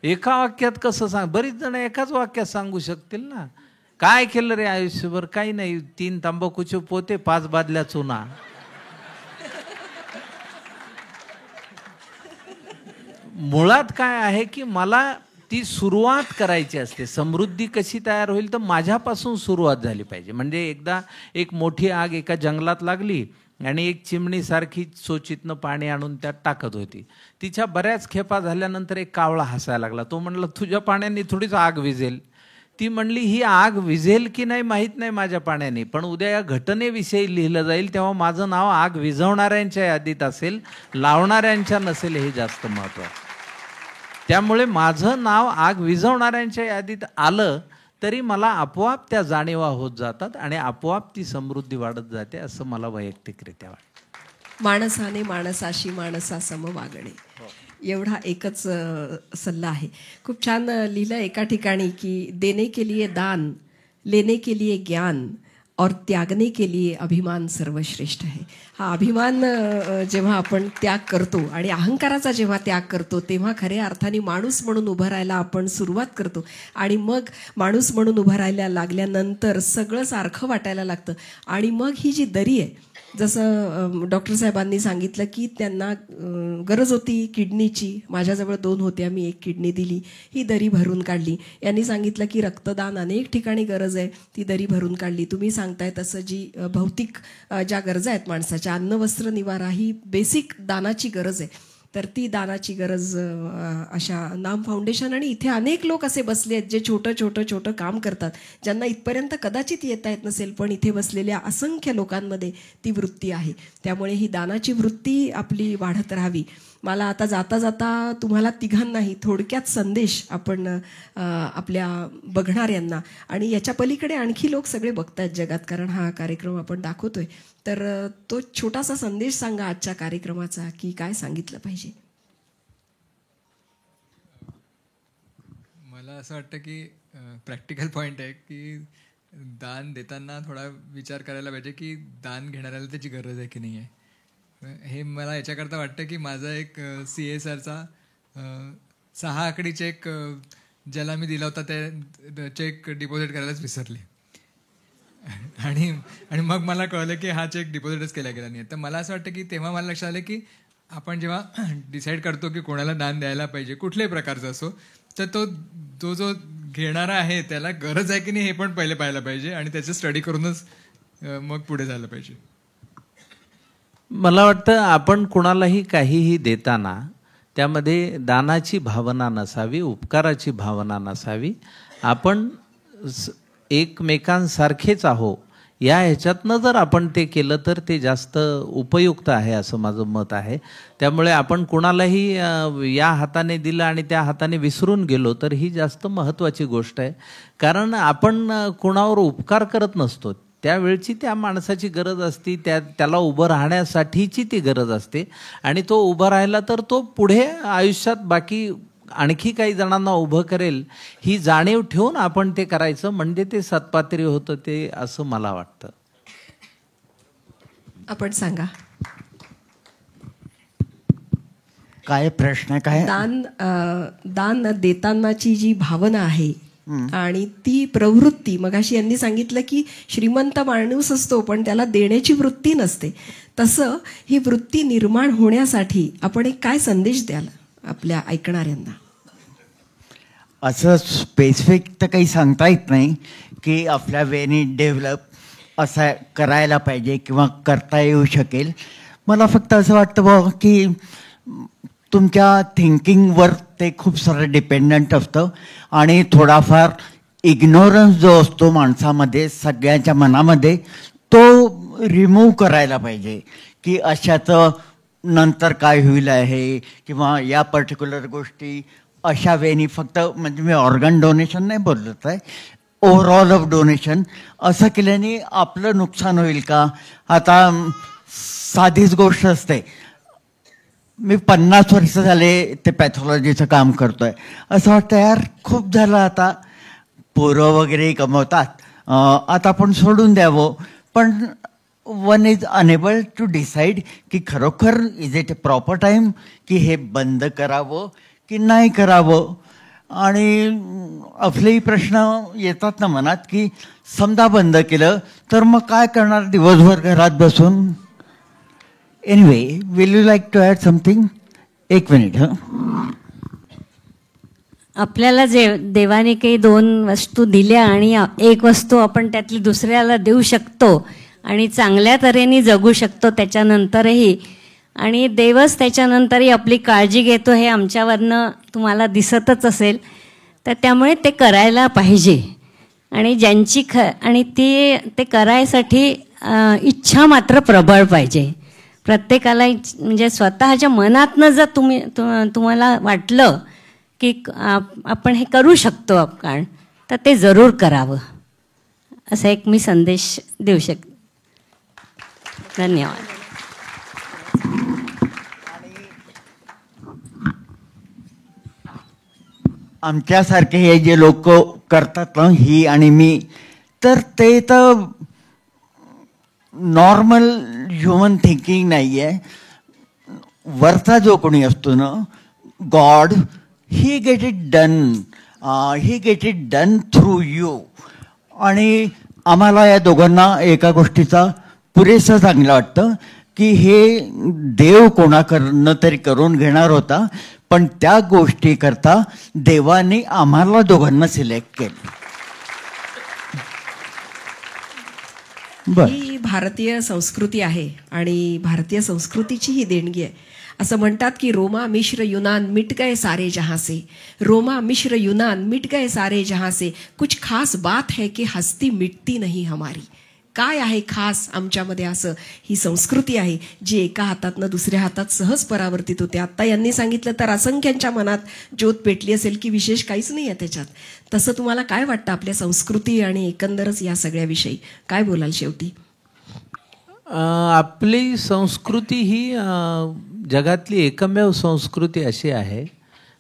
एका वाक्यात कसं सांग? बरीच जण एकाच वाक्यात सांगू शकतील ना. काय केलं रे आयुष्यभर? काही नाही, 3 तंबाखूचे पोते, 5 बादल्या चुना. मुळात काय आहे की मला ती सुरुवात करायची असते. समृद्धी कशी तयार होईल तर माझ्यापासून सुरुवात झाली पाहिजे. म्हणजे एकदा एक मोठी आग एका जंगलात लागली आणि एक चिमणीसारखी चोचीतनं पाणी आणून त्यात टाकत होती. तिच्या बऱ्याच खेपा झाल्यानंतर एक कावळा हसायला लागला. तो म्हणला तुझ्या पाण्याने थोडीच आग विझेल. ती म्हणली ही आग विझेल की नाही माहीत नाही माझ्या पाण्याने, पण उद्या या घटनेविषयी लिहिलं जाईल तेव्हा माझं नाव आग विझवणाऱ्यांच्या यादीत असेल, लावणाऱ्यांच्या नसेल. हे जास्त महत्त्वाचं. त्यामुळे माझं नाव आग विझवणाऱ्यांच्या यादीत आलं तरी मला आपोआप त्या जाणीवा होत जातात आणि आपोआप ती समृद्धी वाढत जाते, असं मला वैयक्तिकरित्या वाटतं. माणसाने माणसाशी माणसासम वागणे, एवढा एकच सल्ला आहे. खूप छान लिहिलं एका ठिकाणी की देने के लिए दान, लेने के लिए ज्ञान और त्यागने के लिए अभिमान सर्वश्रेष्ठ है. हा अभिमान जेव्हा आपण त्याग करतो आणि अहंकाराचा जेव्हा त्याग करतो तेव्हा खऱ्या अर्थाने माणूस म्हणून उभं राहायला आपण सुरुवात करतो. आणि मग माणूस म्हणून उभं राहायला लागल्यानंतर सगळं सारखं वाटायला लागतं. आणि मग ही जी दरी आहे जसं डॉक्टर साहेबांनी सांगितलं की त्यांना गरज होती किडनीची, माझ्याजवळ 2 होत्या, मी 1 किडनी दिली, ही दरी भरून काढली. यांनी सांगितलं की रक्तदान अनेक ठिकाणी गरज आहे, ती दरी भरून काढली. तुम्ही सांगताय तसं जी भौतिक ज्या गरजा आहेत माणसाच्या, अन्न वस्त्र निवारा ही बेसिक दानाची गरज आहे, तर ती दानाची गरज अशा नाम फाउंडेशन आणि इथे अनेक लोक असे बसले आहेत जे छोटं काम करतात, ज्यांना इथपर्यंत कदाचित येता येत नसेल, पण इथे बसलेल्या असंख्य लोकांमध्ये ती वृत्ती आहे. त्यामुळे ही दानाची वृत्ती आपली वाढत राहावी. मला आता जाता जाता तुम्हाला तिघांनाही थोडक्यात संदेश आपण आपल्या बघणाऱ्यांना आणि याच्या पलीकडे आणखी लोक सगळे बघतायत जगात, कारण हा कार्यक्रम आपण दाखवतोय, तर तो छोटासा संदेश सांगा आजच्या कार्यक्रमाचा, की काय सांगितलं पाहिजे. मला असं वाटतं की प्रॅक्टिकल पॉईंट आहे की दान देताना थोडा विचार करायला पाहिजे की दान घेणाऱ्याला त्याची गरज आहे की नाही आहे. हे मला याच्याकरता वाटतं की माझा एक CSRचा 6 आकडी चेक ज्याला मी दिला होता ते चेक डिपॉझिट करायलाच विसरले आणि मग मला कळलं की हा चेक डिपॉझिटच केला गेला नाही. तर मला असं वाटतं की तेव्हा मला लक्षात आलं की आपण जेव्हा डिसाईड करतो की कोणाला दान द्यायला पाहिजे कुठल्याही प्रकारचं असो, तर जो घेणारा आहे त्याला गरज आहे की नाही हे पण पहिले पाहायला पाहिजे आणि त्याची स्टडी करूनच मग पुढे जायला पाहिजे. मला वाटतं आपण कुणालाही काहीही देताना त्यामध्ये दानाची भावना नसावी, उपकाराची भावना नसावी. आपण एकमेकांसारखेच आहो या ह्याच्यातनं जर आपण ते केलं तर ते जास्त उपयुक्त आहे असं माझं मत आहे. त्यामुळे आपण कुणालाही या हाताने दिलं आणि त्या हाताने विसरून गेलो तर ही जास्त महत्त्वाची गोष्ट आहे. कारण आपण कुणावर उपकार करत नसतो, त्यावेळची त्या माणसाची गरज असती, त्याला उभं राहण्यासाठीची ती गरज असते आणि तो उभं राहिला तर तो पुढे आयुष्यात बाकी आणखी काही जणांना उभं करेल ही जाणीव ठेवून आपण ते करायचं, म्हणजे ते सत्पात्री होतं ते असं मला वाटतं. आपण सांगा काय प्रश्न काय? दान देतानाची जी भावना आहे आणि ती प्रवृत्ती, मगाशी यांनी सांगितलं की श्रीमंत माणूस असतो पण त्याला देण्याची वृत्ती नसते, तसं ही वृत्ती निर्माण होण्यासाठी आपण एक काय संदेश द्याल आपल्या ऐकणाऱ्यांना? असं स्पेसिफिक तर काही सांगता येत नाही की आपल्या वेनी डेव्हलप असं करायला पाहिजे किंवा करता येऊ शकेल. मला फक्त असं वाटतं बघ की तुमच्या थिंकिंगवर ते खूप सारं डिपेंडंट असतं आणि थोडाफार इग्नोरन्स जो असतो माणसामध्ये सगळ्यांच्या मनामध्ये तो रिमूव्ह करायला पाहिजे की अशाचं नंतर काय होईल आहे किंवा या पर्टिक्युलर गोष्टी अशा वेनी फक्त, म्हणजे मी ऑर्गन डोनेशन नाही बोलत आहे, ओव्हरऑल ऑफ डोनेशन असं केल्याने आपलं नुकसान होईल का? आता साधीच गोष्ट असते, मी 50 वर्ष झाले ते पॅथॉलॉजीचं काम करतोय, असं वाटतं यार खूप झालं, आता पोरं वगैरे कमवतात, आता आपण सोडून द्यावं. पण one is able to decide की खरोखर is it a proper time की हे बंद करावं की नाही करावं. आणि आपलेही प्रश्न येतात ना मनात की समजा बंद केलं तर मग काय करणार दिवसभर घरात बसून. Anyway, will you like to add something? 1 minute. आपल्याला देवाने काही 2 वस्तू दिल्या आणि एक वस्तू आपण त्यातली दुसऱ्याला देऊ शकतो आणि चांगल्या तऱ्हेने जगू शकतो त्याच्यानंतरही, आणि देवच त्याच्यानंतरही आपली काळजी घेतो हे आमच्यावरनं तुम्हाला दिसतच असेल. तर त्यामुळे ते करायला पाहिजे आणि ज्यांची आणि ते करायसाठी इच्छा मात्र प्रबळ पाहिजे. प्रत्येकाला म्हणजे स्वतःच्या मनातनं जर तुम्हाला वाटलं की आपण हे करू शकतो आपण, तर ते जरूर करावं, असा एक मी संदेश देऊ शकते. धन्यवाद. आमच्यासारखे हे जे लोक करतात ना, ही आणि मी, तर ते तर नॉर्मल ह्युमन थिंकिंग नाही आहे. वरचा जो कोणी असतो ना, God, he get it done through you. आणि आम्हाला या दोघांना एका गोष्टीचा पुरेसं चांगलं वाटतं की हे देव कोणाकडनं तरी करून घेणार होता, पण त्या गोष्टीकरता देवाने आम्हाला दोघांना सिलेक्ट केलं. ही भारतीय संस्कृती आहे आणि भारतीय संस्कृतीची ही देणगी आहे. असं म्हणतात की रोमा मिश्र युनान मिट गए सारे जहां से, रोमा मिश्र युनान मिट गए सारे जहां से, कुछ खास बात है कि हस्ती मिटती नहीं हमारी. काय आहे खास आमच्यामध्ये असं? ही संस्कृती आहे जी एका हातातनं दुसऱ्या हातात सहज परावर्तित होते. आत्ता यांनी सांगितलं तर असंख्यांच्या मनात ज्योत पेटली असेल की विशेष काहीच नाही आहे त्याच्यात. तसं तुम्हाला काय वाटतं आपल्या संस्कृती आणि एकंदरच या सगळ्याविषयी काय बोलाल शेवटी? आपली संस्कृती ही जगातली एकमेव संस्कृती अशी आहे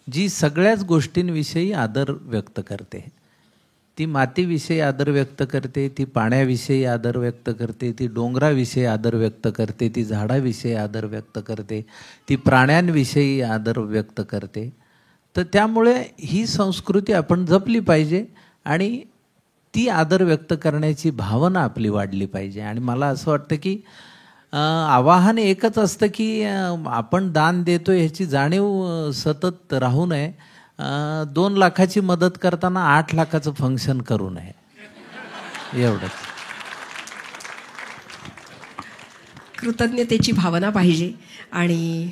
जी सगळ्याच गोष्टींविषयी आदर व्यक्त करते. ती मातीविषयी आदर व्यक्त करते, ती पाण्याविषयी आदर व्यक्त करते, ती डोंगराविषयी आदर व्यक्त करते, ती झाडाविषयी आदर व्यक्त करते, ती प्राण्यांविषयी आदर व्यक्त करते. तर त्यामुळे ही संस्कृती आपण जपली पाहिजे आणि ती आदर व्यक्त करण्याची भावना आपली वाढली पाहिजे. आणि मला असं वाटतं की आवाहन एकच असतं की आपण दान देतो ह्याची जाणीव सतत राहू नये. 2 लाखाची मदत करताना 8 लाखाचं फंक्शन करू नये, एवढंच. कृतज्ञतेची भावना पाहिजे आणि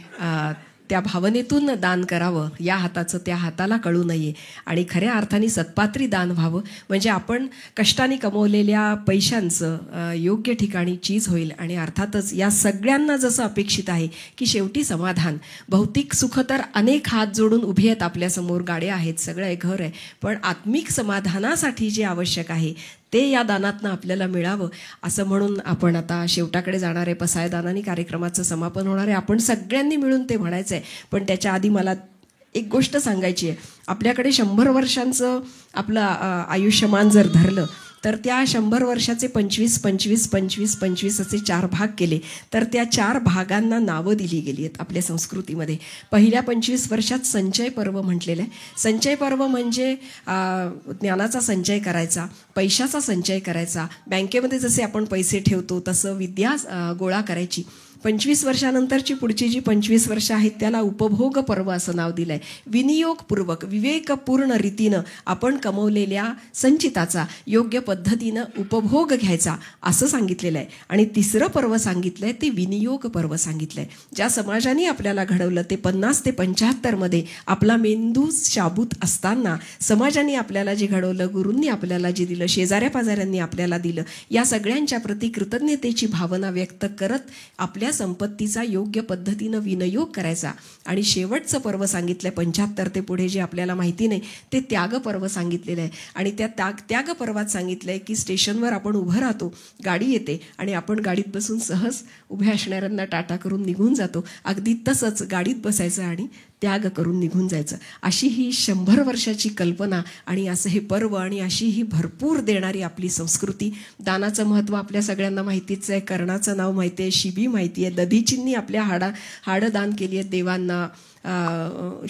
त्या भावनेतून दान करावं. या हाताचं त्या हाताला कळू नये आणि खऱ्या अर्थाने सत्पात्री दान व्हावं. म्हणजे आपण कष्टाने कमवलेल्या पैशांचं योग्य ठिकाणी चीज होईल. आणि अर्थातच या सगळ्यांना जसं अपेक्षित आहे की शेवटी समाधान, भौतिक सुख तर अनेक हात जोडून उभे आहेत आपल्यासमोर, गाड्या आहेत, सगळं आहे, घर आहे, पण आत्मिक समाधानासाठी जे आवश्यक आहे ते या दानातनं आपल्याला मिळावं. असं म्हणून आपण आता शेवटाकडे जाणार आहे. पसाय दानाने कार्यक्रमाचं समापन होणार आहे. आपण सगळ्यांनी मिळून ते म्हणायचं आहे. पण त्याच्या आधी मला एक गोष्ट सांगायची आहे. आपल्याकडे 100 वर्षांचं आपलं आयुष्यमान जर धरलं तर त्या 100 वर्षाचे 25, 25, 25, 25 असे 4 भाग केले तर त्या 4 भागांना नावं दिली गेली आहेत आपल्या संस्कृतीमध्ये. पहिल्या 25 वर्षात संचय पर्व म्हटलेलं आहे. संचय पर्व म्हणजे ज्ञानाचा संचय करायचा, पैशाचा संचय करायचा. बँकेमध्ये जसे आपण पैसे ठेवतो तसं विद्या गोळा करायची. 25 वर्षानंतरची पुढची जी 25 वर्ष आहेत त्याला उपभोग पर्व असं नाव दिलं आहे. विनियोगपूर्वक विवेकपूर्ण रीतीनं आपण कमवलेल्या संचिताचा योग्य पद्धतीनं उपभोग घ्यायचा असं सांगितलेलं आहे. आणि 3रं पर्व सांगितलं आहे ते विनियोग पर्व सांगितलं आहे. ज्या समाजाने आपल्याला घडवलं ते 50 ते 75मध्ये आपला मेंदू शाबूत असताना समाजाने आपल्याला जे घडवलं, गुरूंनी आपल्याला जे दिलं, शेजाऱ्या पाजाऱ्यांनी आपल्याला दिलं, या सगळ्यांच्या प्रति कृतज्ञतेची भावना व्यक्त करत आपल्या संपत्तीचा योग्य पद्धतीनं विनियोग करायचा. आणि शेवटचं पर्व सांगितलंय 75 ते पुढे जे आपल्याला माहिती नाही ते त्याग पर्व सांगितलेलं आहे. आणि त्या त्याग पर्वात सांगितलंय की स्टेशनवर आपण उभं राहतो, गाडी येते आणि आपण गाडीत बसून सहज उभ्या असणाऱ्यांना टाटा करून निघून जातो. अगदी तसंच गाडीत बसायचं आणि त्याग करून निघून जायचं. अशी ही 100 वर्षाची कल्पना आणि असं हे पर्व आणि अशी ही भरपूर देणारी आपली संस्कृती. दानाचं महत्त्व आपल्या सगळ्यांना माहितीच आहे. कर्णाचं नाव माहिती आहे, शिबी माहिती आहे, दधीचींनी आपल्या हाडं दान केली आहेत देवांना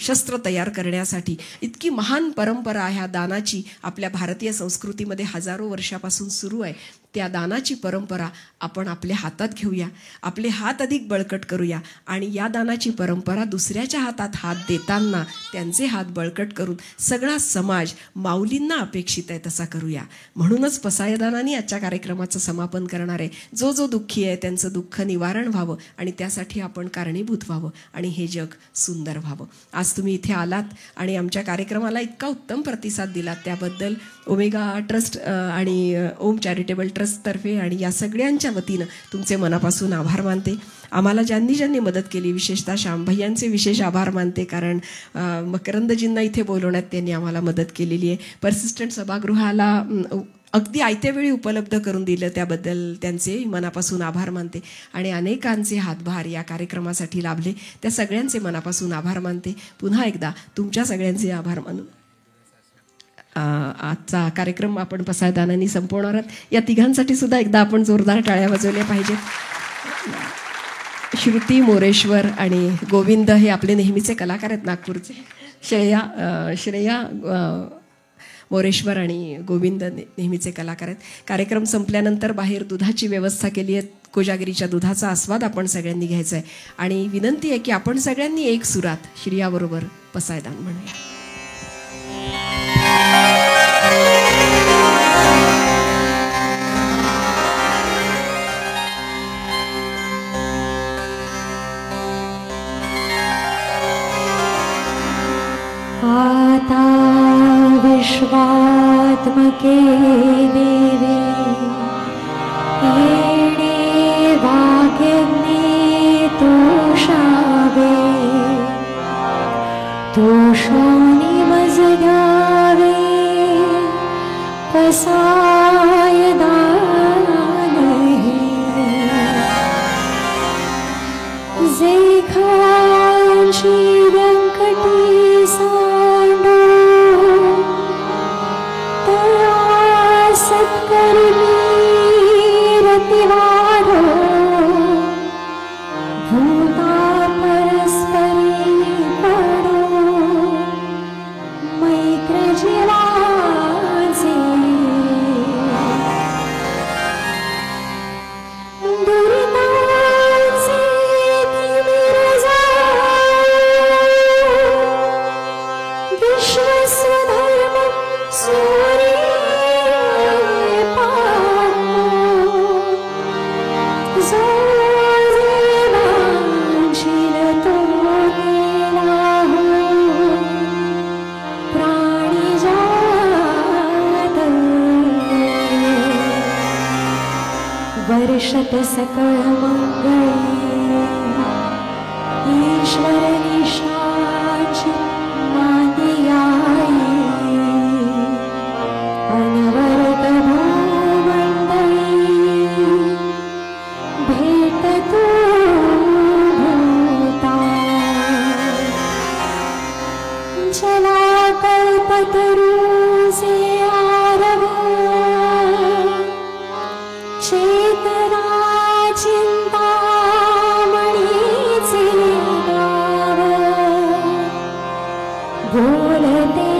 शस्त्र तयार करण्यासाठी. इतकी महान परंपरा ह्या दानाची आपल्या भारतीय संस्कृतीमध्ये हजारो वर्षापासून सुरू आहे. त्या दानाची परंपरा आपण आपल्या हातात घेऊया, आपले हात अधिक बळकट करूया आणि या दानाची परंपरा दुसऱ्याच्या हातात हात देताना त्यांचे हात बळकट करून सगळा समाज माऊलींना अपेक्षित आहे तसा करूया. म्हणूनच पसायदानाने आजच्या कार्यक्रमाचं समापन करणार आहे. जो जो दुःखी आहे त्यांचं दुःख निवारण व्हावं आणि त्यासाठी आपण कारणीभूत व्हावं आणि हे जग सुंदर व्हावं. आज तुम्ही इथे आलात आणि आमच्या कार्यक्रमाला इतका उत्तम प्रतिसाद दिलात त्याबद्दल ओमेगा ट्रस्ट आणि ओम चॅरिटेबल ट्रस्टतर्फे आणि या सगळ्यांच्या वतीनं तुमचे मनापासून आभार मानते. आम्हाला ज्यांनी मदत केली, विशेषतः श्यामभैयांचे विशेष आभार मानते, कारण मकरंदजींना इथे बोलवण्यात त्यांनी आम्हाला मदत केलेली आहे. पर्सिस्टंट सभागृहाला अगदी आयत्या वेळी उपलब्ध करून दिलं त्याबद्दल त्यांचे मनापासून आभार मानते. आणि अनेकांचे हातभार या कार्यक्रमासाठी लाभले त्या सगळ्यांचे मनापासून आभार मानते. पुन्हा एकदा तुमच्या सगळ्यांचे आभार मानून आजचा कार्यक्रम आपण पसायदानांनी संपवणार आहोत. या तिघांसाठी सुद्धा एकदा आपण जोरदार टाळ्या वाजवल्या पाहिजेत. श्रुती मोरेश्वर आणि गोविंद हे आपले नेहमीचे कलाकार आहेत नागपूरचे. श्रेया मोरेश्वर आणि गोविंद नेहमीचे कलाकार आहेत. कार्यक्रम संपल्यानंतर बाहेर दुधाची व्यवस्था केली आहे. कोजागिरीच्या दुधाचा आस्वाद आपण सगळ्यांनी घ्यायचा आहे आणि विनंती आहे की आपण सगळ्यांनी एक सुरात श्रियाबरोबर पसायदान म्हणूया. आता विश्वात्मके देवे येणे वाक्यज्ञे तोषावे तोषोनी मज द्यावे पसायदान जे खांची व्यंकटी सांडो तया सत्कर्मी रतिवाढो भूता परस्परी पडो मैत्र जीवाचे दुरिताचे तिमिरजा विश्वस्वधर्म सूर्ये पावो जो देवांशील तो गेला हो प्राणी जात वर्षत सकळ मंगळे ईश्वर निशाची मानियाई अनवरत भूमंडळी भेटतो भूता जला कल्पतरुचे आरव चेतना चिंतामणीचे गाव बोलते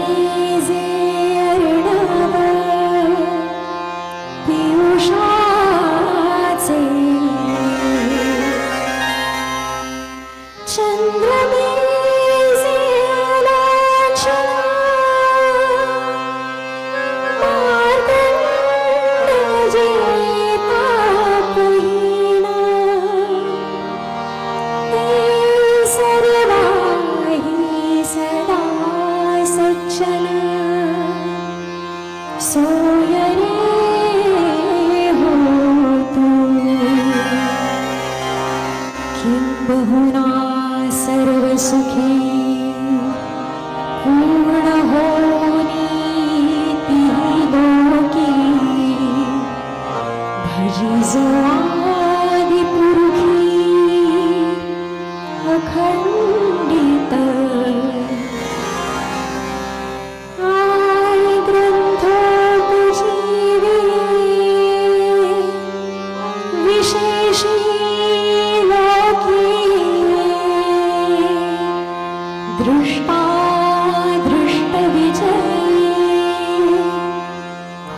जे अर्णव पियुषाचे चंद्रबिंबे लाछन मार्तंड जे पापहीन ते सर्वाही सदा सज्जन सोय रे हो तू किंबहुना सर्व सुखी पूर्ण होनी तिही लोकी भजी जो आदिपुरुषी अखंडित आय ग्रंथोपजीवी विशेषी लोकी दृष्टा दृष्ट विजयी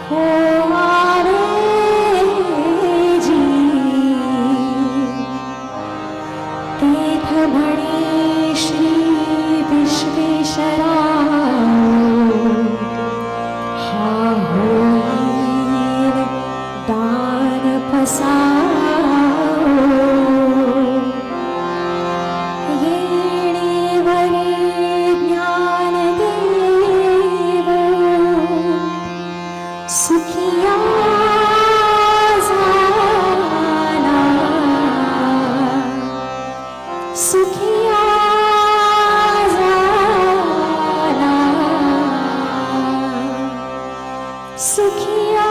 हो आवे जी तेथ म्हणे श्री विश्वेश्वराव हा होईल दान पसाव येणेवरे ज्ञानदेव सुखिया झाला सुखिया झाला सुखिया